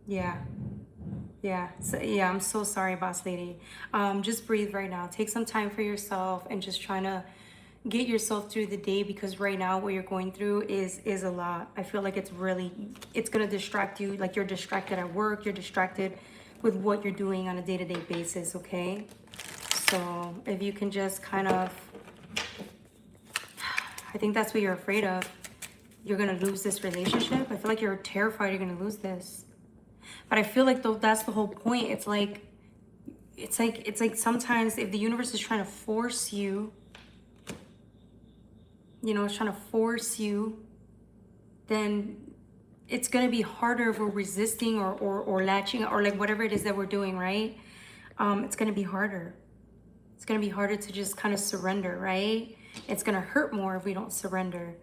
yeah, so, yeah, I'm so sorry, boss lady. Just breathe right now. Take some time for yourself and just trying to get yourself through the day, because right now what you're going through is a lot. I feel like it's gonna distract you. Like you're distracted at work, you're distracted with what you're doing on a day-to-day basis, okay? So if you can just kind of, I think that's what you're afraid of. You're gonna lose this relationship. I feel like you're terrified you're gonna lose this. But I feel like that's the whole point. It's like it's like sometimes if the universe is trying to force you, you know, it's trying to force you, then it's going to be harder if we're resisting or latching or like whatever it is that we're doing, right? It's going to be harder. It's going to be harder to just kind of surrender, right? It's going to hurt more if we don't surrender.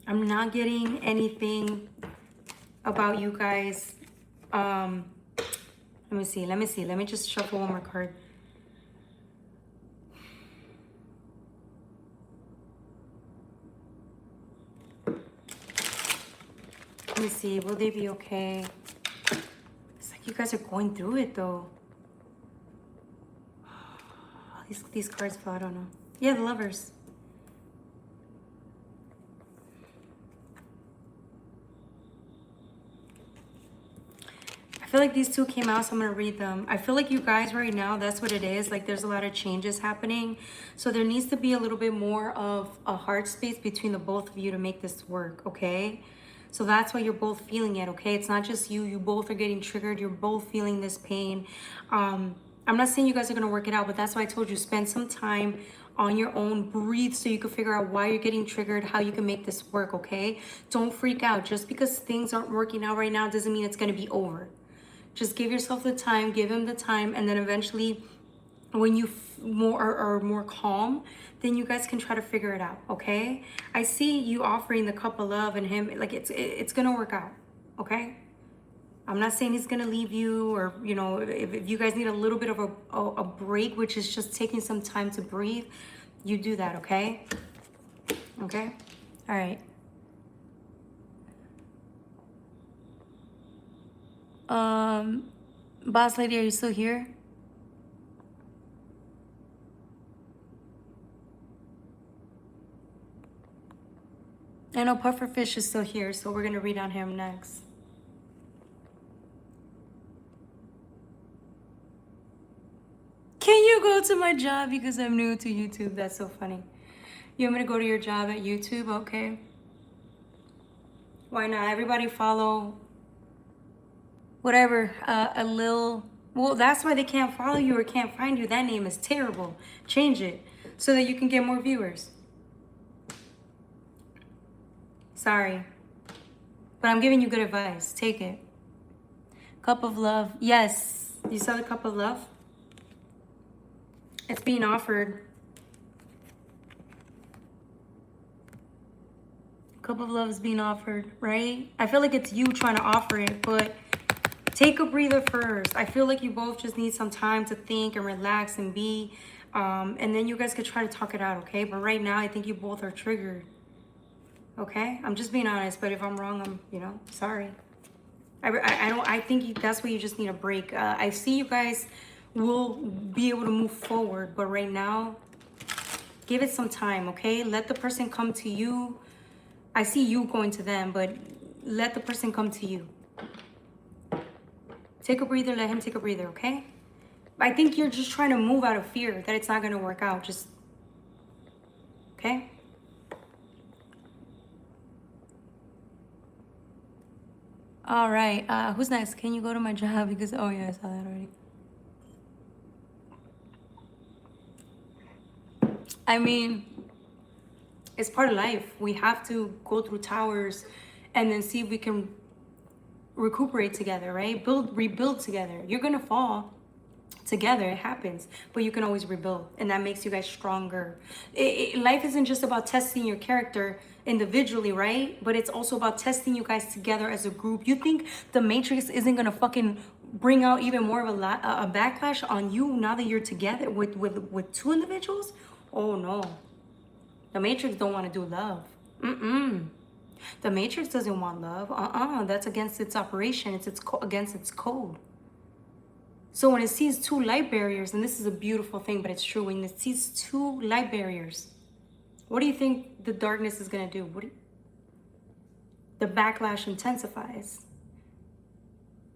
I'm not getting anything about you guys. Let me see. Let me just shuffle one more card. Let me see. Will they be okay? It's like you guys are going through it though. These cards fell, I don't know. Yeah, the Lovers. I feel like these two came out, so I'm going to read them. I feel like you guys right now, that's what it is. Like there's a lot of changes happening. So there needs to be a little bit more of a heart space between the both of you to make this work, okay? So that's why you're both feeling it, okay? It's not just you. You both are getting triggered. You're both feeling this pain. I'm not saying you guys are going to work it out, but that's why I told you spend some time on your own. Breathe so you can figure out why you're getting triggered, how you can make this work, okay? Don't freak out. Just because things aren't working out right now doesn't mean it's going to be over. Just give yourself the time, give him the time, and then eventually when you are more calm, then you guys can try to figure it out, okay? I see you offering the cup of love and him, like it's gonna work out, okay? I'm not saying he's gonna leave you, or you know, if you guys need a little bit of a break, which is just taking some time to breathe, you do that, okay? Okay? All right. Boss lady, are you still here? I know Pufferfish is still here, so we're gonna read on him next. Can you go to my job because I'm new to YouTube? That's so funny. You want me to go to your job at YouTube? Okay. Why not? Everybody follow whatever, a little. Well, that's why they can't follow you or can't find you. That name is terrible. Change it so that you can get more viewers. Sorry. But I'm giving you good advice. Take it. Cup of love. Yes. You saw the cup of love? It's being offered. Cup of love is being offered, right? I feel like it's you trying to offer it, but take a breather first. I feel like you both just need some time to think and relax and be, and then you guys could try to talk it out, okay? But right now, I think you both are triggered, okay? I'm just being honest, but if I'm wrong, I'm, you know, sorry. I think that's where you just need a break. I see you guys will be able to move forward, but right now, give it some time, okay? Let the person come to you. I see you going to them, but let the person come to you. Take a breather, let him take a breather, okay? I think you're just trying to move out of fear that it's not going to work out. Just, okay? All right. Who's next? Can you go to my job? Because, oh yeah, I saw that already. I mean, it's part of life. We have to go through towers and then see if we can recuperate together, right? Rebuild together. You're gonna fall together, it happens, but you can always rebuild, and that makes you guys stronger. Life isn't just about testing your character individually, right? But it's also about testing you guys together as a group. You think the Matrix isn't gonna fucking bring out even more of a backlash on you now that you're together with two individuals? Oh no, the Matrix don't want to do love. The Matrix doesn't want love. That's against its operation. It's against its code. So when it sees two light barriers, and this is a beautiful thing, but it's true, when it sees two light barriers, what do you think the darkness is going to do? The backlash intensifies.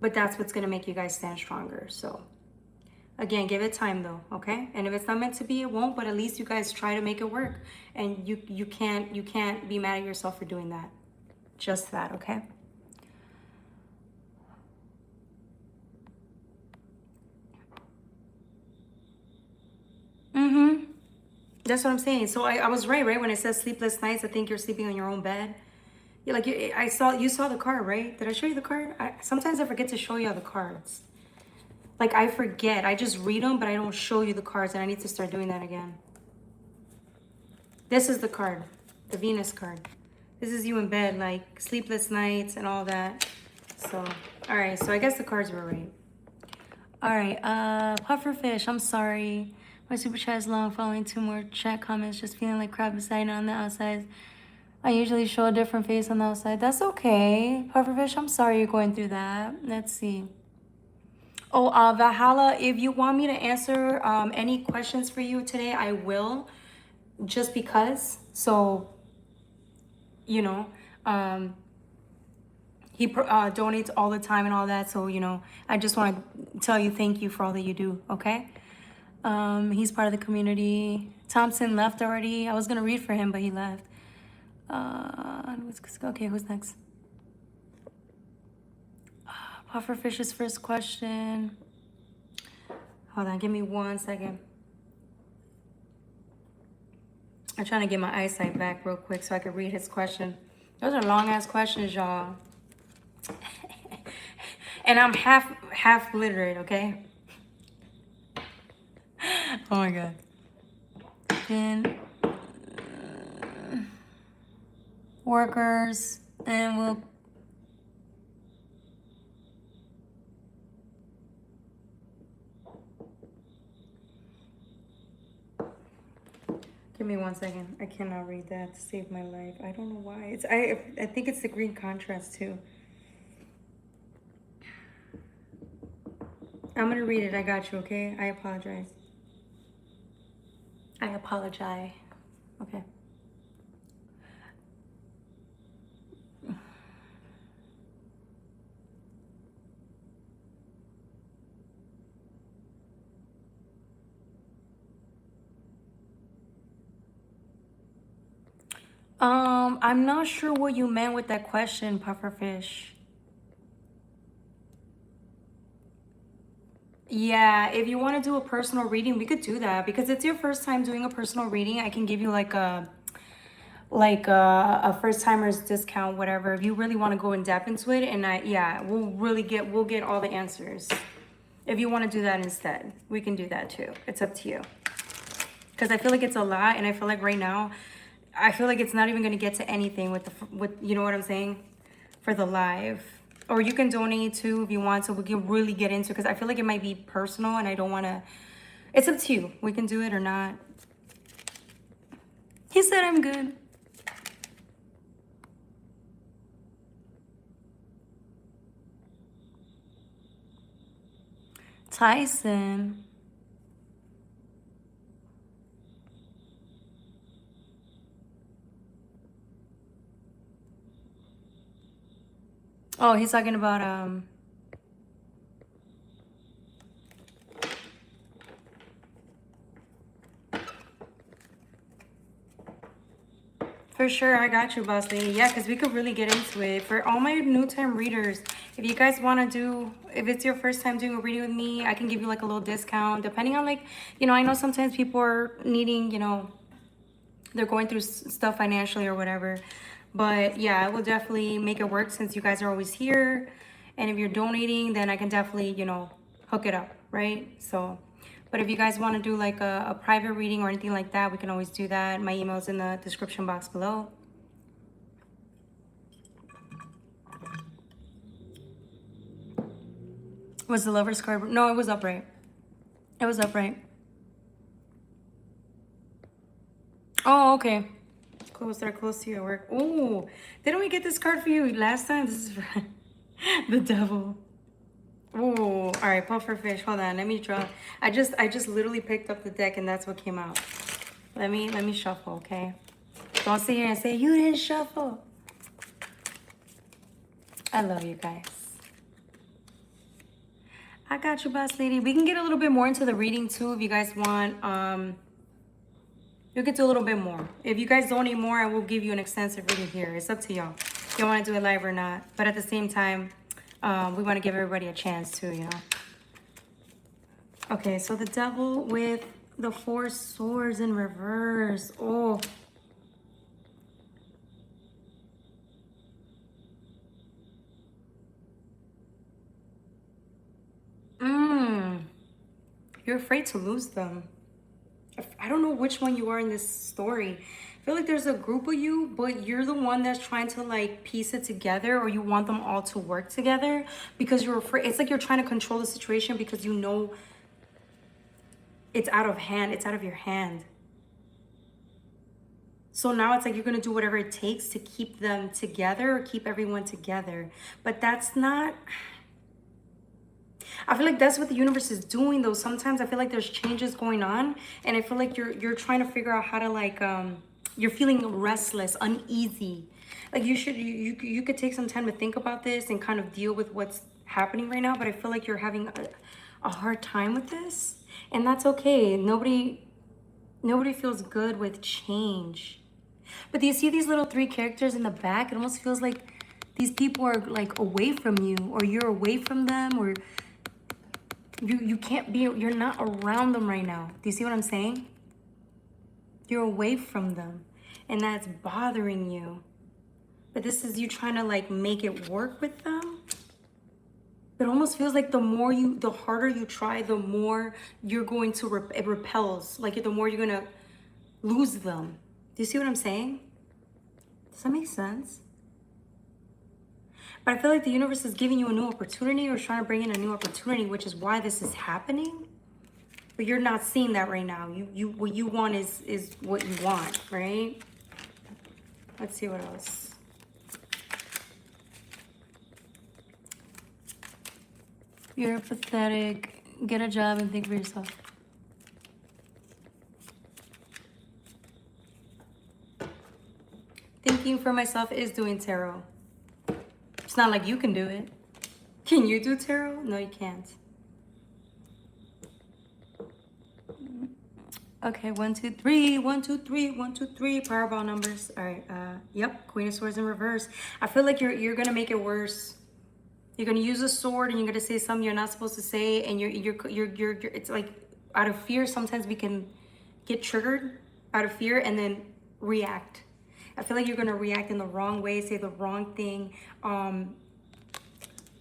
But that's what's going to make you guys stand stronger. So again, give it time though, okay? And if it's not meant to be, it won't, but at least you guys try to make it work. And you can't be mad at yourself for doing that. Just that, okay? That's what I'm saying. So I was right when it says sleepless nights. I think you're sleeping on your own bed. Yeah, like you saw the card, right? Did I show you the card? Sometimes I forget to show you all the cards. Like I forget. I just read them, but I don't show you the cards, and I need to start doing that again. This is the card, the Venus card. This is you in bed, like sleepless nights and all that. So, all right. So I guess the cards were right. All right. Pufferfish, I'm sorry. My super chat is long, following 2 more chat comments, just feeling like crap inside on the outside. I usually show a different face on the outside. That's okay. Pufferfish, I'm sorry you're going through that. Let's see. Oh, Valhalla, if you want me to answer any questions for you today, I will. Just because. So, you know, he donates all the time and all that. So, you know, I just want to tell you thank you for all that you do, okay? He's part of the community. Thompson left already. I was going to read for him, but he left. Okay, who's next? Pufferfish's first question. Hold on, give me 1 second. I'm trying to get my eyesight back real quick so I can read his question. Those are long-ass questions, y'all. And I'm half literate, okay? Oh my God. Then workers, and we'll give me 1 second. I cannot read that to save my life. I don't know why. I think it's the green contrast too. I'm gonna read it. I got you, okay? I apologize. I apologize. Okay. I'm not sure what you meant with that question, Pufferfish. Yeah, if you want to do a personal reading, we could do that because it's your first time doing a personal reading. I can give you like a first timers discount, whatever. If you really want to go in depth into it, and we'll get all the answers. If you want to do that instead, we can do that too. It's up to you. Because I feel like it's a lot, and I feel like right now, I feel like it's not even going to get to anything with you know what I'm saying, for the live. Or you can donate too if you want, so we can really get into it, because I feel like it might be personal and I don't want to. It's up to you. We can do it or not. He said I'm good. Tyson. Oh, he's talking about for sure. I got you, boss lady. Yeah, because we could really get into it. For all my new time readers, if you guys want to do, if it's your first time doing a reading with me, I can give you like a little discount depending on, like, you know, I know sometimes people are needing, you know, they're going through stuff financially or whatever. But yeah, I will definitely make it work since you guys are always here. And if you're donating, then I can definitely, you know, hook it up, right? So, but if you guys want to do like a private reading or anything like that, we can always do that. My email is in the description box below. Was the Lover's card? No, it was upright. It was upright. Oh, okay. Close to your work. Oh, didn't we get this card for you last time? This is for the devil. Oh, all right, Pufferfish. Hold on, let me draw. I just literally picked up the deck and that's what came out. Let me shuffle, okay? Don't sit here and say you didn't shuffle. I love you guys. I got you, boss lady. We can get a little bit more into the reading too if you guys want. You could do a little bit more. If you guys donate more, I will give you an extensive reading here. It's up to y'all if you want to do it live or not. But at the same time, we want to give everybody a chance too, you know. Okay, so the devil with The Four Swords in reverse. Oh. You're afraid to lose them. I don't know which one you are in this story. I feel like there's a group of you, but you're the one that's trying to like piece it together, or you want them all to work together because you're afraid. It's like you're trying to control the situation because you know it's out of hand. It's out of your hand. So now it's like you're going to do whatever it takes to keep them together or keep everyone together. But that's not... I feel like that's what the universe is doing though. Sometimes I feel like there's changes going on, and I feel like you're trying to figure out how to like you're feeling restless, uneasy. Like you could take some time to think about this and kind of deal with what's happening right now, but I feel like you're having a hard time with this, and that's okay. Nobody feels good with change. But do you see these little three characters in the back? It almost feels like these people are like away from you, or you're away from them, or you can't be, you're not around them right now. Do you see what I'm saying? You're away from them, and that's bothering you. But this is you trying to like make it work with them. It almost feels like the harder you try, the more you're going to, it repels. Like the more you're gonna lose them. Do you see what I'm saying? Does that make sense? But I feel like the universe is giving you a new opportunity, or trying to bring in a new opportunity, which is why this is happening. But you're not seeing that right now. What you want is what you want, right? Let's see what else. You're pathetic. Get a job and think for yourself. Thinking for myself is doing tarot. It's not like you can do it. Can you do tarot? No, you can't. Okay, 1, 2, 3, 1, 2, 3, 1, 2, 3. Powerball numbers. All right. Yep. Queen of Swords in reverse. I feel like you're gonna make it worse. You're gonna use a sword and you're gonna say something you're not supposed to say, and you're it's like out of fear. Sometimes we can get triggered out of fear and then react. I feel like you're gonna react in the wrong way, say the wrong thing,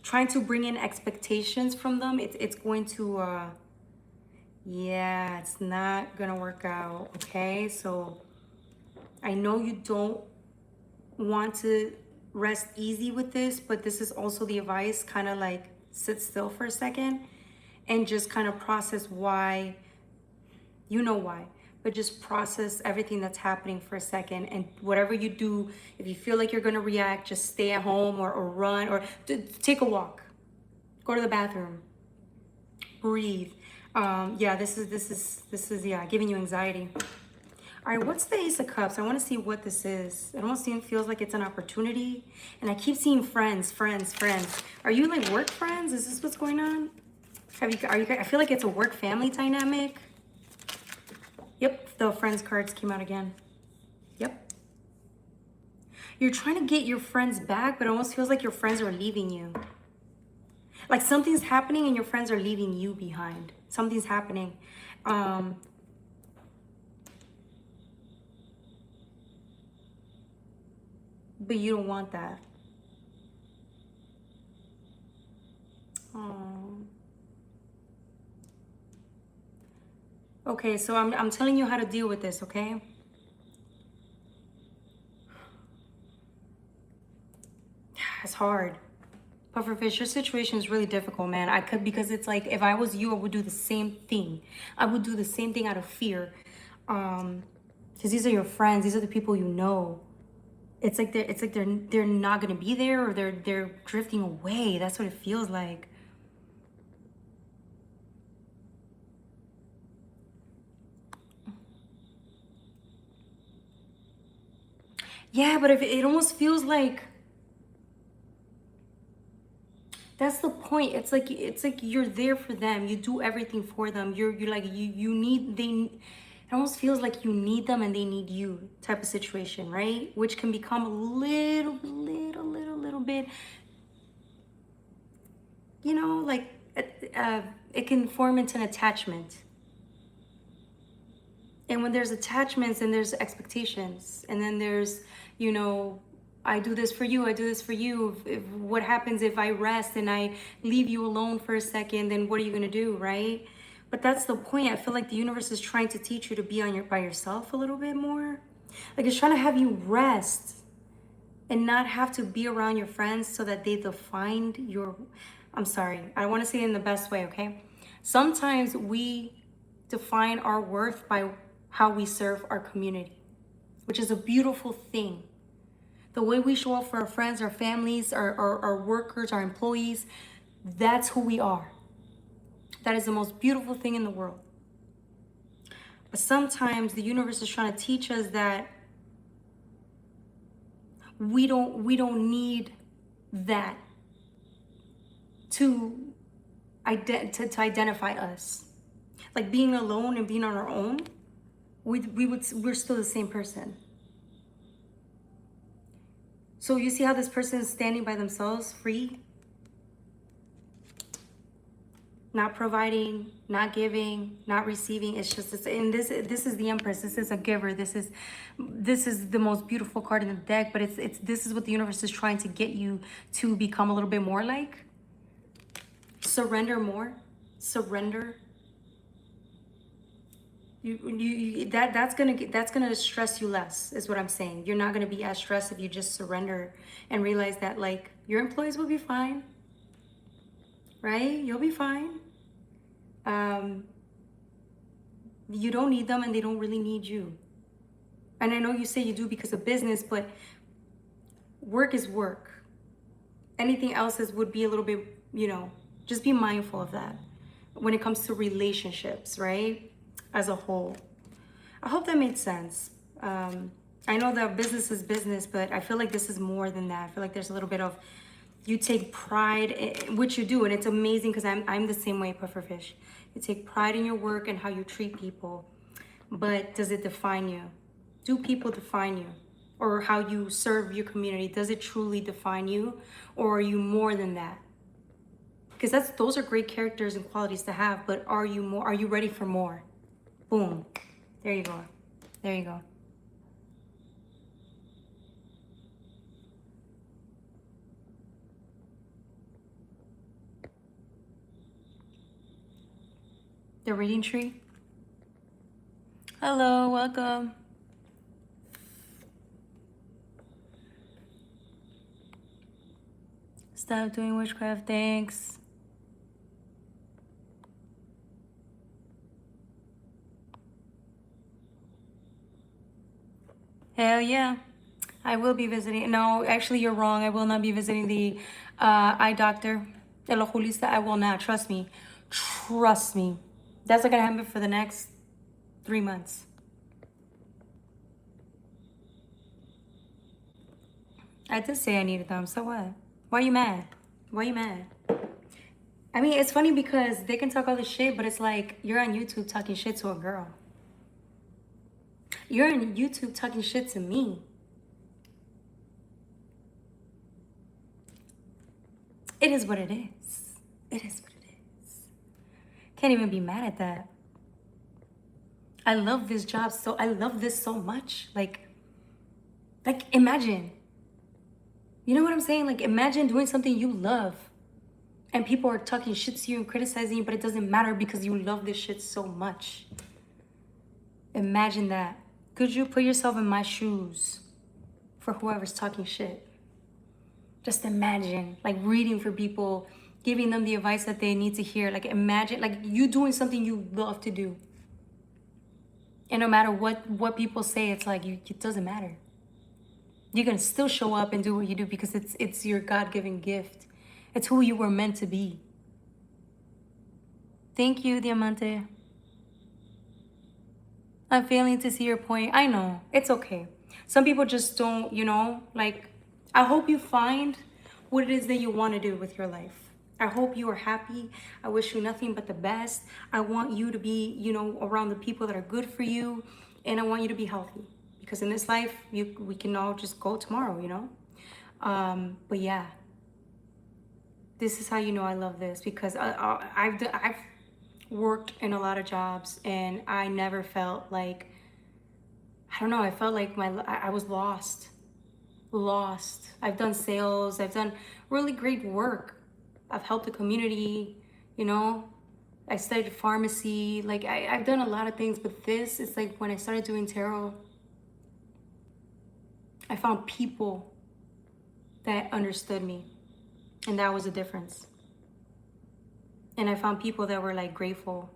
trying to bring in expectations from them. It's going to yeah, it's not gonna work out. Okay, so I know you don't want to rest easy with this, but this is also the advice. Kind of like sit still for a second and just kind of process why. You know why, but just process everything that's happening for a second. And whatever you do, if you feel like you're gonna react, just stay at home or run or take a walk, go to the bathroom, breathe. Yeah, this is yeah, giving you anxiety. All right, what's the Ace of Cups? I want to see what this is. It almost feels like it's an opportunity. And I keep seeing friends. Are you like work friends? Is this what's going on? Are you, I feel like it's a work family dynamic. Yep, the friends cards came out again. Yep. You're trying to get your friends back, but it almost feels like your friends are leaving you. Like something's happening and your friends are leaving you behind. Something's happening. But you don't want that. Oh. Okay, so I'm telling you how to deal with this, okay? It's hard. Puffer fish, your situation is really difficult, man. Because it's like, if I was you, I would do the same thing. I would do the same thing out of fear. Because these are your friends. These are the people you know. It's like they're not gonna be there, or they're drifting away. That's what it feels like. Yeah, but if it almost feels like that's the point. It's like you're there for them. You do everything for them. You're like you need they. It almost feels like you need them and they need you type of situation, right? Which can become a little bit, you know, like it can form into an attachment. And when there's attachments and there's expectations, and then there's, you know, I do this for you, I do this for you. What happens if I rest and I leave you alone for a second, then what are you gonna do, right? But that's the point. I feel like the universe is trying to teach you to be by yourself a little bit more. Like it's trying to have you rest and not have to be around your friends so that they define your, I'm sorry, I want to say it in the best way, okay? Sometimes we define our worth by how we serve our community, which is a beautiful thing. The way we show up for our friends, our families, our workers, our employees, that's who we are. That is the most beautiful thing in the world. But sometimes the universe is trying to teach us that we don't need that to identify us. Like being alone and being on our own, we're still the same person. So you see how this person is standing by themselves, free, not providing, not giving, not receiving. It's just this, and this is the Empress. This is a giver. This is the most beautiful card in the deck. But this is what the universe is trying to get you to become a little bit more like. Surrender more. Surrender. That's gonna stress you less, is what I'm saying. You're not gonna be as stressed if you just surrender and realize that like your employees will be fine, right? You'll be fine. You don't need them and they don't really need you. And I know you say you do because of business, but work is work. Anything else would be a little bit, you know, just be mindful of that when it comes to relationships, right? As a whole. I hope that made sense. I know that business is business, but I feel like this is more than that. I feel like there's a little bit of, you take pride in what you do, and it's amazing because I'm the same way, Pufferfish. You take pride in your work and how you treat people, but does it define you? Do people define you? Or how you serve your community, does it truly define you? Or are you more than that? Because those are great characters and qualities to have, but are you ready for more? Boom. There you go. There you go. The reading tree. Hello, welcome. Stop doing witchcraft, thanks. Hell yeah. I will be visiting. No, actually, you're wrong. I will not be visiting the eye doctor. El oculista, I will not. Trust me. Trust me. That's not going to happen for the next 3 months. I did say I needed them. So what? Why are you mad? Why are you mad? I mean, it's funny because they can talk all this shit, but it's like you're on YouTube talking shit to a girl. You're on YouTube talking shit to me. It is what it is. It is what it is. Can't even be mad at that. I love this job so, I love this so much. Like imagine. You know what I'm saying? Like imagine doing something you love and people are talking shit to you and criticizing you, but it doesn't matter because you love this shit so much. Imagine that. Could you put yourself in my shoes for whoever's talking shit? Just imagine, like reading for people, giving them the advice that they need to hear. Like imagine, like you doing something you love to do. And no matter what people say, it's like, it doesn't matter. You're gonna still show up and do what you do because it's your God-given gift. It's who you were meant to be. Thank you, Diamante. I'm failing to see your point. I know, it's okay. Some people just don't, you know, like, I hope you find what it is that you want to do with your life. I hope you are happy. I wish you nothing but the best. I want you to be, you know, around the people that are good for you. And I want you to be healthy. Because in this life, we can all just go tomorrow, you know? But yeah. This is how you know I love this. Because I've worked in a lot of jobs. And I never felt like I don't know, I felt like I was lost. Lost. I've done sales, I've done really great work. I've helped the community, you know. I studied pharmacy, like I've done a lot of things, but this is like when I started doing tarot, I found people that understood me, and that was a difference. And I found people that were like grateful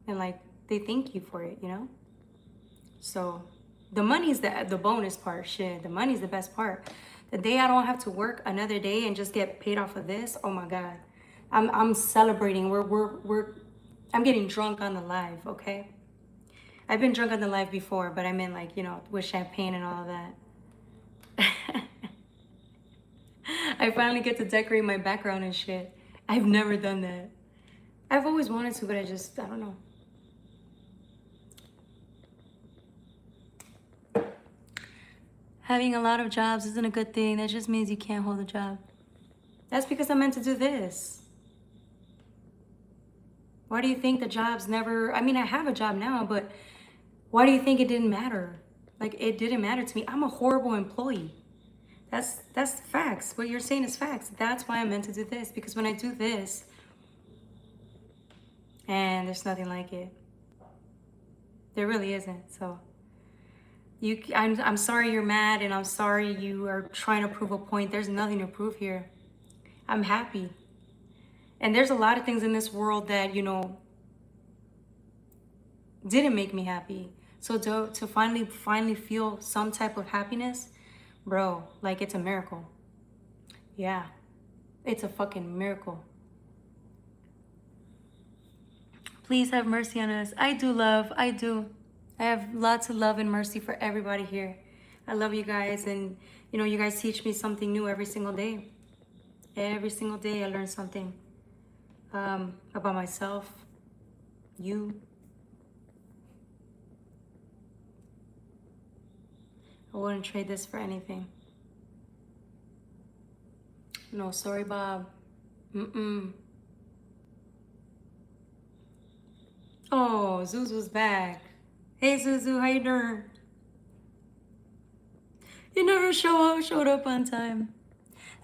and like they thank you for it, you know. So the money's the bonus part. Shit, the money's the best part. The day I don't have to work another day and just get paid off of this, oh my god, I'm celebrating. I'm getting drunk on the live. Okay, I've been drunk on the live before, but I mean like, you know, with champagne and all of that. I finally get to decorate my background and shit. I've never done that. I've always wanted to, but I don't know. Having a lot of jobs isn't a good thing. That just means you can't hold a job. That's because I'm meant to do this. Why do you think the jobs never... I mean, I have a job now, but why do you think it didn't matter? Like, it didn't matter to me. I'm a horrible employee. That's facts. What you're saying is facts. That's why I'm meant to do this. Because when I do this, and there's nothing like it. There really isn't. So I'm sorry you're mad, and I'm sorry you are trying to prove a point. There's nothing to prove here. I'm happy. And there's a lot of things in this world that, you know, didn't make me happy. So to finally feel some type of happiness, bro, like it's a miracle. Yeah, it's a fucking miracle. Please have mercy on us. I do love, I do. I have lots of love and mercy for everybody here. I love you guys, and you know, you guys teach me something new every single day. Every single day I learn something about myself, you. I wouldn't trade this for anything. No, sorry, Bob. Mm-mm. Oh, Zuzu's back. Hey, Zuzu, how you doing? You never showed up on time.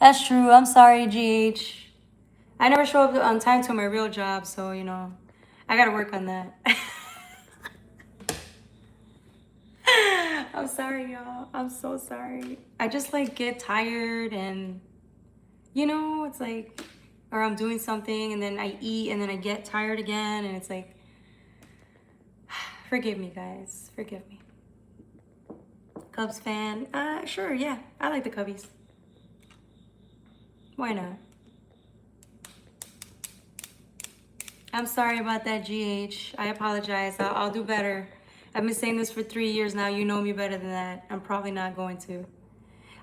That's true. I'm sorry, GH. I never show up on time to my real job, so, you know, I gotta work on that. I'm sorry, y'all. I'm so sorry. I just, like, get tired and, you know, it's like, or I'm doing something and then I eat and then I get tired again, and it's like, forgive me, guys. Forgive me. Cubs fan? Sure, yeah. I like the Cubbies. Why not? I'm sorry about that, GH. I apologize. I'll do better. I've been saying this for 3 years now. You know me better than that. I'm probably not going to.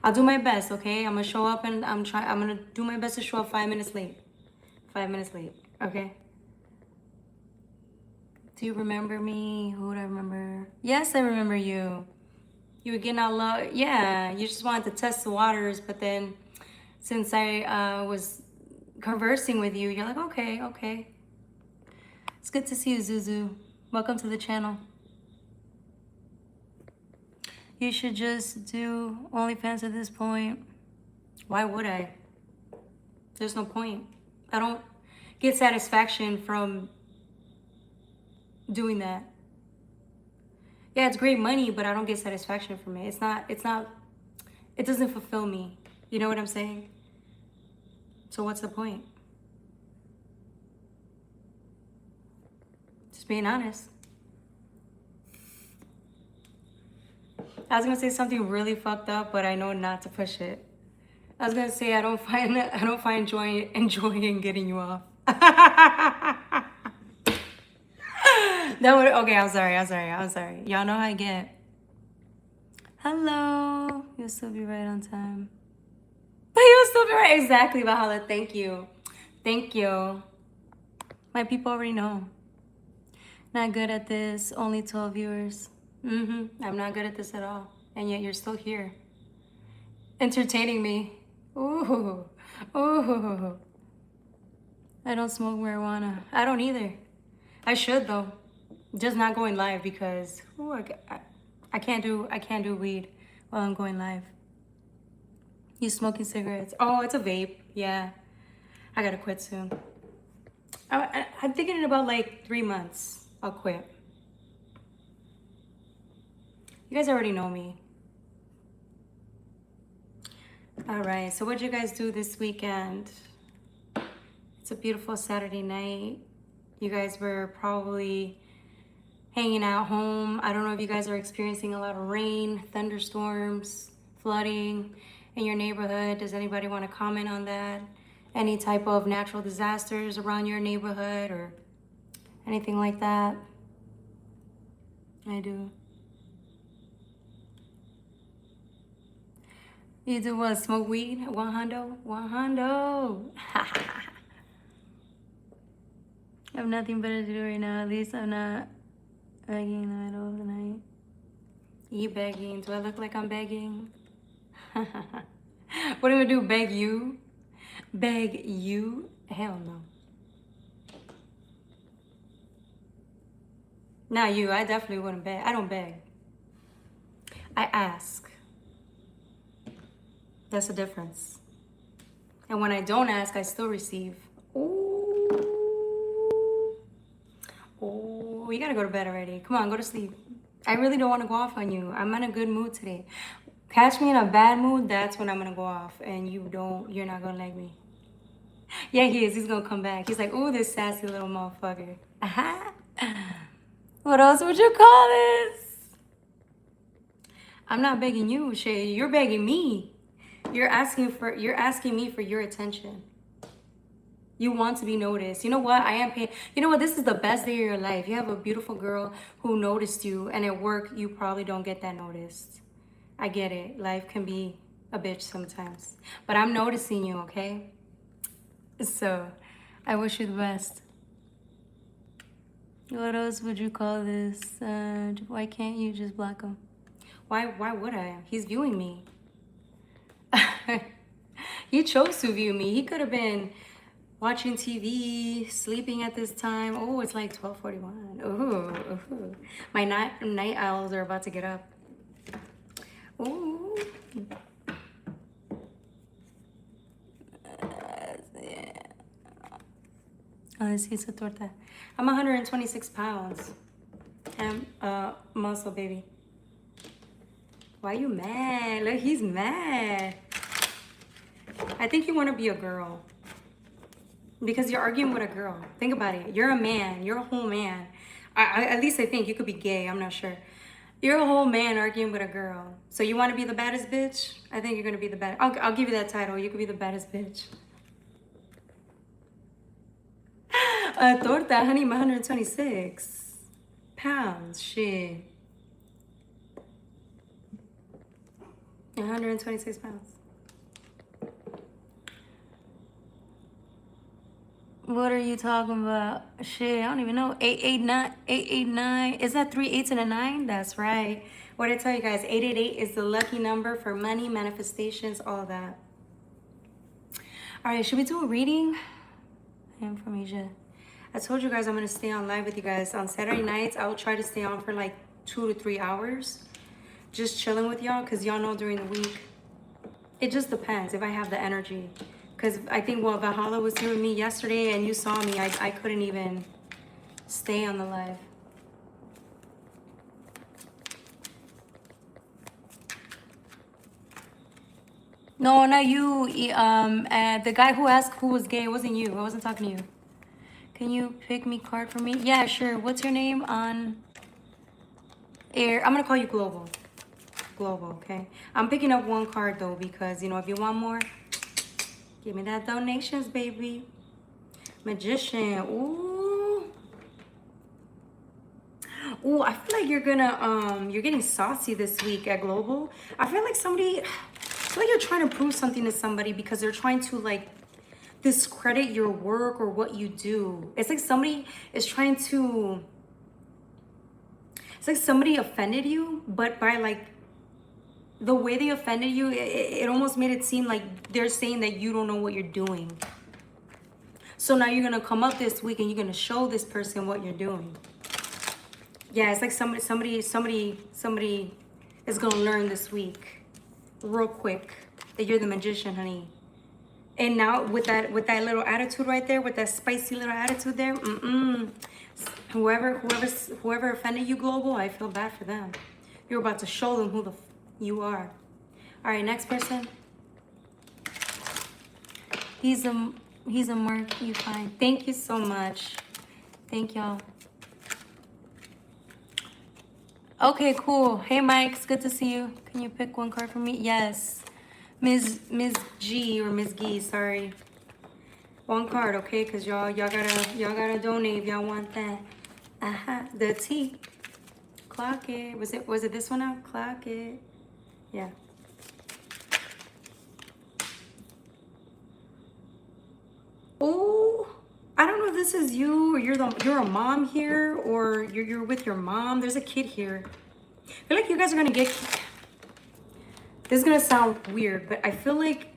I'll do my best, okay? I'm gonna show up and I'm gonna do my best to show up 5 minutes late. 5 minutes late, okay? Do you remember me? Who would I remember? Yes, I remember you. You were getting all low. Yeah, you just wanted to test the waters, but then since I was conversing with you, you're like, okay, okay. It's good to see you, Zuzu. Welcome to the channel. You should just do OnlyFans at this point. Why would I? There's no point. I don't get satisfaction from doing that. Yeah, it's great money, but I don't get satisfaction from it. It doesn't fulfill me. You know what I'm saying? So what's the point? Just being honest. I was gonna say something really fucked up, but I know not to push it. I was gonna say I don't find joy enjoying getting you off. That would okay. I'm sorry. Y'all know how I get. Hello. You'll still be right on time. But you'll still be right. Exactly, Valhalla. Thank you. Thank you. My people already know. Not good at this. Only 12 viewers. I'm not good at this at all. And yet you're still here. Entertaining me. Ooh. Ooh. I don't smoke marijuana. I don't either. I should though. Just not going live because I can't do weed while I'm going live. You smoking cigarettes? Oh, it's a vape. Yeah, I gotta quit soon. I'm thinking in about like 3 months. I'll quit. You guys already know me. All right. So what'd you guys do this weekend? It's a beautiful Saturday night. You guys were probably hanging out home. I don't know if you guys are experiencing a lot of rain, thunderstorms, flooding in your neighborhood. Does anybody want to comment on that? Any type of natural disasters around your neighborhood or anything like that? I do. You do what? Smoke weed? One hundo? One hundo. I have nothing better to do right now. At least I'm not begging in the middle of the night. You begging? Do I look like I'm begging? What do we do? Beg you? Beg you? Hell no. Not you. I definitely wouldn't beg. I don't beg. I ask. That's the difference. And when I don't ask, I still receive. Ooh. Oh, you gotta go to bed already. Come on, go to sleep. I really don't want to go off on you. I'm in a good mood today. Catch me in a bad mood, that's when I'm gonna go off. And you're not gonna like me. Yeah, he is. He's gonna come back. He's like, ooh, this sassy little motherfucker. What else would you call this? I'm not begging you, Shay. You're begging me. You're asking me for your attention. You want to be noticed. You know what? I am paying. You know what? This is the best day of your life. You have a beautiful girl who noticed you, and at work, you probably don't get that noticed. I get it. Life can be a bitch sometimes. But I'm noticing you, okay? So, I wish you the best. What else would you call this? Why can't you just block him? Why would I? He's viewing me. He chose to view me. He could have been watching TV, sleeping at this time. Oh, it's like 12:41. Ooh. My night owls are about to get up. Ooh. Necesito torta. I'm 126 pounds. I'm muscle baby. Why are you mad? Look, he's mad. I think you want to be a girl. Because you're arguing with a girl. Think about it. You're a man. You're a whole man. At least I think. You could be gay. I'm not sure. You're a whole man arguing with a girl. So you want to be the baddest bitch? I think you're going to be the baddest. I'll give you that title. You could be the baddest bitch. Torta, honey, I'm 126 pounds. Shit. 126 pounds. What are you talking about? Shit, I don't even know. 889. Is that 3 8s and a 9? That's right. What did I tell you guys? 888 is the lucky number for money, manifestations, all that. All right, should we do a reading? I am from Asia. I told you guys I'm going to stay on live with you guys. On Saturday nights, I will try to stay on for like 2 to 3 hours. Just chilling with y'all, because y'all know during the week, it just depends if I have the energy. Because I think, well, Valhalla was here with me yesterday and you saw me. I couldn't even stay on the live. No, not you. The guy who asked who was gay, it wasn't you. I wasn't talking to you. Can you pick me card for me? Yeah, sure. What's your name on air? I'm going to call you Global. Global, okay? I'm picking up one card, though, because, you know, if you want more, give me that donations, baby. Magician. Ooh. Ooh, I feel like you're getting saucy this week at Global. I feel like you're trying to prove something to somebody because they're trying to, like, discredit your work or what you do. It's like somebody is trying to... It's like somebody offended you, but by, like, the way they offended you, it almost made it seem like they're saying that you don't know what you're doing. So now you're going to come up this week and you're going to show this person what you're doing. Yeah, it's like somebody is gonna learn this week, real quick, that you're the magician, honey. And now with that little attitude right there, with that spicy little attitude there, whoever offended you, Global, I feel bad for them. You're about to show them who you are. All right, next person. He's a mark. You fine. Thank you so much. Thank y'all. Okay, cool. Hey, Mike, it's good to see you. Can you pick one card for me? Yes. Ms. G or Ms. G, sorry. One card, okay? Cause y'all gotta donate if y'all want that. The T. Clock it. Was it this one out? Clock it. Yeah. Oh, I don't know if this is you or you're a mom here or you're with your mom. There's a kid here. I feel like you guys are gonna get. This is gonna sound weird, but I feel like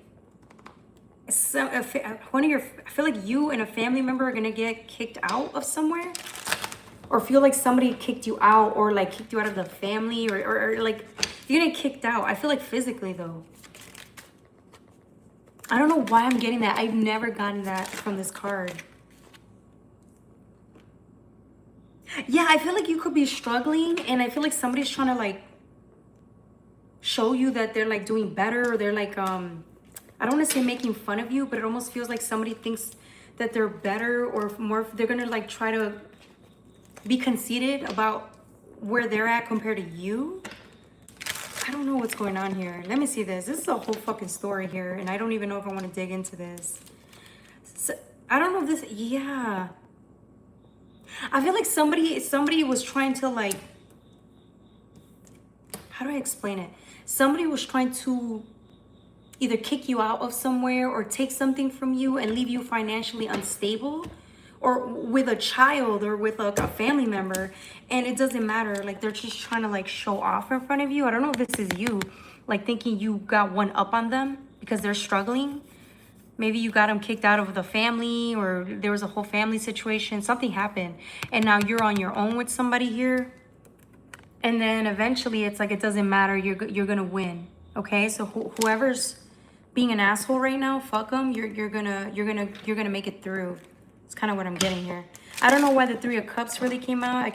I feel like you and a family member are gonna get kicked out of somewhere, or feel like somebody kicked you out, or like kicked you out of the family, or like you're gonna get kicked out. I feel like physically though. I don't know why I'm getting that. I've never gotten that from this card. Yeah, I feel like you could be struggling, and I feel like somebody's trying to like show you that they're like doing better, or they're like I don't want to say making fun of you, but it almost feels like somebody thinks that they're better or more. They're gonna like try to be conceited about where they're at compared to you. I don't know what's going on here. Let me see this. This is a whole fucking story here, and I don't even know if I want to dig into this. So, I don't know if this. Yeah, I feel like somebody was trying to like. How do I explain it? Somebody was trying to either kick you out of somewhere or take something from you and leave you financially unstable, or with a child or with a family member, and it doesn't matter. Like they're just trying to like show off in front of you. I don't know if this is you, like thinking you got one up on them because they're struggling. Maybe you got them kicked out of the family, or there was a whole family situation. Something happened, and now you're on your own with somebody here. And then eventually, it's like it doesn't matter. You're gonna win. Okay, so whoever's being an asshole right now, fuck them. You're gonna make it through. It's kind of what I'm getting here. I don't know why the Three of Cups really came out.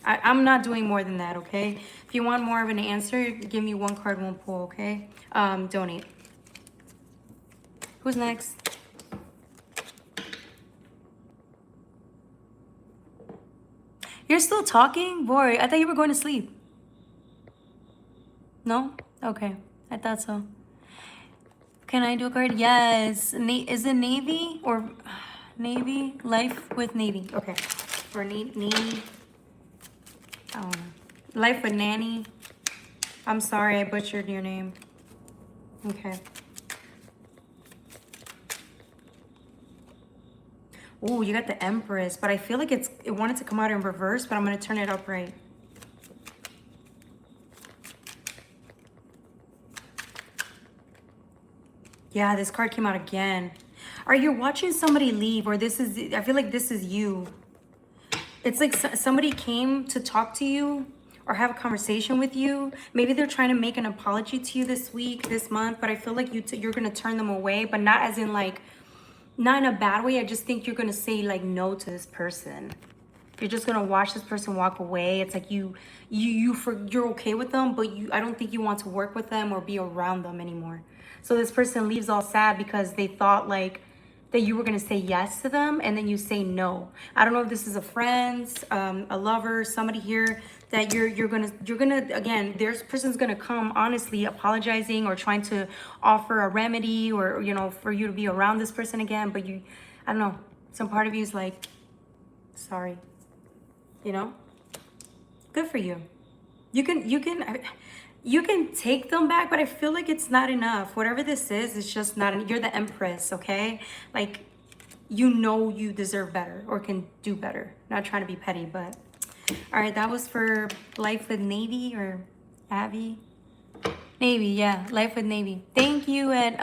I'm not doing more than that, okay? If you want more of an answer, give me one card, one pull, okay? Donate. Who's next? You're still talking? Boy, I thought you were going to sleep. No? Okay, I thought so. Can I do a card? Yes. Is it Navy or Navy? Life with Navy. Okay. Or Navy. I don't know. Life with Nanny. I'm sorry, I butchered your name. Okay. Oh, you got the Empress, but I feel like it wanted to come out in reverse, but I'm gonna turn it upright. Yeah, this card came out again. Are you watching somebody leave, or I feel like this is you. It's like somebody came to talk to you or have a conversation with you. Maybe they're trying to make an apology to you this week, this month, but I feel like you're gonna turn them away, but not as in like, not in a bad way. I just think you're gonna say like no to this person. You're just gonna watch this person walk away. It's like you're okay with them, but I don't think you want to work with them or be around them anymore. So this person leaves all sad because they thought like that you were gonna say yes to them, and then you say no. I don't know if this is a friend, a lover, somebody here that you're gonna again. This person's gonna come honestly apologizing or trying to offer a remedy, or for you to be around this person again. But I don't know. Some part of you is like, sorry. Good for you. You can take them back, but I feel like it's not enough. Whatever this is, it's just not. You're the Empress, okay? Like, you deserve better or can do better. Not trying to be petty, but all right. That was for Life with Navy or Abby. Navy, yeah, Life with Navy. Thank you at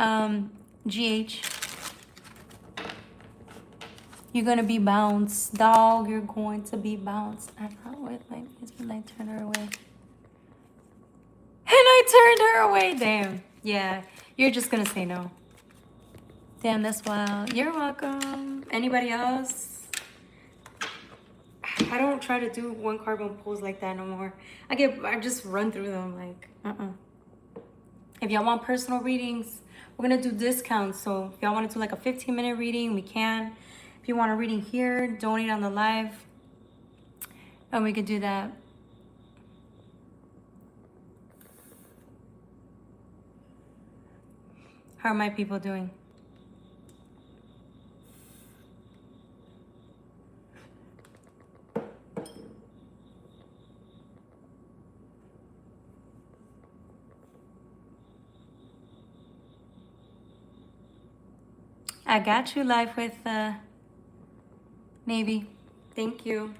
GH. You're gonna be bounced, dog. You're going to be bounced. I thought with like turn her away. I turned her away. Damn. Yeah, you're just gonna say no. Damn, that's wild. You're welcome. Anybody else? I don't try to do one card one pulls like that no more. I just run through them like, If y'all want personal readings, we're gonna do discounts. So if y'all want to do like a 15-minute reading, we can. If you want a reading here, donate on the live, and we could do that. How are my people doing? I got you live with Navy. Thank you.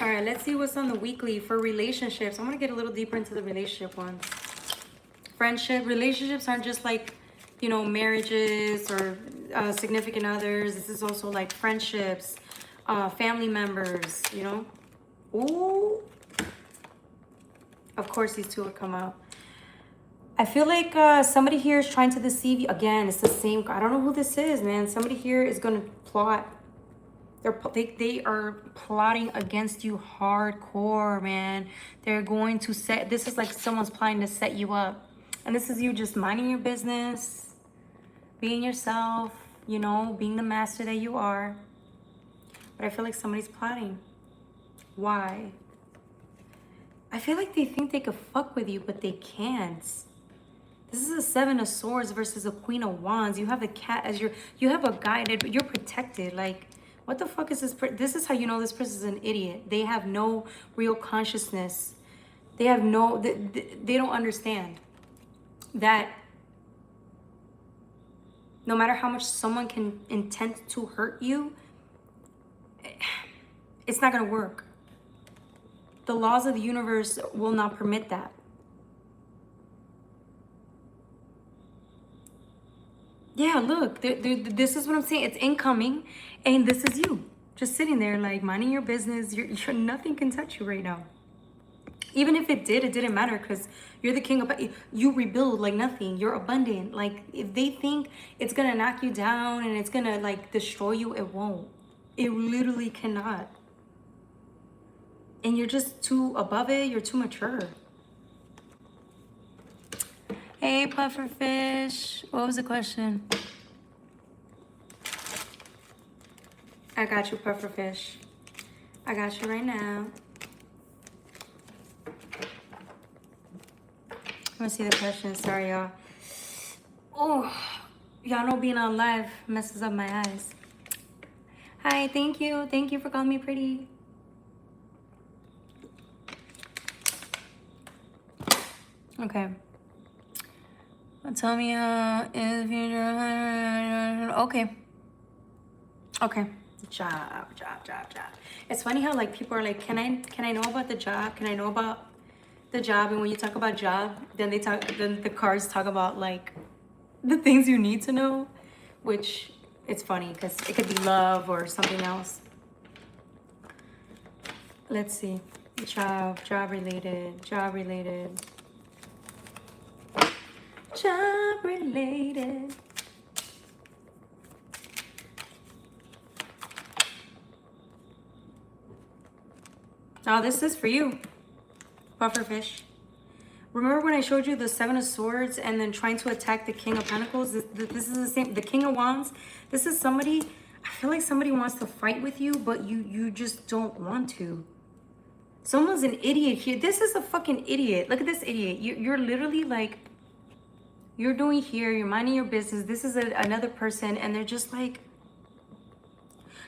All right, let's see what's on the weekly for relationships. I want to get a little deeper into the relationship ones. Friendship, relationships aren't just like, you know, marriages or significant others. This is also like friendships, family members, you know. Ooh. Of course, these two would come out. I feel like somebody here is trying to deceive you. Again, it's the same. I don't know who this is, man. Somebody here is going to plot. They are plotting against you hardcore, man. They're going to set. This is like someone's planning to set you up. And this is you just minding your business, being yourself, you know, being the master that you are. But I feel like somebody's plotting. Why? I feel like they think they could fuck with you, but they can't. This is a 7 of Swords versus a Queen of Wands. You have the cat as you have a guide. You're protected. Like, what the fuck is this? This is how you know this person is an idiot. They have no real consciousness. They have no, they don't understand that no matter how much someone can intend to hurt you, it's not going to work. The laws of the universe will not permit that. Yeah, look, this is what I'm saying. It's incoming, and this is you just sitting there like minding your business. You're nothing can touch you right now. Even if it did, it didn't matter because you're the king of, you rebuild like nothing. You're abundant. Like if they think it's gonna knock you down and it's gonna like destroy you, it won't. It literally cannot. And you're just too above it. You're too mature. Hey, pufferfish. What was the question? I got you, pufferfish. I got you right now. I'm gonna see the question. Sorry, y'all. Oh, y'all know being on live messes up my eyes. Hi, thank you. Thank you for calling me pretty. Okay. Tell me in the future. Okay. Okay. Job. It's funny how like people are like, can I know about the job? Can I know about the job? And when you talk about job, then the cards talk about like the things you need to know, which it's funny because it could be love or something else. Let's see. Job related. Job related. Oh, this is for you, pufferfish. Remember when I showed you the 7 of Swords and then trying to attack the King of Pentacles? This is the same. The King of Wands. This is somebody. I feel like somebody wants to fight with you, but you just don't want to. Someone's an idiot here. This is a fucking idiot. Look at this idiot. You're literally like, you're doing here, you're minding your business. This is another person, and they're just like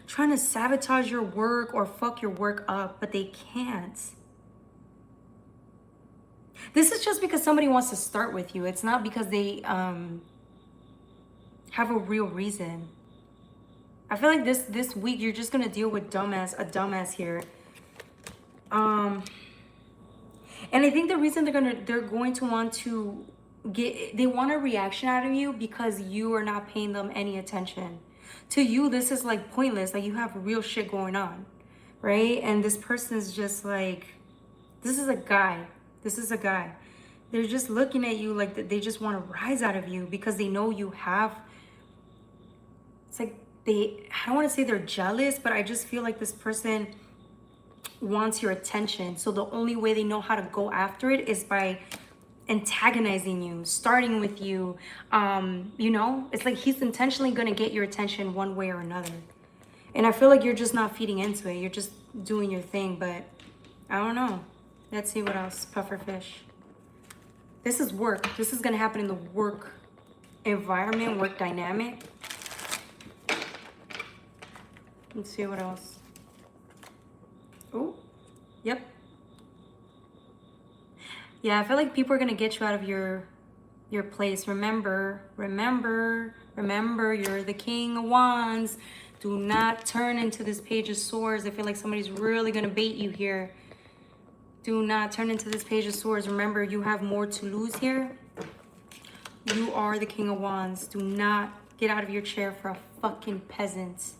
trying to sabotage your work or fuck your work up, but they can't. This is just because somebody wants to start with you. It's not because they have a real reason. I feel like this week you're just gonna deal with a dumbass here. And I think the reason they're going to want to they want a reaction out of you because you are not paying them any attention. To you, this is like pointless. Like you have real shit going on, right? And this person is just like, this is a guy. This is a guy. They're just looking at you like they just want to rise out of you because they know you have. It's like I don't want to say they're jealous, but I just feel like this person wants your attention. So the only way they know how to go after it is by antagonizing you, starting with you. You know, it's like he's intentionally going to get your attention one way or another. And I feel like you're just not feeding into it. You're just doing your thing, but I don't know. Let's see what else. Pufferfish. This is work. This is going to happen in the work environment, work dynamic. Let's see what else. Oh, yep. Yeah, I feel like people are going to get you out of your place. Remember, you're the King of Wands. Do not turn into this Page of Swords. I feel like somebody's really going to bait you here. Do not turn into this Page of Swords. Remember, you have more to lose here. You are the King of Wands. Do not get out of your chair for a fucking peasant.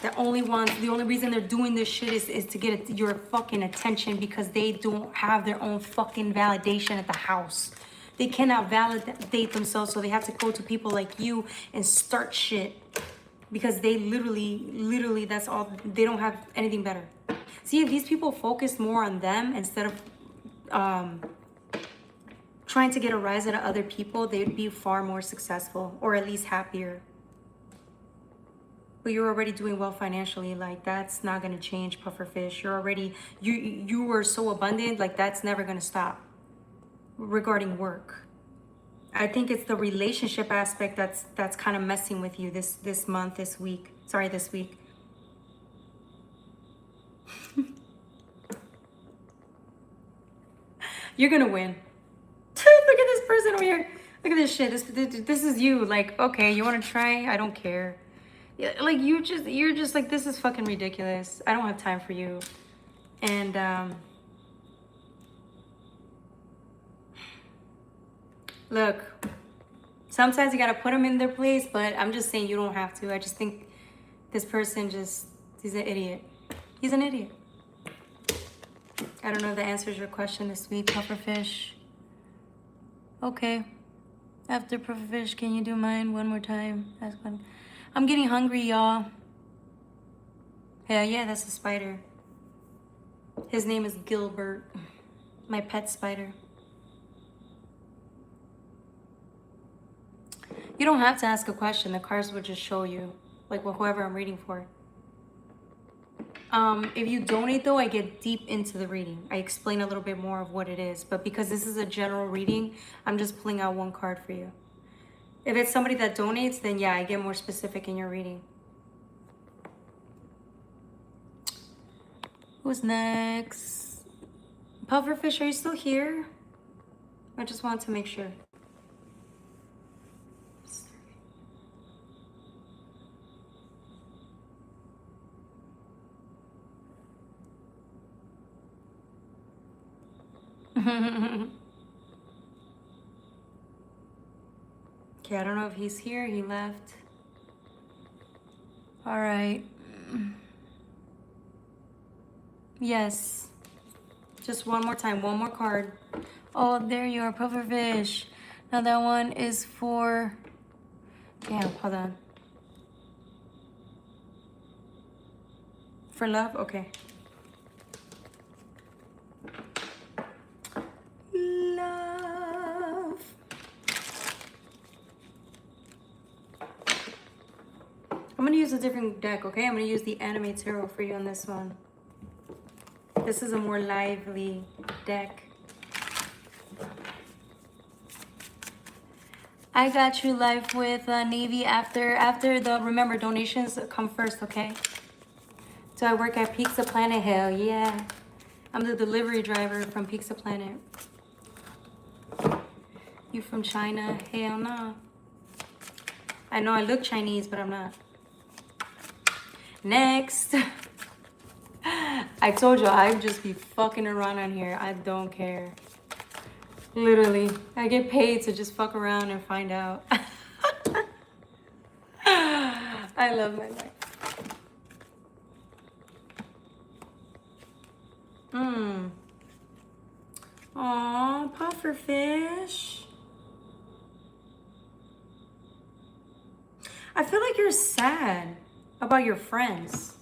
The only reason they're doing this shit is to get your fucking attention because they don't have their own fucking validation at the house. They cannot validate themselves, so they have to go to people like you and start shit because they literally, that's all. They don't have anything better. See, if these people focused more on them instead of trying to get a rise out of other people, they'd be far more successful or at least happier. But you're already doing well financially. Like, that's not going to change, Pufferfish. You're already, you are so abundant. Like, that's never going to stop regarding work. I think it's the relationship aspect that's kind of messing with you this month, this week. Sorry, this week. You're going to win. Look at this person over here. Look at this shit. This is you. Like, okay, you want to try? I don't care. Like, you're just like, this is fucking ridiculous. I don't have time for you. And look, sometimes you gotta put them in their place, but I'm just saying you don't have to. I just think this person he's an idiot. He's an idiot. I don't know if that answers your question this week, Pufferfish. Okay. After Pufferfish, can you do mine one more time? Ask one. I'm getting hungry, y'all. Yeah, that's a spider. His name is Gilbert. My pet spider. You don't have to ask a question. The cards will just show you. Like, whoever I'm reading for. If you donate, though, I get deep into the reading. I explain a little bit more of what it is. But because this is a general reading, I'm just pulling out one card for you. If it's somebody that donates, then yeah, I get more specific in your reading. Who's next? Pufferfish, are you still here? I just wanted to make sure. Okay, I don't know if he's here. He left. All right. Yes. Just one more time. One more card. Oh, there you are, Pufferfish. Now that one is for... Damn, hold on. For love? Okay. Love. I'm going to use a different deck, okay? I'm going to use the Anime Tarot for you on this one. This is a more lively deck. I got you live with Navy after the, remember, donations come first, okay? So I work at Pizza Planet, hell yeah. I'm the delivery driver from Pizza Planet. You from China? Hell no. I know I look Chinese, but I'm not. Next. I told you, I just be fucking around on here. I don't care. Literally. I get paid to just fuck around and find out. I love my life. Aw, pufferfish. I feel like you're sad about your friends.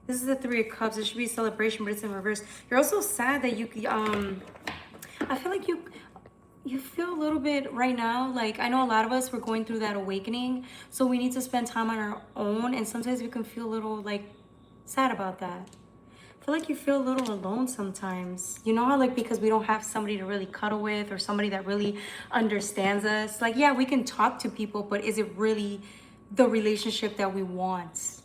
This is the Three of Cups. It should be a celebration, but it's in reverse. You're also sad that you, I feel like you feel a little bit right now, like I know a lot of us were going through that awakening, so we need to spend time on our own, and sometimes we can feel a little like sad about that. I feel like you feel a little alone sometimes. You know how like because we don't have somebody to really cuddle with or somebody that really understands us. Like yeah, we can talk to people, but is it really the relationship that we want?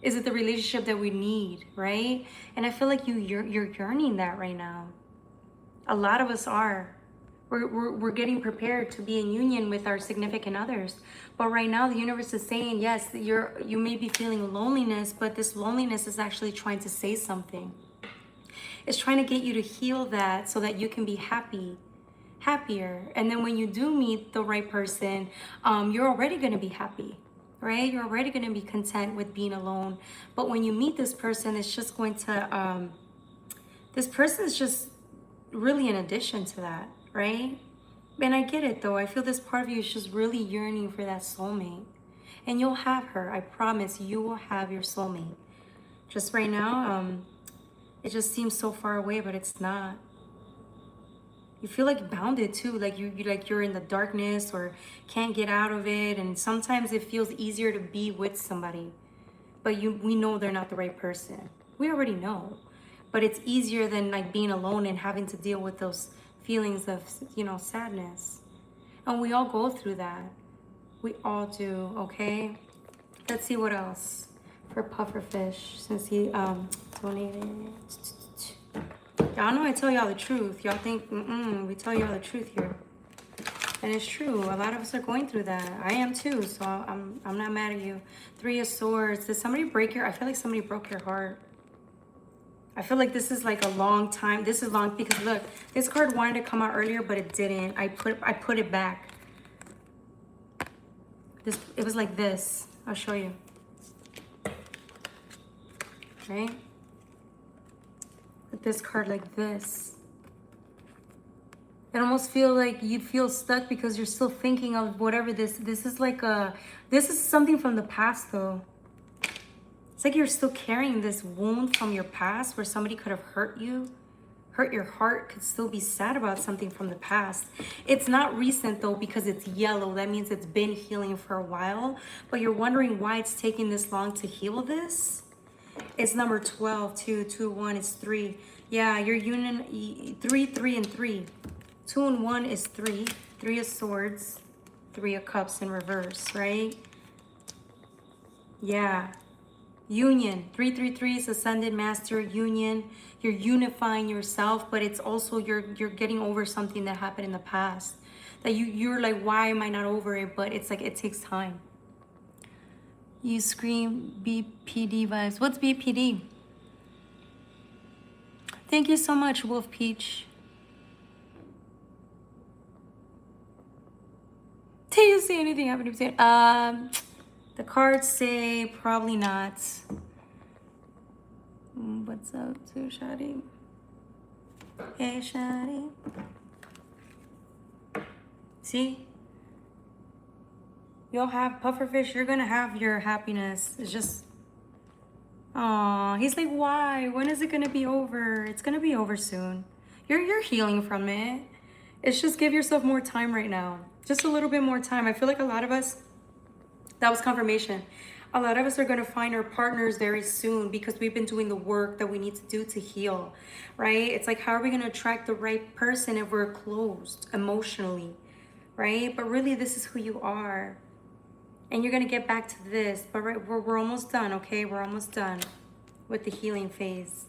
Is it the relationship that we need, right? And I feel like you're yearning that right now. A lot of us are. We're getting prepared to be in union with our significant others. But right now the universe is saying, yes, you may be feeling loneliness, but this loneliness is actually trying to say something. It's trying to get you to heal that so that you can be happier. And then when you do meet the right person, you're already going to be happy, right? You're already going to be content with being alone. But when you meet this person, it's just going to, this person is just really in addition to that, right? And I get it though. I feel this part of you is just really yearning for that soulmate. And you'll have her. I promise you will have your soulmate. Just right now, it just seems so far away, but it's not. You feel like bounded too, like you're in the darkness or can't get out of it. And sometimes it feels easier to be with somebody, but we know they're not the right person. We already know, but it's easier than like being alone and having to deal with those feelings of, you know, sadness. And we all go through that. We all do, okay? Let's see what else for pufferfish since he donated. Y'all know I tell y'all the truth. Y'all think, we tell y'all the truth here. And it's true. A lot of us are going through that. I am too, so I'm not mad at you. Three of Swords. Did somebody break your, I feel like somebody broke your heart. I feel like this is like a long time. This is long because look, this card wanted to come out earlier, but it didn't. I put it back. It was like this. I'll show you. Okay? With this card like this. It almost feel like you feel stuck because you're still thinking of whatever this is like this is something from the past though. It's like you're still carrying this wound from your past where somebody could have hurt you, hurt your heart, could still be sad about something from the past. It's not recent though because it's yellow. That means it's been healing for a while, but you're wondering why it's taking this long to heal this. It's number 12, 2, 2, 1 is 3. Yeah, your union, 3, 3, and 3. 2 and 1 is 3. 3 of Swords, 3 of Cups in reverse, right? Yeah. Union. 3, 3, 3 is Ascended Master union. You're unifying yourself, but it's also you're getting over something that happened in the past. That you're like, why am I not over it? But it's like it takes time. You scream BPD vibes. What's BPD? Thank you so much, Wolf Peach. Do you see anything happening? The cards say probably not. What's up to Shadi? Hey, Shadi. See? You'll have pufferfish. You're gonna have your happiness. It's just, aw. He's like, why? When is it gonna be over? It's gonna be over soon. You're healing from it. It's just give yourself more time right now. Just a little bit more time. I feel like a lot of us, that was confirmation. A lot of us are going to find our partners very soon because we've been doing the work that we need to do to heal, right? It's like, how are we going to attract the right person if we're closed emotionally, right? But really, this is who you are. And you're going to get back to this. But right, we're almost done, okay? We're almost done with the healing phase.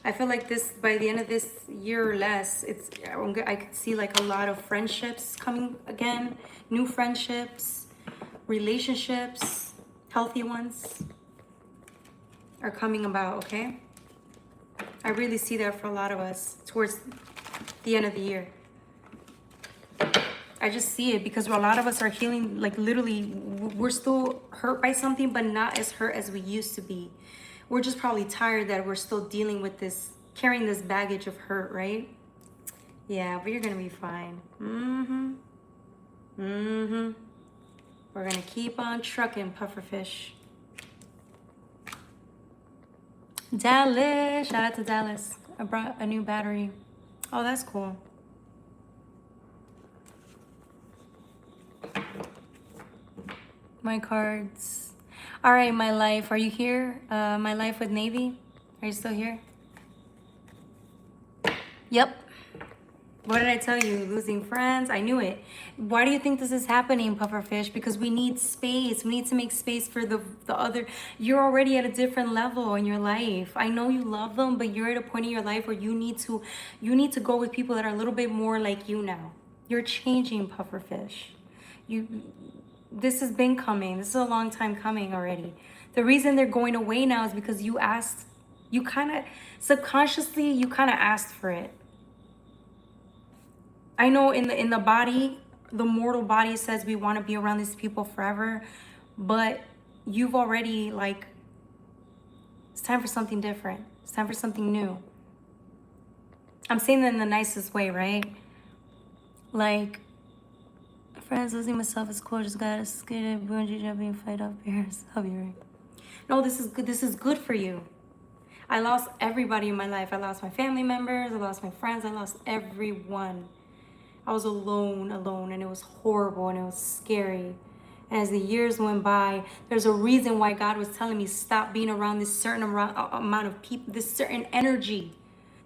I feel like this, by the end of this year or less, I could see like a lot of friendships coming again, new friendships, relationships, healthy ones are coming about, okay? I really see that for a lot of us towards the end of the year. I just see it because a lot of us are healing, like literally, we're still hurt by something, but not as hurt as we used to be. We're just probably tired that we're still dealing with this, carrying this baggage of hurt, right? Yeah, but you're gonna be fine. We're gonna keep on trucking, pufferfish. Dallas, shout out to Dallas. I brought a new battery. Oh, that's cool. My cards. All right, my life. Are you here? My life with Navy. Are you still here? Yep. What did I tell you? Losing friends? I knew it. Why do you think this is happening, pufferfish? Because we need space. We need to make space for the other. You're already at a different level in your life. I know you love them, but you're at a point in your life where you need to go with people that are a little bit more like you now. You're changing, pufferfish. This has been coming. This is a long time coming already. The reason they're going away now is because you asked. You kind of subconsciously asked for it. I know in the body, the mortal body says we want to be around these people forever, but you've already, like, it's time for something different. It's time for something new. I'm saying that in the nicest way, right? Like, friends, losing myself is cool. Just gotta skate it, bungee jumping, fight up bears. I'll be right. No, this is good. This is good for you. I lost everybody in my life. I lost my family members. I lost my friends. I lost everyone. I was alone, and it was horrible, and it was scary. And as the years went by, there's a reason why God was telling me stop being around this certain amount of people, this certain energy.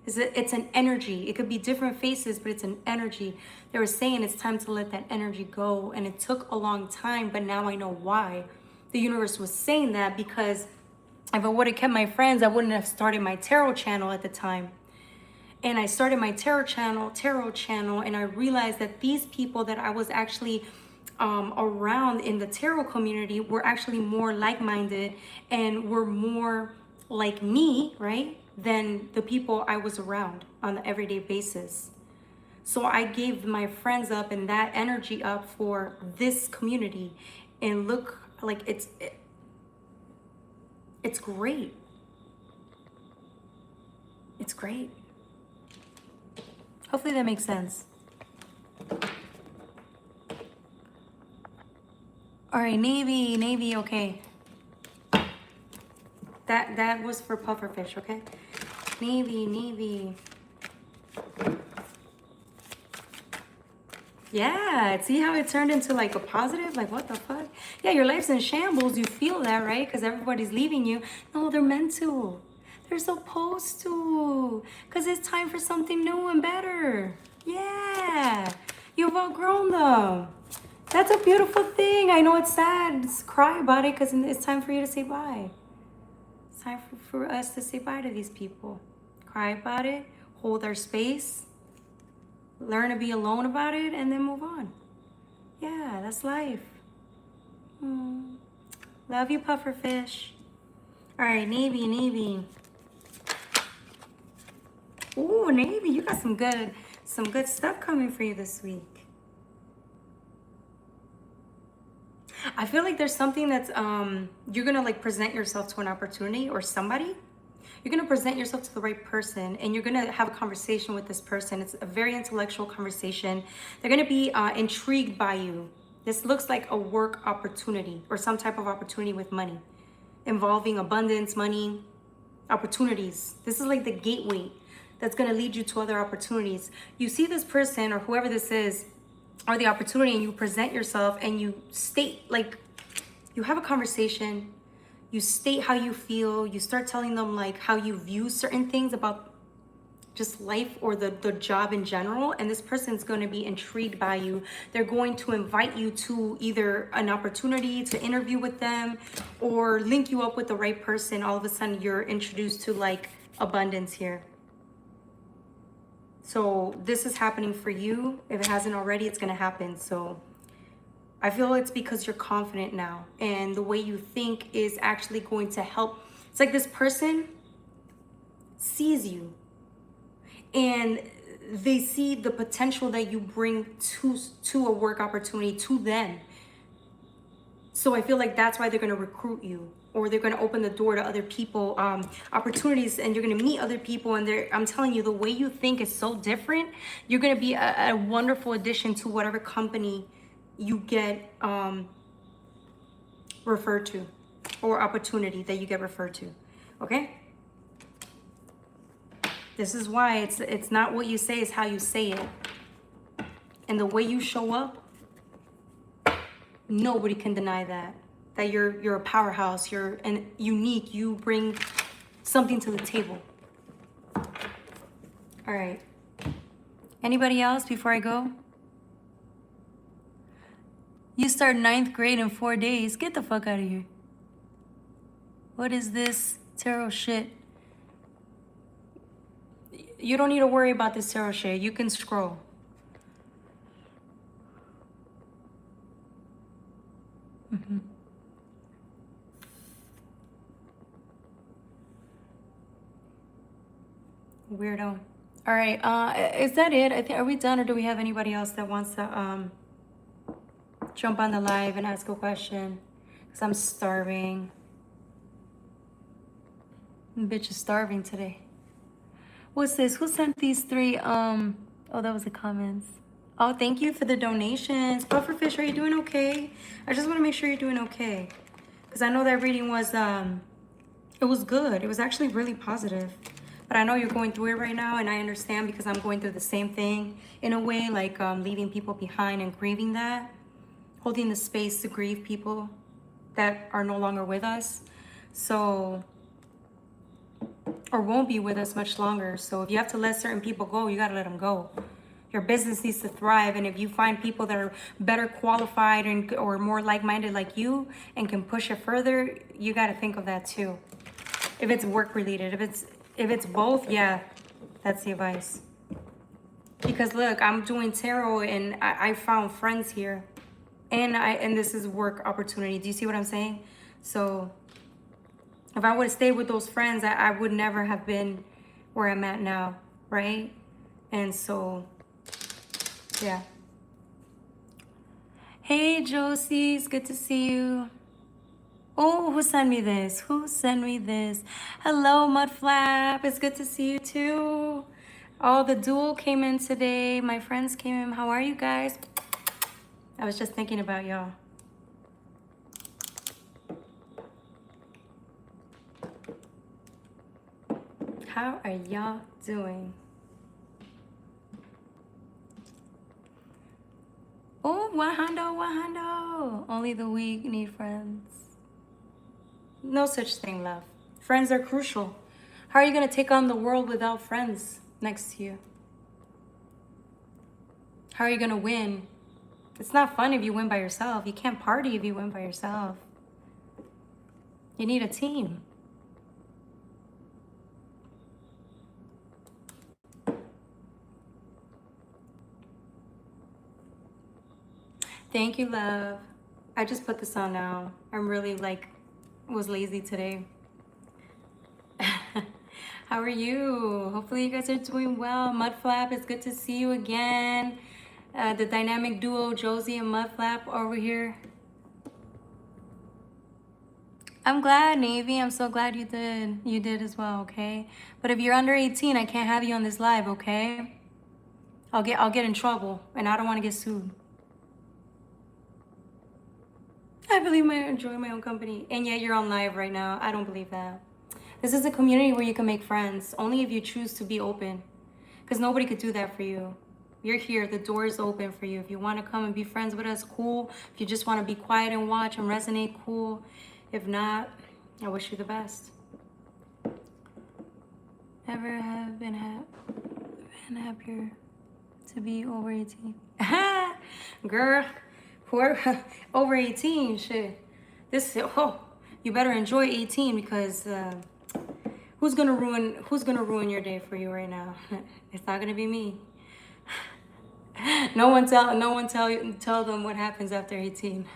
It's an energy. It could be different faces, but it's an energy. They were saying it's time to let that energy go, and it took a long time, but now I know why. The universe was saying that because if I would have kept my friends, I wouldn't have started my tarot channel at the time. And I started my tarot channel, and I realized that these people that I was actually around in the tarot community were actually more like-minded and were more like me, right, than the people I was around on an everyday basis. So I gave my friends up and that energy up for this community, and look, like it's great. It's great. Hopefully that makes sense. All right, Navy, okay. That was for pufferfish, okay? Navy. Yeah, see how it turned into like a positive? Like, what the fuck? Yeah, your life's in shambles. You feel that, right? Because everybody's leaving you. No, they're meant to. They're supposed to. Because it's time for something new and better. Yeah. You've outgrown them. That's a beautiful thing. I know it's sad. Just cry about it because it's time for you to say bye. It's time for us to say bye to these people. Cry about it. Hold our space. Learn to be alone about it and then move on. Yeah, that's life. Love you, pufferfish. All right, Navy. Ooh, Navy, you got some good stuff coming for you this week. I feel like there's something that's you're gonna like present yourself to an opportunity or somebody. You're gonna present yourself to the right person, and you're gonna have a conversation with this person. It's a very intellectual conversation. They're gonna be intrigued by you. This looks like a work opportunity or some type of opportunity with money, involving abundance, money, opportunities. This is like the gateway that's gonna lead you to other opportunities. You see this person or whoever this is, or the opportunity, and you present yourself and you state, like, you have a conversation, you state how you feel, you start telling them like how you view certain things about just life or the job in general, and this person's going to be intrigued by you. They're going to invite you to either an opportunity to interview with them or link you up with the right person. All of a sudden you're introduced to like abundance here. So this is happening for you. If it hasn't already, it's going to happen. So I feel it's because you're confident now, and the way you think is actually going to help. It's like this person sees you and they see the potential that you bring to a work opportunity to them. So I feel like that's why they're going to recruit you. or they're going to open the door to other people, opportunities, and you're going to meet other people. And I'm telling you, the way you think is so different. You're going to be a wonderful addition to whatever company you get referred to, or opportunity that you get referred to. Okay? This is why it's not what you say, it's how you say it. And the way you show up, nobody can deny that. That you're a powerhouse, you're unique, you bring something to the table. All right. Anybody else before I go? You start 9th grade in 4 days. Get the fuck out of here. What is this tarot shit? You don't need to worry about this tarot shit. You can scroll. Weirdo. All right. Is that it? I think, are we done, or do we have anybody else that wants to jump on the live and ask a question? Because I'm starving. Bitch is starving today. What's this? Who sent these 3? Oh, that was the comments. Oh, thank you for the donations. Pufferfish, are you doing okay? I just want to make sure you're doing okay. Because I know that reading was, it was good. It was actually really positive. But I know you're going through it right now, and I understand because I'm going through the same thing in a way, like leaving people behind and grieving that. Holding the space to grieve people that are no longer with us. So, or won't be with us much longer. So if you have to let certain people go, you got to let them go. Your business needs to thrive, and if you find people that are better qualified and or more like-minded like you and can push it further, you got to think of that too. If it's work related, if it's both, yeah, that's the advice. Because look, I'm doing tarot, and I found friends here, and this is work opportunity. Do you see what I'm saying? So if I would have stayed with those friends, I would never have been where I'm at now, right? And so, yeah. Hey, Josie, it's good to see you. Oh, who sent me this? Who sent me this? Hello, Mudflap. It's good to see you too. Oh, the duel came in today. My friends came in. How are you guys? I was just thinking about y'all. How are y'all doing? Oh, wahando. Only the weak need friends. No such thing, love. Friends are crucial. How are you going to take on the world without friends next to you? How are you going to win? It's not fun if you win by yourself. You can't party if you win by yourself. You need a team. Thank you, love. I just put this on now. I'm really was lazy today. How are you? Hopefully you guys are doing well. Mudflap, it's good to see you again. The dynamic duo, Josie and Mudflap over here. I'm glad, Navy. I'm so glad you did. You did as well, okay? But if you're under 18, I can't have you on this live, okay? I'll get in trouble, and I don't want to get sued. I believe I enjoy my own company. And yet you're on live right now. I don't believe that. This is a community where you can make friends, only if you choose to be open. Because nobody could do that for you. You're here. The door is open for you. If you want to come and be friends with us, cool. If you just want to be quiet and watch and resonate, cool. If not, I wish you the best. Ever have been happier to be over 18? Girl. Over 18, shit. You better enjoy 18 because who's gonna ruin your day for you right now? It's not gonna be me. No one tell them what happens after 18.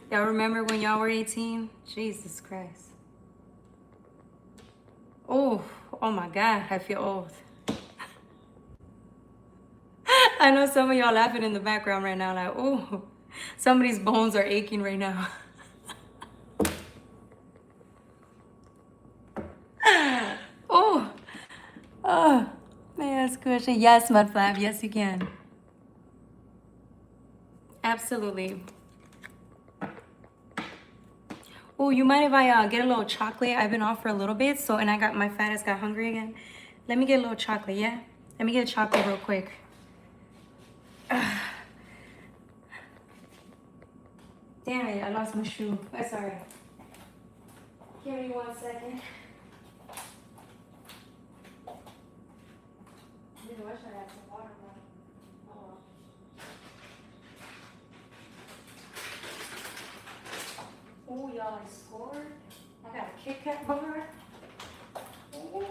Y'all remember when y'all were 18? Jesus Christ. Oh my God, I feel old. I know some of y'all laughing in the background right now, like, oh, somebody's bones are aching right now. Oh, oh, man, that's good. Yes, Mud Flap, yes, you can. Absolutely. Oh, you mind if I get a little chocolate? I've been off for a little bit, so, and I got, my fat ass got hungry again. Let me get a little chocolate, yeah? Let me get a chocolate real quick. Damn it, I lost my shoe. That's all right. Give me 1 second. Dude, I should have some water, man. Oh, well. Oh, y'all, I scored. I got a Kit Kat bar. Oh.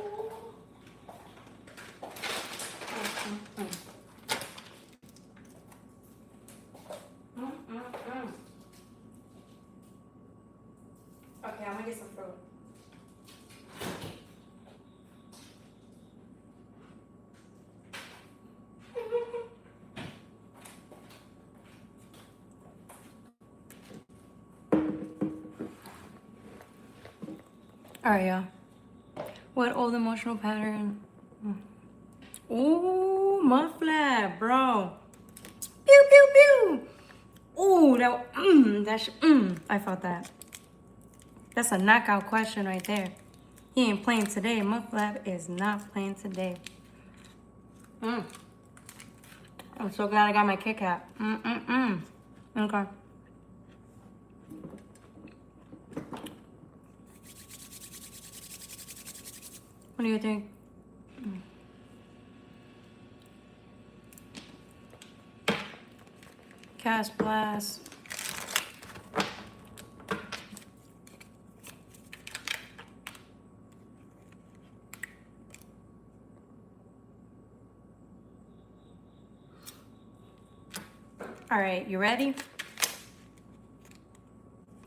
Okay, I'm gonna get some fruit. All right, y'all. What old emotional pattern? Ooh, muffler, bro. Pew, pew, pew. Ooh, I felt that. That's a knockout question right there. He ain't playing today. Muffler is not playing today. I'm so glad I got my Kit Kat. Okay. What do you think? Cast blast. All right, you ready?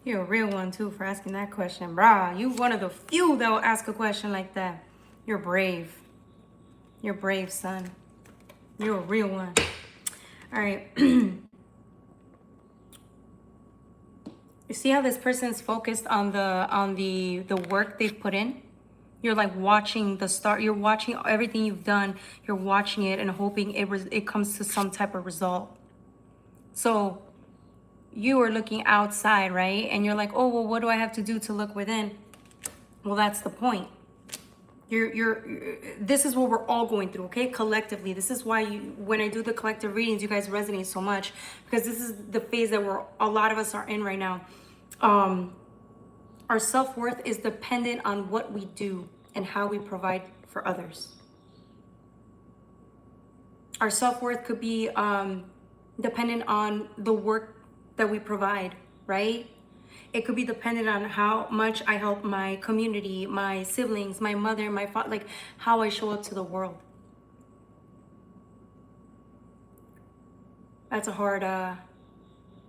You're a real one too for asking that question, brah. You one of the few that will ask a question like that. You're brave. You're brave, son. You're a real one. All right. You see how this person's focused on the work they've put in? You're like watching the start. You're watching everything you've done. You're watching it and hoping it comes to some type of result. So you are looking outside, right? And you're like, oh, well, what do I have to do to look within? Well, that's the point. This is what we're all going through, okay? Collectively. This is why when I do the collective readings, you guys resonate so much, because this is the phase that a lot of us are in right now. Our self-worth is dependent on what we do and how we provide for others. Our self-worth could be dependent on the work that we provide, right? It could be dependent on how much I help my community, my siblings, my mother, my father, like how I show up to the world. That's a hard,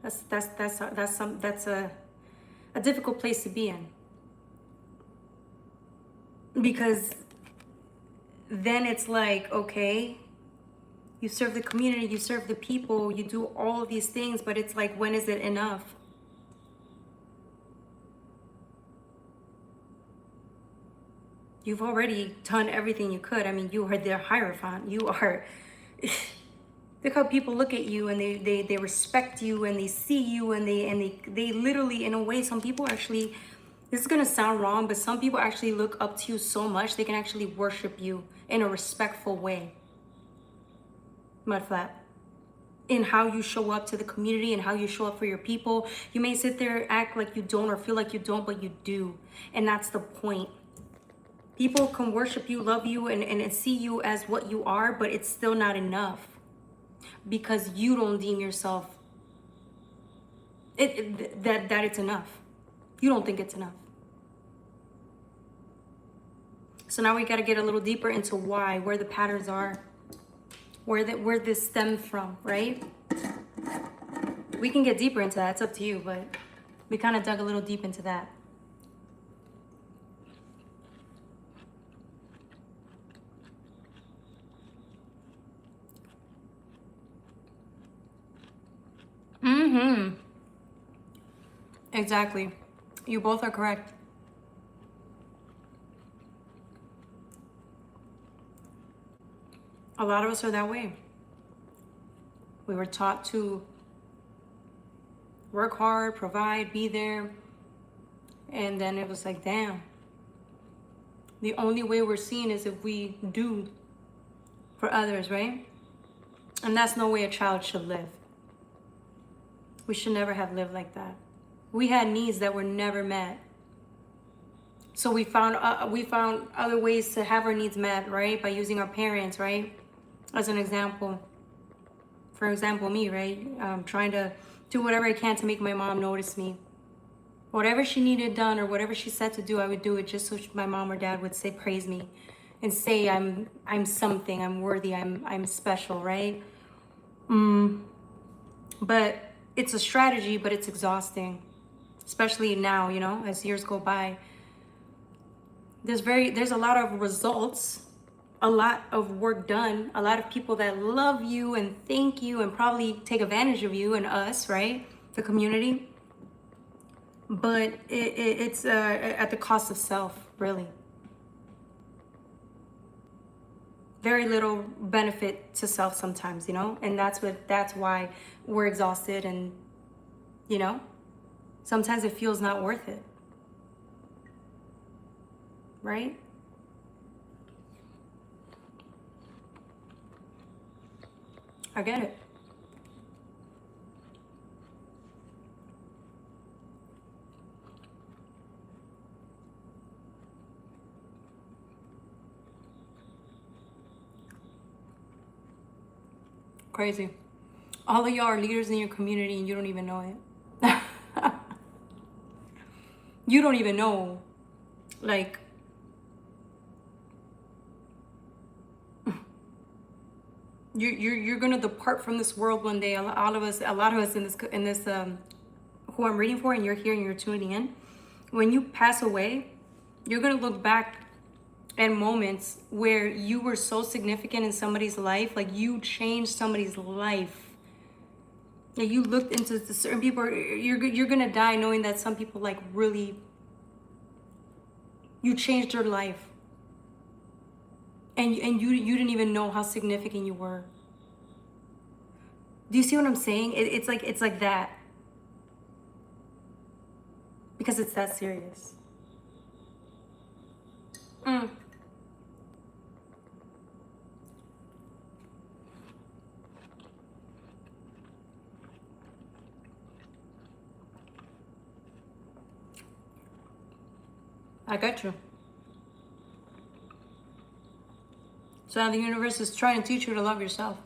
that's a difficult place to be in. Because then it's like, okay, you serve the community, you serve the people, you do all of these things, but it's like, when is it enough? You've already done everything you could. I mean, you are their Hierophant. You are, look how people look at you and they respect you and they see you and they literally, in a way, some people actually, this is gonna sound wrong, but some people actually look up to you so much, they can actually worship you in a respectful way. Mudflap. In how you show up to the community and how you show up for your people. You may sit there and act like you don't or feel like you don't, but you do. And that's the point. People can worship you, love you, and see you as what you are, but it's still not enough. Because you don't deem yourself that it's enough. You don't think it's enough. So now we got to get a little deeper into why, where the patterns are, where this stems from, right? We can get deeper into that. It's up to you, but we kind of dug a little deep into that. Mm-hmm. Exactly. You both are correct. A lot of us are that way. We were taught to work hard, provide, be there. And then it was like, damn. The only way we're seen is if we do for others, right? And that's no way a child should live. We should never have lived like that. We had needs that were never met. So we found other ways to have our needs met, right? By using our parents, right? As an example. For example, me, right? Trying to do whatever I can to make my mom notice me. Whatever she needed done or whatever she said to do, I would do it just so my mom or dad would say, praise me, and say I'm something, I'm worthy, I'm special, right? But it's a strategy, but it's exhausting, especially now, you know, as years go by. There's a lot of results, a lot of work done, a lot of people that love you and thank you and probably take advantage of you and us, right? The community. But it's at the cost of self, really. Very little benefit to self sometimes, you know? And that's why we're exhausted, and, you know, sometimes it feels not worth it. Right? I get it. Crazy. All of y'all are leaders in your community and you don't even know it. You don't even know. Like, you're gonna depart from this world one day. A lot of us in this who I'm reading for, and you're here and you're tuning in. When you pass away, you're gonna look back at moments where you were so significant in somebody's life, like you changed somebody's life. Like you looked into the certain people. You're gonna die knowing that some people like really, you changed their life. And you didn't even know how significant you were. Do you see what I'm saying? It's like that. Because it's that serious. I got you. So now the universe is trying to teach you to love yourself.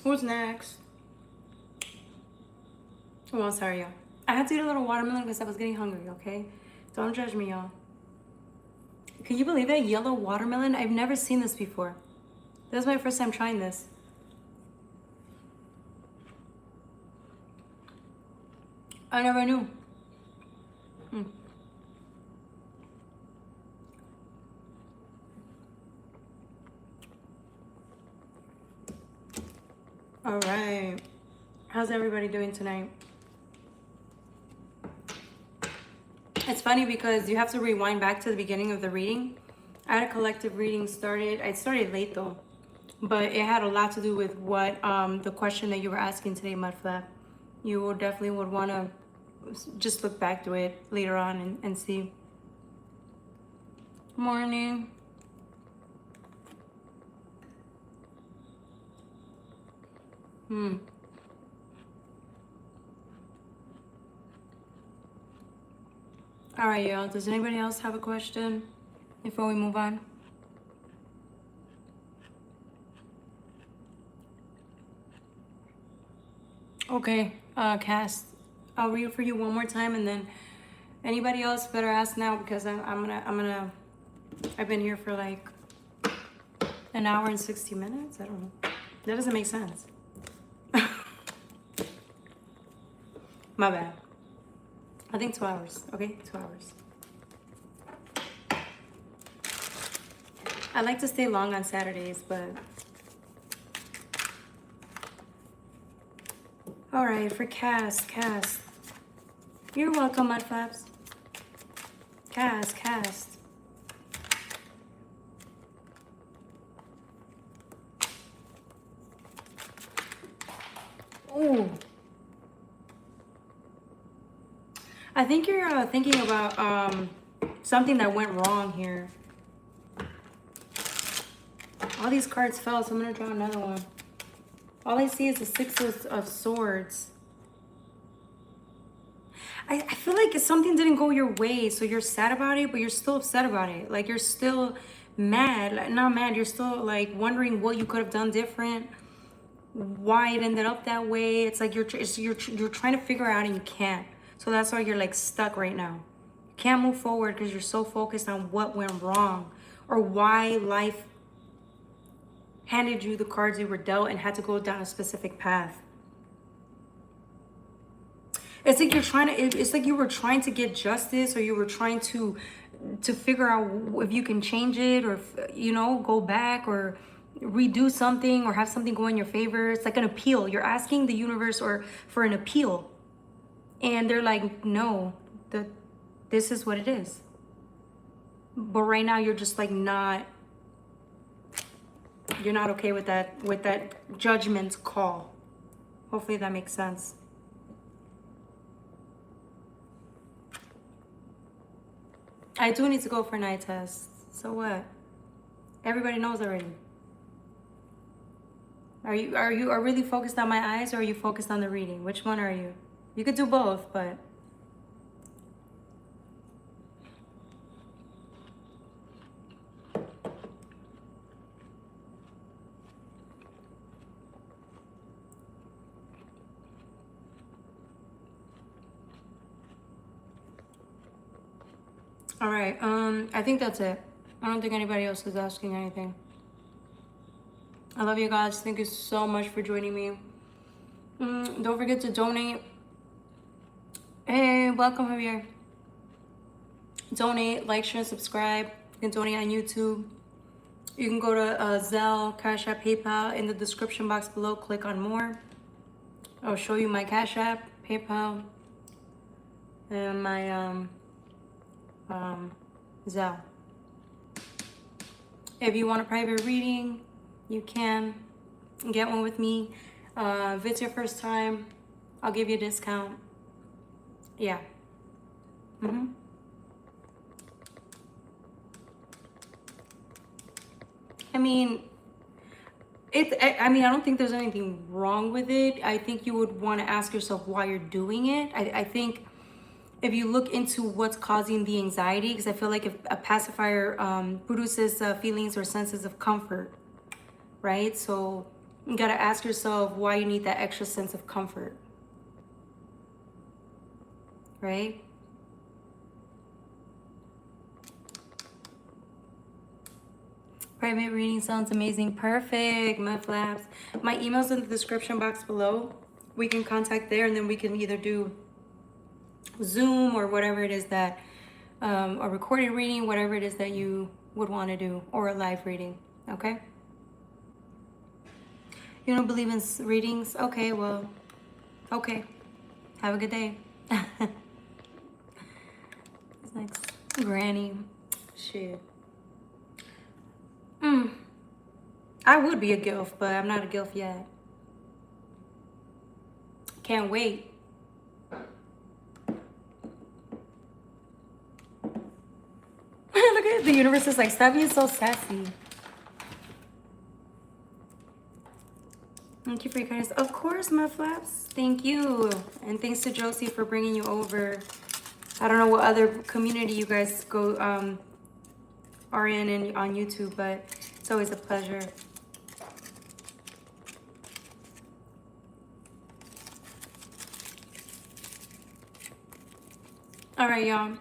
Who's next? Oh, I'm sorry, y'all. I had to eat a little watermelon because I was getting hungry, okay? Don't judge me, y'all. Can you believe it? Yellow watermelon? I've never seen this before. This is my first time trying this. I never knew. All right. How's everybody doing tonight? It's funny because you have to rewind back to the beginning of the reading. I had a collective reading started. I started late though, but it had a lot to do with what the question that you were asking today, Mudflap. You will definitely would want to just look back to it later on and see. Morning. All right, y'all. Does anybody else have a question before we move on? Okay, Cass, I'll read for you one more time, and then anybody else better ask now because I've been here for like an hour and 60 minutes. I don't know. That doesn't make sense. My bad. I think 2 hours. Okay, 2 hours. I like to stay long on Saturdays, but... All right, for Cass. You're welcome, Mudflaps. Cass. Ooh. I think you're thinking about something that went wrong here. All these cards fell, so I'm gonna draw another one. All I see is the Six of Swords. I feel like something didn't go your way, so you're sad about it, but you're still upset about it. Like, you're still mad. Like, not mad, you're still like wondering what you could have done different, why it ended up that way. It's like you're trying to figure out and you can't. So that's why you're like stuck right now. You can't move forward because you're so focused on what went wrong or why life handed you the cards you were dealt and had to go down a specific path. It's like you're trying to, it's like you were trying to get justice, or you were trying to figure out if you can change it, or, you know, go back or redo something or have something go in your favor. It's like an appeal. You're asking the universe or for an appeal. And they're like, no, this is what it is. But right now you're just like you're not okay with that judgment call. Hopefully that makes sense. I do need to go for night test. So what? Everybody knows already. Are you really focused on my eyes, or are you focused on the reading? Which one are you? You could do both, but... All right, I think that's it. I don't think anybody else is asking anything. I love you guys. Thank you so much for joining me. Don't forget to donate. Hey, welcome, Javier. Donate, like, share, and subscribe. You can donate on YouTube. You can go to Zelle, Cash App, PayPal in the description box below. Click on more. I'll show you my Cash App, PayPal, and my Zelle. If you want a private reading, you can get one with me. If it's your first time, I'll give you a discount. Yeah. I mean, I don't think there's anything wrong with it. I think you would want to ask yourself why you're doing it. I think if you look into what's causing the anxiety, because I feel like if a pacifier produces feelings or senses of comfort, right? So you got to ask yourself why you need that extra sense of comfort, right? Private reading sounds amazing. Perfect, Mudflaps. My email's in the description box below. We can contact there, and then we can either do Zoom or whatever it is that, a recorded reading, whatever it is that you would want to do, or a live reading, okay? You don't believe in readings? Okay, well, okay. Have a good day. Next, Granny. Shit. I would be a gilf, but I'm not a gilf yet. Can't wait. Look at it. The universe is like, stop being so sassy. Thank you for your kindness. Of course, Mudflaps. Thank you. And thanks to Josie for bringing you over. I don't know what other community you guys go are in and on YouTube, but it's always a pleasure. All right, y'all.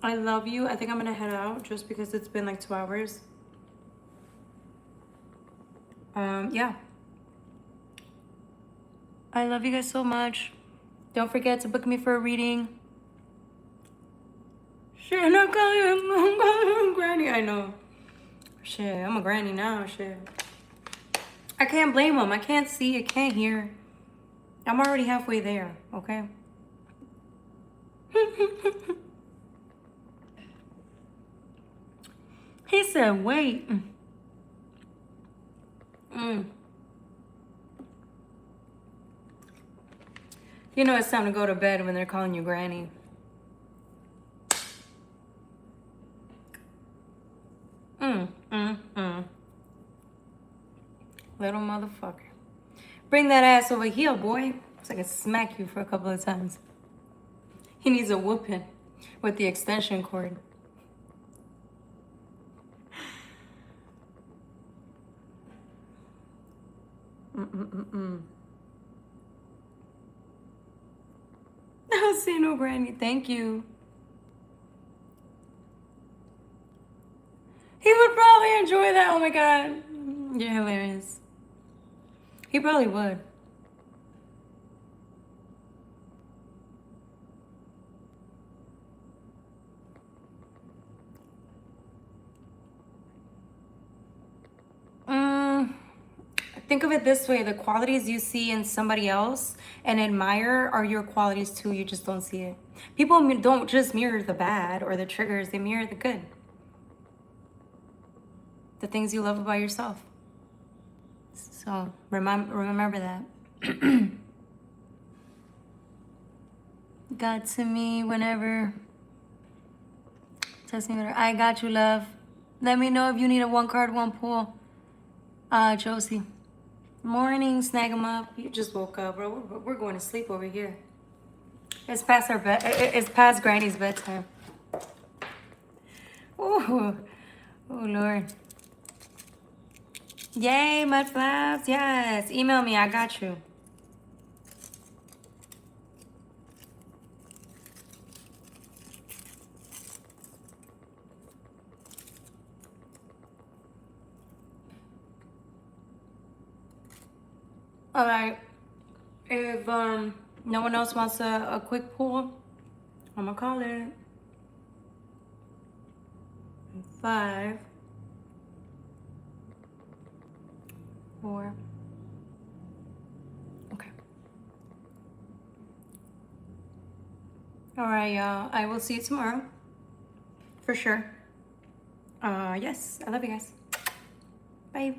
I love you. I think I'm gonna head out just because it's been like 2 hours. Yeah. I love you guys so much. Don't forget to book me for a reading. Shit, I'm not calling you granny. I know. Shit, I'm a granny now. Shit. I can't blame him. I can't see. I can't hear. I'm already halfway there. Okay. He said, wait. You know it's time to go to bed when they're calling you granny. Little motherfucker. Bring that ass over here, boy. So I can smack you for a couple of times. He needs a whooping with the extension cord. I don't see no granny. Thank you. He would probably enjoy that. Oh my god. You're hilarious. He probably would. Think of it this way. The qualities you see in somebody else and admire are your qualities too. You just don't see it. People don't just mirror the bad or the triggers. They mirror the good. The things you love about yourself. So remember that. Got to me whenever. Text me whenever. I got you, love. Let me know if you need a 1 card, 1 pull. Josie. Morning, snag 'em up. You just woke up, bro. We're going to sleep over here. It's past our bed. It's past Granny's bedtime. Oh, Lord. Yay, mud flaps. Yes. Email me. I got you. All right. If no one else wants a quick pull, I'm gonna call it 5, 4. Okay. All right, y'all. I will see you tomorrow. For sure. Yes. I love you guys. Bye.